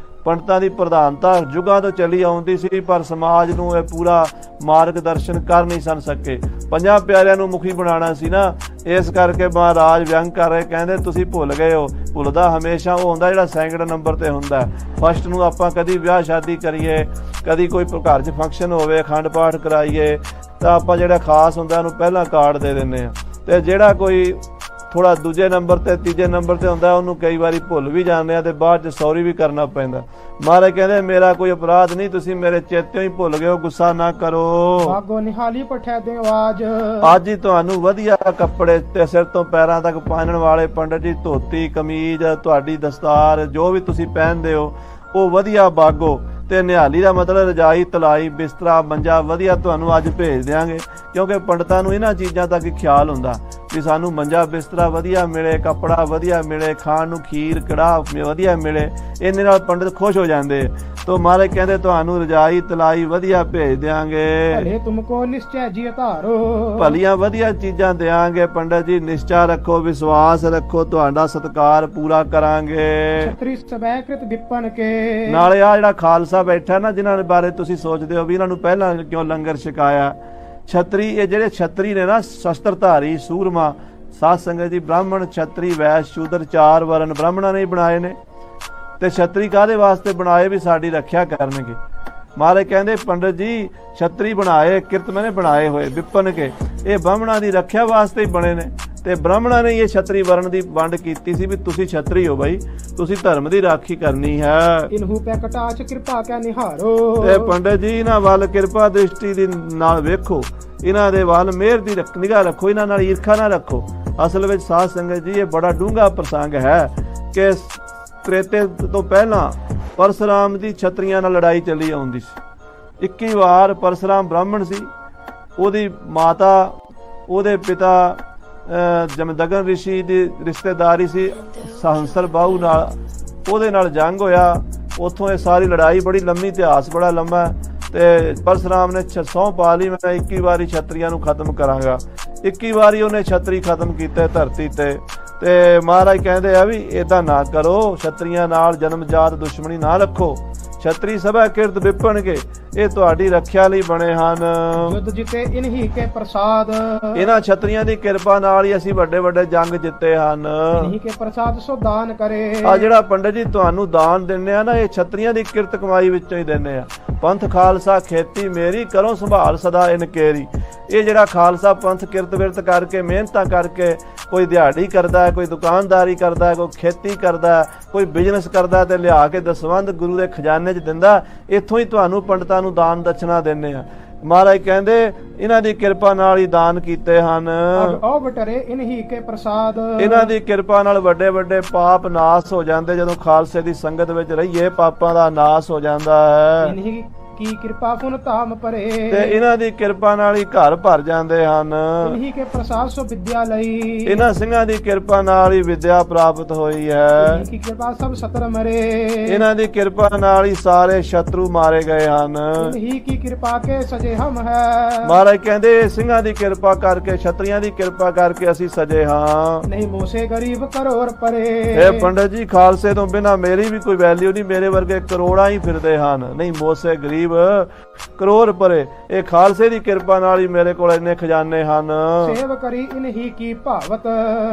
Speaker 1: ਪੰਡਤਾਂ ਦੀ ਪ੍ਰਧਾਨਤਾ ਯੁੱਗਾਂ ਤੋਂ ਚੱਲੀ ਆਉਂਦੀ ਸੀ, ਪਰ ਸਮਾਜ ਨੂੰ ਇਹ ਪੂਰਾ ਮਾਰਗਦਰਸ਼ਨ ਕਰ ਨਹੀਂ ਸਨ ਸਕੇ। ਪੰਜਾਂ ਪਿਆਰਿਆਂ ਨੂੰ ਮੁਖੀ ਬਣਾਉਣਾ ਸੀ ਨਾ, ਇਸ ਕਰਕੇ ਮਹਾਰਾਜ ਵਿਅੰਗ ਕਰ ਰਹੇ, ਕਹਿੰਦੇ ਤੁਸੀਂ ਭੁੱਲ ਗਏ ਹੋ। ਭੁੱਲਦਾ ਹਮੇਸ਼ਾ ਉਹ ਹੁੰਦਾ ਜਿਹੜਾ ਸੈਕਿੰਡ ਨੰਬਰ ਤੇ ਹੁੰਦਾ। ਫਸਟ ਨੂੰ ਆਪਾਂ ਕਦੀ ਵਿਆਹ ਸ਼ਾਦੀ ਕਰੀਏ, ਕਦੀ ਕੋਈ ਘਰ 'ਚ ਫੰਕਸ਼ਨ ਹੋਵੇ, ਅਖੰਡ ਪਾਠ ਕਰਾਈਏ, ਤਾਂ ਆਪਾਂ ਜਿਹੜਾ ਖਾਸ ਹੁੰਦਾ ਉਹਨੂੰ ਪਹਿਲਾਂ ਕਾਰਡ ਦੇ ਦਿੰਦੇ ਆ, ਤੇ ਜਿਹੜਾ ਕੋਈ ਥੋੜਾ ਦੂਜੇ ਨੰਬਰ ਤੇ ਤੀਜੇ ਨੰਬਰ ਤੇ ਹੁੰਦਾ ਉਹਨੂੰ ਕਈ ਵਾਰੀ ਭੁੱਲ ਵੀ ਜਾਂਦੇ ਆ ਤੇ ਬਾਅਦ 'ਚ ਸੌਰੀ ਵੀ ਕਰਨਾ ਪੈਂਦਾ। ਮਹਾਰਾਜ ਕਹਿੰਦੇ ਮੇਰਾ ਕੋਈ ਅਪਰਾਧ ਨਹੀਂ, ਤੁਸੀਂ ਮੇਰੇ ਚੇਤੋਂ ਹੀ ਭੁੱਲ ਗਏ ਹੋ, ਗੁੱਸਾ ਨਾ ਕਰੋ।
Speaker 2: ਭਾਗੋ ਨਿਹਾਲੀ ਪਠਿਆ ਦੇ ਆਵਾਜ਼।
Speaker 1: ਅੱਜ ਹੀ ਤੁਹਾਨੂੰ ਵਧੀਆ ਕੱਪੜੇ ਤੇ ਸਿਰ ਤੋਂ ਪੈਰਾਂ ਤੱਕ ਪਹਿਨਣ ਵਾਲੇ ਪੰਡਤ ਜੀ, ਧੋਤੀ ਕਮੀਜ਼, ਤੁਹਾਡੀ ਦਸਤਾਰ ਜੋ ਵੀ ਤੁਸੀਂ ਪਹਿਨਦੇ ਹੋ ਉਹ ਵਧੀਆ ਬਾਗੋ, ਤੇ ਨਿਹਾਲੀ ਦਾ ਮਤਲਬ ਰਜਾਈ, ਤਲਾਈ, ਬਿਸਤਰਾ, ਮੰਜਾ ਵਧੀਆ ਤੁਹਾਨੂੰ ਅੱਜ ਭੇਜ ਦਿਆਂਗੇ, ਕਿਉਂਕਿ ਪੰਡਤਾਂ ਨੂੰ ਇਹਨਾਂ ਚੀਜ਼ਾਂ ਦਾ ਕੀ ਖਿਆਲ ਹੁੰਦਾ ਵੀ ਸਾਨੂੰ ਮੰਜਾ ਬਿਸਤਰਾ ਵਧੀਆ ਮਿਲੇ, ਕੱਪੜਾ ਵਧੀਆ ਮਿਲੇ, ਖਾਣ ਨੂੰ ਖੀਰ ਕੜਾਹ ਵਧੀਆ ਮਿਲੇ। ਇਹਨੇ ਨਾਲ ਪੰਡਤ ਖੁਸ਼ ਹੋ ਜਾਂਦੇ। ਤੋ ਮਹਾਰਾਜ ਕਹਿੰਦੇ ਤੁਹਾਨੂੰ ਰਜਾਈ ਤਲਾਈ ਵਧੀਆ ਭੇਜ ਦਿਆਂਗੇ,
Speaker 2: ਭਲੇ ਤੁਮਕੋ ਨਿਸ਼ਚੈ ਜੀ ਧਾਰੋ।
Speaker 1: ਭਲੀਆਂ ਵਧੀਆ ਚੀਜ਼ਾਂ ਦਿਆਂਗੇ ਪੰਡਤ ਜੀ, ਨਿਸ਼ਚਾ ਰੱਖੋ, ਵਿਸ਼ਵਾਸ ਰੱਖੋ, ਤੁਹਾਡਾ ਸਤਿਕਾਰ ਪੂਰਾ ਕਰਾਂਗੇ।
Speaker 2: ਛਤਰੀ ਸਬੈ ਕ੍ਰਿਤ ਵਿਪਨ ਕੇ।
Speaker 1: ਨਾਲੇ ਆ ਜਿਹੜਾ ਖਾਲਸਾ ਬੈਠਾ ਨਾ, ਜਿਨ੍ਹਾਂ ਦੇ ਬਾਰੇ ਤੁਸੀਂ ਸੋਚਦੇ ਹੋ ਵੀ ਇਹਨਾਂ ਨੂੰ ਪਹਿਲਾਂ ਕਿਉਂ ਲੰਗਰ ਛਕਾਇਆ। ਛਤਰੀ, ਇਹ ਜਿਹੜੇ ਛਤਰੀ ਨੇ ਨਾ, ਸ਼ਸਤਰਧਾਰੀ ਸੂਰਮਾ। ਸਾਧ ਸੰਗਤ ਜੀ ਬ੍ਰਾਹਮਣ, ਛਤਰੀ, ਵੈਸ਼, ਸ਼ੂਦਰ, ਚਾਰ ਵਰਨ ਬ੍ਰਾਹਮਣਾਂ ਨੇ ਹੀ ਬਣਾਏ ਨੇ। ਤੇ ਛਤਰੀ ਕਾਹਦੇ ਵਾਸਤੇ ਬਣਾਏ? ਵੀ ਸਾਡੀ ਰੱਖਿਆ ਕਰਨਗੇ। ਮਹਾਰਾਜ ਕਹਿੰਦੇ ਪੰਡਤ ਜੀ ਛਤਰੀ ਬਣਾਏ, ਕਿਰਤਮੇ ਨੇ ਬਣਾਏ ਹੋਏ ਵਿਪਨ ਕੇ, ਇਹ ਬ੍ਰਾਹਮਣਾਂ ਦੀ ਰੱਖਿਆ ਵਾਸਤੇ ਹੀ ਬਣੇ ਨੇ। ਤੇ ਬ੍ਰਾਹਮਣਾਂ ਨੇ ਇਹ ਛਤਰੀ ਵਰਨ ਦੀ ਵੰਡ ਕੀਤੀ ਸੀ ਵੀ ਤੁਸੀਂ ਛਤਰੀ ਹੋ ਬਾਈ, ਤੁਸੀਂ ਧਰਮ ਦੀ ਰਾਖੀ ਕਰਨੀ ਹੈ।
Speaker 2: ਇਨਹੂ ਪੈ ਕਟਾਚ ਕਿਰਪਾ ਕੈ ਨਿਹਾਰੋ।
Speaker 1: ਤੇ ਪੰਡਤ ਜੀ ਇਹਨਾਂ ਵੱਲ ਕਿਰਪਾ ਦ੍ਰਿਸ਼ਟੀ ਦੇ ਨਾਲ ਵੇਖੋ, ਇਹਨਾਂ ਦੇ ਵੱਲ ਮਿਹਰ ਦੀ ਨਿਗਾਹ ਰੱਖੋ, ਇਹਨਾਂ ਨਾਲ ਈਰਖਾ ਨਾ ਰੱਖੋ। ਅਸਲ ਵਿੱਚ ਸਾਧ ਸੰਗਤ ਜੀ ਇਹ ਬੜਾ ਡੂੰਘਾ ਪ੍ਰਸੰਗ ਹੈ ਕਿ ਤ੍ਰੇਤੇ ਤੋਂ ਪਹਿਲਾਂ ਪਰਸ਼ੁਰਾਮ ਦੀ ਛਤਰੀਆਂ ਨਾਲ ਲੜਾਈ ਚੱਲੀ ਆਉਂਦੀ ਸੀ। 21 ਵਾਰ ਪਰਸ਼ੁਰਾਮ ਬ੍ਰਾਹਮਣ ਸੀ, ਉਹਦੀ ਮਾਤਾ, ਉਹਦੇ ਪਿਤਾ ਜਮਦਗਨ ਰਿਸ਼ੀ ਦੀ ਰਿਸ਼ਤੇਦਾਰੀ ਸੀ ਸਹੰਸਰ ਬਾਹੂ ਨਾਲ, ਉਹਦੇ ਨਾਲ ਜੰਗ ਹੋਇਆ। ਉੱਥੋਂ ਇਹ ਸਾਰੀ ਲੜਾਈ ਬੜੀ ਲੰਮੀ, ਇਤਿਹਾਸ ਬੜਾ ਲੰਮਾ। ਤੇ ਪਰਸ਼ੁਰਾਮ ਨੇ ਸਹੁੰ ਪਾ ਲਈ ਮੈਂ 21 ਵਾਰੀ ਛਤਰੀਆਂ ਨੂੰ ਖਤਮ ਕਰਾਂਗਾ। 21 ਵਾਰੀ ਉਹਨੇ ਛਤਰੀ ਖਤਮ ਕੀਤੇ ਧਰਤੀ ਤੇ ਮਹਾਰਾਜ ਕਹਿੰਦੇ ਆ ਵੀ ਏਦਾਂ ਨਾ ਕਰੋ, ਛਤਰੀਆਂ ਨਾਲ ਜਨਮਜਾਤ ਦੁਸ਼ਮਣੀ ਨਾ ਰੱਖੋ। ਛਤਰੀ ਸਭਾ ਕਿਰਤ ਵਿਪਣਗੇ, ਇਹ ਤੁਹਾਡੀ ਰੱਖਿਆ ਲਈ ਬਣੇ ਹਨ।
Speaker 2: ਯੁੱਧ ਜਿੱਤੇ ਇਨਹੀ ਕੇ ਪ੍ਰਸਾਦ।
Speaker 1: ਇਹਨਾਂ ਛਤਰੀਆਂ ਦੀ ਕਿਰਪਾ ਨਾਲ ਹੀ ਅਸੀਂ ਵੱਡੇ ਵੱਡੇ ਜੰਗ ਜਿੱਤੇ ਹਨ।
Speaker 2: ਇਨਹੀ ਕੇ ਪ੍ਰਸਾਦ ਸੋ ਦਾਨ ਕਰੇ।
Speaker 1: ਆ ਜਿਹੜਾ ਪੰਡਤ ਜੀ ਤੁਹਾਨੂੰ ਦਾਨ ਦਿੰਨੇ ਆ ਨਾ, ਇਹ ਛਤਰੀਆਂ ਦੀ ਕਿਰਤ ਕਮਾਈ ਵਿੱਚੋਂ ਹੀ ਦਿੰਨੇ ਆ। ਪੰਥ ਖਾਲਸਾ ਖੇਤੀ ਮੇਰੀ, ਕਰੋ ਸੰਭਾਲ ਸਦਾ ਇਨਕੇਰੀ। ਇਹ ਜਿਹੜਾ ਖਾਲਸਾ ਪੰਥ ਕਿਰਤ ਵਿਰਤ ਕਰਕੇ, ਮਿਹਨਤਾਂ ਕਰਕੇ, ਕੋਈ ਦਿਹਾੜੀ ਕਰਦਾ ਹੈ, ਕੋਈ ਦੁਕਾਨਦਾਰੀ ਕਰਦਾ ਹੈ, ਕੋਈ ਖੇਤੀ ਕਰਦਾ ਹੈ, ਕੋਈ ਬਿਜ਼ਨਸ ਕਰਦਾ ਤੇ ਲਿਆ ਕੇ ਦਸਵੰਧ ਗੁਰੂ ਦੇ ਖਜ਼ਾਨੇ 'ਚ ਦਿੰਦਾ। ਇੱਥੋਂ ਹੀ ਤੁਹਾਨੂੰ ਪੰਡਤਾਂ ਨੂੰ ਦਾਨ ਦਛਨਾ ਦਿੰਨੇ ਆ। ਮਹਾਰਾਜ ਕਹਿੰਦੇ ਇਹਨਾਂ ਦੀ ਕਿਰਪਾ ਨਾਲ ਹੀ ਦਾਨ ਕੀਤੇ ਹਨ।
Speaker 2: ਓ ਬਟਰੇ ਇਨਹੀ ਕੇ ਪ੍ਰਸਾਦ।
Speaker 1: ਇਹਨਾਂ ਦੀ ਕਿਰਪਾ ਨਾਲ ਵੱਡੇ ਵੱਡੇ ਪਾਪ ਨਾਸ ਹੋ ਜਾਂਦੇ। ਜਦੋਂ ਖਾਲਸੇ ਦੀ ਸੰਗਤ ਵਿੱਚ ਰਹੀਏ ਪਾਪਾਂ ਦਾ ਨਾਸ ਹੋ ਜਾਂਦਾ ਹੈ।
Speaker 2: ਇਨਹੀ ਕੀ ਕਿਰਪਾ ਪੁਨ ਧਾਮ ਪਰੇ।
Speaker 1: ਤੇ ਇਹਨਾਂ ਦੀ ਕਿਰਪਾ ਨਾਲ ਹੀ ਘਰ ਭਰ ਜਾਂਦੇ ਹਨ।
Speaker 2: ਇਨਹੀ ਕੇ ਪ੍ਰਸਾਦ ਸੋ ਵਿਦਿਆ ਲਈ।
Speaker 1: ਇਹਨਾਂ ਸਿੰਘਾਂ ਦੀ ਕਿਰਪਾ ਨਾਲ ਹੀ ਵਿਦਿਆ ਪ੍ਰਾਪਤ ਹੋਈ ਹੈ।
Speaker 2: ਇਨਹੀ ਕੀ ਕਿਰਪਾ ਸਭ ਸਤਰ ਮਰੇ।
Speaker 1: ਇਹਨਾਂ ਦੀ ਕਿਰਪਾ ਨਾਲ ਹੀ ਸਾਰੇ ਸ਼ਤਰੂ ਮਾਰੇ ਗਏ ਹਨ।
Speaker 2: ਇਨਹੀ ਕੀ ਕਿਰਪਾ ਕੇ ਸਜੇ ਹਮ ਹੈ।
Speaker 1: ਮਹਾਰਾਜ ਕਹਿੰਦੇ ਸਿੰਘਾਂ ਦੀ ਕਿਰਪਾ ਕਰਕੇ, ਛਤਰੀਆਂ ਦੀ ਕਿਰਪਾ ਕਰਕੇ ਅਸੀਂ ਸਜੇ ਹਾਂ।
Speaker 2: ਨਹੀਂ ਮੋਸੇ ਗਰੀਬ ਕਰੋੜ ਪਰੇ।
Speaker 1: ਇਹ ਪੰਡਤ ਜੀ ਖਾਲਸੇ ਤੋਂ ਬਿਨਾਂ ਮੇਰੀ ਵੀ ਕੋਈ ਵੈਲਿਊ ਨਹੀਂ, ਮੇਰੇ ਵਰਗੇ ਕਰੋੜਾਂ ਹੀ ਫਿਰਦੇ ਹਨ। ਨਹੀਂ ਮੋਸੇ ਗਰੀਬ ਕਰੋੜ ਪਰੇ, ਇਹ ਖਾਲਸੇ ਦੀ ਕਿਰਪਾ ਨਾਲ ਹੀ ਮੇਰੇ ਕੋਲ ਇੰਨੇ ਖਜ਼ਾਨੇ ਹਨ।
Speaker 2: ਸੇਵ ਕਰੀ ਇਨਹੀ ਕੀ ਭਾਵਤ।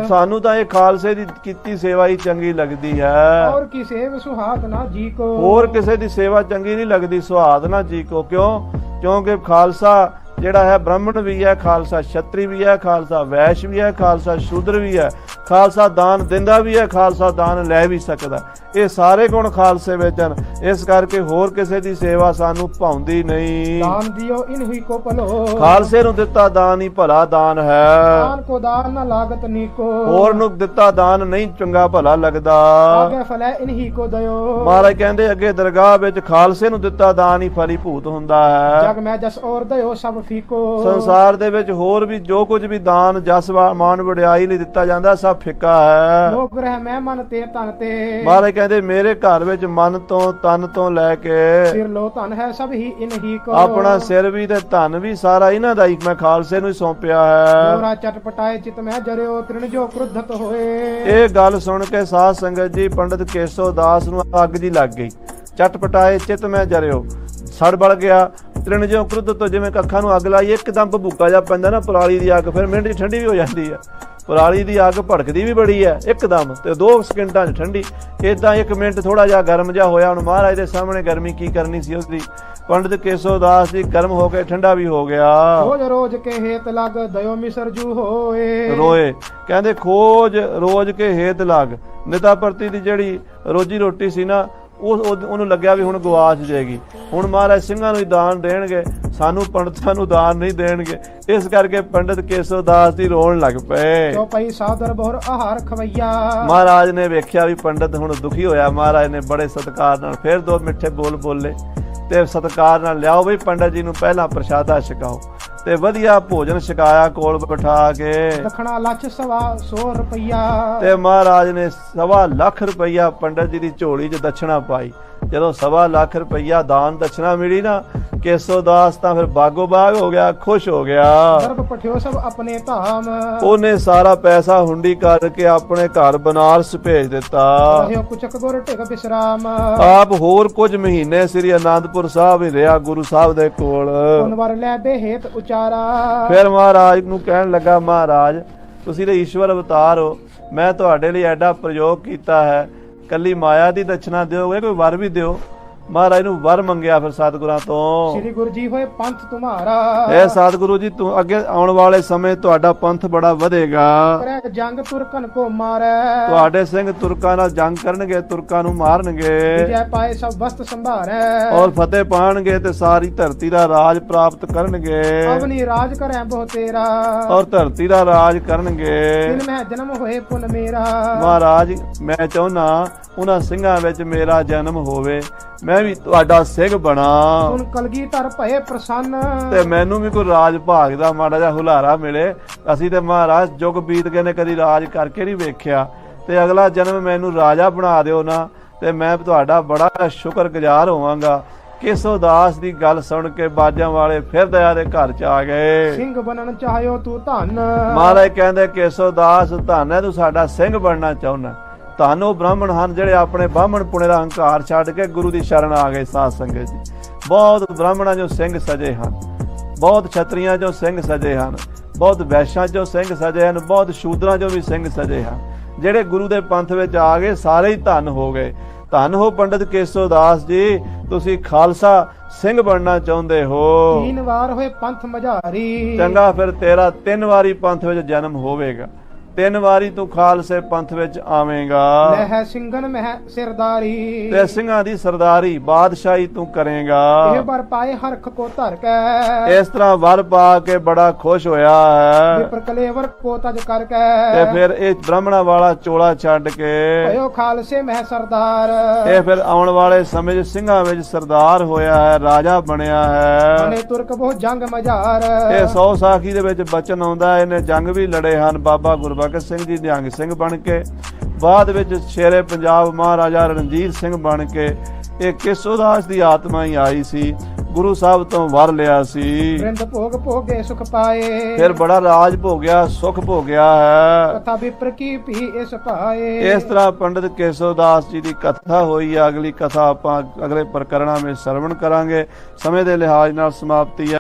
Speaker 1: ਸਾਨੂੰ ਤਾਂ ਇਹ ਖਾਲਸੇ ਦੀ ਕੀਤੀ ਸੇਵਾ ਹੀ ਚੰਗੀ ਲੱਗਦੀ ਹੈ।
Speaker 2: ਔਰ ਕੀ ਸੇਵ ਸੁਹਾਤ ਨਾ ਜੀ ਕੋ।
Speaker 1: ਹੋਰ ਕਿਸੇ ਦੀ ਸੇਵਾ ਚੰਗੀ ਨਹੀਂ ਲੱਗਦੀ, ਸੁਹਾਦ ਨਾ ਜੀ ਕੋ। ਕਿਉਂਕਿ ਖਾਲਸਾ ਜਿਹੜਾ ਹੈ ਬ੍ਰਾਹਮਣ ਵੀ ਹੈ, ਖਾਲਸਾ ਛਤਰੀ ਵੀ ਹੈ, ਖਾਲਸਾ ਵੈਸ਼ ਵੀ ਹੈ, ਖਾਲਸਾ ਸ਼ੂਦਰ ਵੀ ਹੈ। ਖਾਲਸਾ ਦਾਨ ਦਿੰਦਾ ਵੀ ਹੈ, ਖਾਲਸਾ ਦਾਨ ਲੈ ਵੀ ਸਕਦਾ। ਇਹ ਸਾਰੇ ਗੁਣ ਖਾਲਸੇ ਵਿੱਚ ਹਨ। ਇਸ ਕਰਕੇ ਹੋਰ ਕਿਸੇ ਦੀ ਸੇਵਾ ਸਾਨੂੰ ਭਾਉਂਦੀ ਨਹੀਂ।
Speaker 2: दान दियो इन हुई को पलो,
Speaker 1: ਖਾਲਸੇ ਨੂੰ ਦਿੱਤਾ ਦਾਨ ਹੀ ਭਲਾ ਦਾਨ ਹੈ।
Speaker 2: दान को दान न लागत नीको,
Speaker 1: ਹੋਰ ਨੂੰ ਦਿੱਤਾ ਦਾਨ ਨਹੀਂ ਚੰਗਾ ਭਲਾ ਲੱਗਦਾ।
Speaker 2: आगे फलै इन ही को दयो।
Speaker 1: ਮਹਾਰਾਜ ਕਹਿੰਦੇ ਅੱਗੇ ਦਰਗਾਹ ਵਿੱਚ ਖਾਲਸੇ ਨੂੰ ਦਿੱਤਾ ਦਾਨ ਹੀ ਫਲੀਭੂਤ ਹੁੰਦਾ ਹੈ।
Speaker 2: जग में जस और दयो सब फीको,
Speaker 1: ਸੰਸਾਰ ਦੇ ਵਿੱਚ ਹੋਰ ਵੀ ਜੋ ਕੁਝ ਵੀ ਦਾਨ ਜਸ ਮਾਨ ਵਡਿਆਈ ਲਈ ਦਿੱਤਾ ਜਾਂਦਾ ਸਭ ਫਿੱਕਾ ਹੈ।
Speaker 2: लोग ग्रह में मन ते तन ते,
Speaker 1: ਮਹਾਰਾਜ ਕਹਿੰਦੇ ਮੇਰੇ ਘਰ ਵਿੱਚ ਮਨ ਤੋਂ ਤਨ ਤੋਂ ਲੈ ਕੇ
Speaker 2: सिर लो तन है सब ही इन ही को,
Speaker 1: ਆਪਣਾ ਸਿਰ ਵੀ ਤੇ ਧਨ ਵੀ ਸਾਰਾ ਇਹਨਾਂ ਦਾ ਹੀ ਮੈਂ ਖਾਲਸੇ ਨੂੰ ਹੀ ਸੌਂਪਿਆ ਹੈ।
Speaker 2: जोरा चटपटाए चित में जरियो तृण जो क्रुद्धत होए।
Speaker 1: ਇਹ ਗੱਲ ਸੁਣ ਕੇ ਸਾਧ ਸੰਗਤ ਜੀ ਪੰਡਿਤ ਕੇਸੋ ਦਾਸ ਨੂੰ ਅੱਗ ਜੀ ਲੱਗ ਗਈ। ਚਟਪਟਾਏ ਚਿਤ ਮੈਂ ਜਰਿਓ, ਸੜ ਬਲ ਗਿਆ। ਤ੍ਰਿਣ ਜਿਉ ਕ੍ਰੁੱਧ ਤੋਂ ਜਿਵੇਂ ਅੱਖਾਂ ਨੂੰ ਅੱਗ ਲਾਈ ਇੱਕਦਮ ਭਬੂਕਾ ਜਾ ਪੈਂਦਾ ਨਾ ਪਰਾਲੀ ਦੀ ਅੱਗ, ਫਿਰ ਮਿੰਟ 'ਚ ਠੰਡੀ ਵੀ ਹੋ ਜਾਂਦੀ ਹੈ। ਪਰਾਲੀ ਦੀ ਅੱਗ ਭੜਕਦੀ ਵੀ ਬੜੀ ਹੈ ਇੱਕਦਮ, ਤੇ 2 ਸਕਿੰਟਾਂ 'ਚ ਠੰਡੀ। ਇਦਾਂ 1 ਮਿੰਟ ਥੋੜਾ ਜਿਹਾ ਗਰਮ ਜਿਹਾ ਹੋਇਆ। ਹੁਣ ਮਹਾਰਾਜ ਦੇ ਸਾਹਮਣੇ ਗਰਮੀ ਕੀ ਕਰਨੀ ਸੀ ਉਸਦੀ। ਪੰਡਿਤ ਕੇਸੋ ਦਾਸ ਜੀ ਗਰਮ ਹੋ ਕੇ ਠੰਡਾ ਵੀ ਹੋ ਗਿਆ।
Speaker 2: खोज रोज के हेत लग दयो मिसरजू होए,
Speaker 1: ਰੋਏ ਕਹਿੰਦੇ ਖੋਜ ਰੋਜ਼ ਕੇ ਹੇਤ ਲੱਗ। ਨਿਤਾ ਪ੍ਰਤੀ ਦੀ ਜਿਹੜੀ ਰੋਜੀ ਰੋਟੀ ਸੀ ਨਾ ਉਹਨੂੰ ਲੱਗਿਆ ਵੀ ਹੁਣ ਗਵਾਚ ਜਾਏਗੀ। ਹੁਣ ਮਹਾਰਾਜ ਸਿੰਘਾਂ ਨੂੰ ਹੀ ਦਾਨ ਦੇਣਗੇ, ਸਾਨੂੰ ਪੰਡਤਾਂ ਨੂੰ ਦਾਨ ਨਹੀਂ ਦੇਣਗੇ। ਇਸ ਕਰਕੇ ਪੰਡਿਤ ਕੇਸੋ ਦਾਸ ਜੀ ਰੋਣ ਲੱਗ ਪਏ।
Speaker 2: चौपाई सादर बहुर आहार खवैया,
Speaker 1: ਮਹਾਰਾਜ ਨੇ ਵੇਖਿਆ ਵੀ ਪੰਡਿਤ ਹੁਣ ਦੁਖੀ ਹੋਇਆ। ਮਹਾਰਾਜ ਨੇ ਬੜੇ ਸਤਿਕਾਰ ਨਾਲ ਫਿਰ 2 ਮਿੱਠੇ ਬੋਲ ਬੋਲੇ ਤੇ ਸਤਿਕਾਰ ਨਾਲ ਲਿਆਓ ਵੀ ਪੰਡਿਤ ਜੀ ਨੂੰ ਪਹਿਲਾਂ ਪ੍ਰਸ਼ਾਦਾ ਛਕਾਓ ਤੇ ਵਧੀਆ ਭੋਜਨ ਛਕਾਇਆ ਕੋਲ ਬਿਠਾ ਕੇ।
Speaker 2: दखना लक्ष 100 रुपया,
Speaker 1: ਤੇ ਮਹਾਰਾਜ ਨੇ 1.25 ਲੱਖ ਰੁਪਈਆ ਪੰਡਿਤ ਜੀ ਦੀ ਝੋਲੀ 'ਚ ਦਛਣਾ ਪਾਈ। ਜਦੋਂ 1.25 ਲੱਖ ਰੁਪਈਆ ਦਾਨ ਦਛਣਾ ਮਿਲੀ ਨਾ, ਕੇਸੋ ਦਾਸ ਤਾਂ ਫਿਰ ਬਾਗੋ ਬਾਗ ਹੋ ਗਿਆ, ਖੁਸ਼ ਹੋ ਗਿਆ।
Speaker 2: गर्भ पठियो सब अपने धाम,
Speaker 1: ਉਹਨੇ ਸਾਰਾ ਪੈਸਾ ਹੁੰਡੀ ਕਰਕੇ ਆਪਣੇ ਘਰ ਬਨਾਰਸ ਭੇਜ ਦਿੱਤਾ।
Speaker 2: रहियो कुचक गुर टिक विश्राम,
Speaker 1: ਆਪ ਹੋਰ ਕੁਝ ਮਹੀਨੇ ਸ੍ਰੀ ਅਨੰਦਪੁਰ ਸਾਹਿਬ ਹੀ ਰਿਹਾ ਗੁਰੂ ਸਾਹਿਬ ਦੇ ਕੋਲ।
Speaker 2: उनवर ले बेहेत उचारा,
Speaker 1: ਫਿਰ ਮਹਾਰਾਜ ਨੂੰ ਕਹਿਣ ਲੱਗਾ, ਮਹਾਰਾਜ ਤੁਸੀਂ ਤੇ ਈਸ਼ਵਰ ਅਵਤਾਰ ਹੋ, ਮੈਂ ਤੁਹਾਡੇ ਲਈ ਐਡਾ ਪ੍ਰਯੋਗ ਕੀਤਾ ਹੈ, ਕੱਲੀ ਮਾਇਆ ਦੀ ਦਛਣਾ ਦਿਓਗੇ ਕੋਈ ਵਰ ਵੀ ਦਿਓ। ਮਹਾਰਾਜ ਨੂੰ ਵਰ ਮੰਗਿਆ ਫਿਰ ਸਤਿਗੁਰਾਂ ਤੋਂ।
Speaker 2: श्री गुरु जी होए पंथ तुम्हारा,
Speaker 1: ਇਹ ਸਤਿਗੁਰੂ ਜੀ ਤੂੰ ਅੱਗੇ ਆਉਣ ਵਾਲੇ ਸਮੇਂ ਤੁਹਾਡਾ ਪੰਥ ਬੜਾ ਵਧੇਗਾ।
Speaker 2: करे जंग तुरकन को मारे,
Speaker 1: ਤੁਹਾਡੇ ਸਿੰਘ ਤੁਰਕਾਂ ਨਾਲ ਜੰਗ ਕਰਨਗੇ, ਤੁਰਕਾਂ ਨੂੰ ਮਾਰਨਗੇ
Speaker 2: विजय पाए सब वस्त संभारे,
Speaker 1: ਔਰ ਫਤਿਹ ਪਾਣਗੇ ਤੇ ਸਾਰੀ ਧਰਤੀ ਦਾ ਰਾਜ ਪ੍ਰਾਪਤ ਕਰਨਗੇ
Speaker 2: अवनी राज करे बहु तेरा,
Speaker 1: ਔਰ ਧਰਤੀ ਦਾ ਰਾਜ ਕਰਨਗੇ।
Speaker 2: दिन में जन्म होए पुन मेरा,
Speaker 1: ਮਹਾਰਾਜ ਮੈਂ ਚਾਹੁੰਦਾ ਉਹਨਾਂ ਸਿੰਘਾਂ ਵਿੱਚ ਮੇਰਾ ਜਨਮ ਹੋਵੇ, ਮੈਂ ਵੀ ਤੁਹਾਡਾ ਸਿੰਘ ਬਣਾ
Speaker 2: सुन कलगी तर भये प्रसन्न,
Speaker 1: ਤੇ ਮੈਨੂੰ ਵੀ ਕੋਈ ਰਾਜ ਭਾਗ ਦਾ ਮਾੜਾ ਜਿਹਾ ਹੁਲਾਰਾ ਮਿਲੇ। ਅਸੀਂ ਤੇ ਮਹਾਰਾਜ ਜੁਗ ਬੀਤ ਗਏ ਨੇ, ਕਦੀ ਰਾਜ ਕਰਕੇ ਨਹੀਂ ਵੇਖਿਆ, ਤੇ ਅਗਲਾ ਜਨਮ ਮੈਨੂੰ ਰਾਜਾ ਬਣਾ ਦਿਓ ਨਾ, ਤੇ ਮੈਂ ਤੁਹਾਡਾ ਬੜਾ ਸ਼ੁਕਰਗੁਜ਼ਾਰ ਹੋਵਾਂਗਾ। ਕੇਸੋ ਦਾਸ ਦੀ ਗੱਲ ਸੁਣ ਕੇ ਬਾਜਾਂ ਵਾਲੇ ਫਿਰ ਦਇਆ ਦੇ ਘਰ ਚ ਆ ਗਏ।
Speaker 2: सिंह बनन चाहयो तू धन,
Speaker 1: ਮਹਾਰਾਜ ਕਹਿੰਦੇ ਕੇਸੋ ਦਾਸ ਧੰਨ ਹੈ ਤੂੰ ਸਾਡਾ ਸਿੰਘ ਬਣਨਾ ਚਾਹੁੰਦਾ। ਧੰਨ ਉਹ ਬ੍ਰਾਹਮਣ ਹਨ ਜਿਹੜੇ ਆਪਣੇ ਬਾਹਮਣ ਪੁਣੇ ਦਾ ਹੰਕਾਰ ਛੱਡ ਕੇ ਗੁਰੂ ਦੀ ਸ਼ਰਨ ਆ ਗਏ। ਸਾਧ ਸੰਗਤ ਜੀ ਬਹੁਤ ਬ੍ਰਾਹਮਣਾਂ ਜੋ ਸਿੰਘ ਸਜੇ ਹਨ, ਬਹੁਤ ਛਤਰੀਆਂ ਜੋ ਸਿੰਘ ਸਜੇ ਹਨ, ਬਹੁਤ ਵੈਸ਼ਾਂ ਜੋ ਸਿੰਘ ਸਜੇ ਹਨ, ਬਹੁਤ ਸ਼ੂਦਰਾਂ ਜੋ ਵੀ ਸਿੰਘ ਸਜੇ ਹਨ। ਜਿਹੜੇ ਗੁਰੂ ਦੇ ਪੰਥ ਵਿੱਚ ਆ ਗਏ ਸਾਰੇ ਹੀ ਧੰਨ ਹੋ ਗਏ। ਧੰਨ ਹੋ ਪੰਡਿਤ ਕੇਸੋ ਦਾਸ ਜੀ, ਤੁਸੀਂ ਖਾਲਸਾ ਸਿੰਘ ਬਣਨਾ ਚਾਹੁੰਦੇ ਹੋ।
Speaker 2: 3 बार होए पंथ मझारी,
Speaker 1: ਚੰਗਾ ਫਿਰ ਤੇਰਾ 3 ਵਾਰੀ ਪੰਥ ਵਿੱਚ ਜਨਮ ਹੋਵੇਗਾ, 3 ਵਾਰੀ ਤੂੰ ਖਾਲਸੇ ਪੰਥ ਵਿੱਚ ਆਵੇਂਗਾ
Speaker 2: लह सिंगन मह सिरदारी,
Speaker 1: ਤੇ ਸਿੰਘਾਂ ਦੀ ਸਰਦਾਰੀ ਬਾਦਸ਼ਾਹੀ ਤੂੰ ਕਰੇਗਾ।
Speaker 2: ਇਹ बर पाए हरख को धर के,
Speaker 1: ਇਸ ਤਰ੍ਹਾਂ ਵਰ ਪਾ ਕੇ ਬੜਾ ਖੁਸ਼ ਹੋਇਆ ਹੈ।
Speaker 2: विप्र कलेवर को तज करके,
Speaker 1: ਤੇ ਫਿਰ ਇਹ ਬ੍ਰਾਹਮਣਾਂ ਵਾਲਾ ਚੋਲਾ ਛੱਡ ਕੇ
Speaker 2: भयो खालसे मह सरदार,
Speaker 1: ਇਹ ਫਿਰ ਆਉਣ ਵਾਲੇ ਸਮੇਂ 'ਚ ਸਿੰਘਾਂ ਵਿੱਚ ਸਰਦਾਰ ਹੋਇਆ ਹੈ, ਰਾਜਾ ਬਣਿਆ ਹੈ।
Speaker 2: बने तुर्क बहु जंग मझार,
Speaker 1: ਇਹ 100 ਸਾਖੀ ਦੇ ਵਿੱਚ ਬਚਨ ਆਉਂਦਾ, ਇਹਨੇ ਜੰਗ ਵੀ ਲੜੇ ਹਨ। ਬਾਬਾ ਗੁਰਬਖਸ਼ ਸਿੰਘ ਜੀ ਨਿਹੰਗ ਸਿੰਘ ਬਣ ਕੇ, ਬਾਅਦ ਵਿੱਚ ਸ਼ੇਰੇ ਪੰਜਾਬ ਮਹਾਰਾਜਾ ਰਣਜੀਤ ਸਿੰਘ ਬਣ ਕੇ। ਇਹ ਕੇਸੋ ਦਾਸ ਦੀ ਆਤਮਾ ਹੀ ਆਈ ਸੀ, ਗੁਰੂ ਸਾਹਿਬ ਤੋਂ ਵਰ ਲਿਆ ਸੀ।
Speaker 2: वृंद भोग भोगे सुख पाए,
Speaker 1: ਫਿਰ ਬੜਾ ਰਾਜ ਭੋਗਿਆ, ਸੁਖ ਭੋਗਿਆ ਹੈ।
Speaker 2: कथा विप्र की भी इस पाए।
Speaker 1: ਇਸ ਤਰ੍ਹਾਂ ਪੰਡਿਤ ਕੇਸੋ ਦਾਸ ਜੀ ਦੀ ਕਥਾ ਹੋਈ ਹੈ। ਅਗਲੀ ਕਥਾ ਆਪਾਂ ਅਗਲੇ ਪ੍ਰਕਰਣਾਂ ਵਿੱਚ ਸਰਵਣ ਕਰਾਂਗੇ। ਸਮੇਂ ਦੇ ਲਿਹਾਜ਼ ਨਾਲ ਸਮਾਪਤੀ ਹੈ।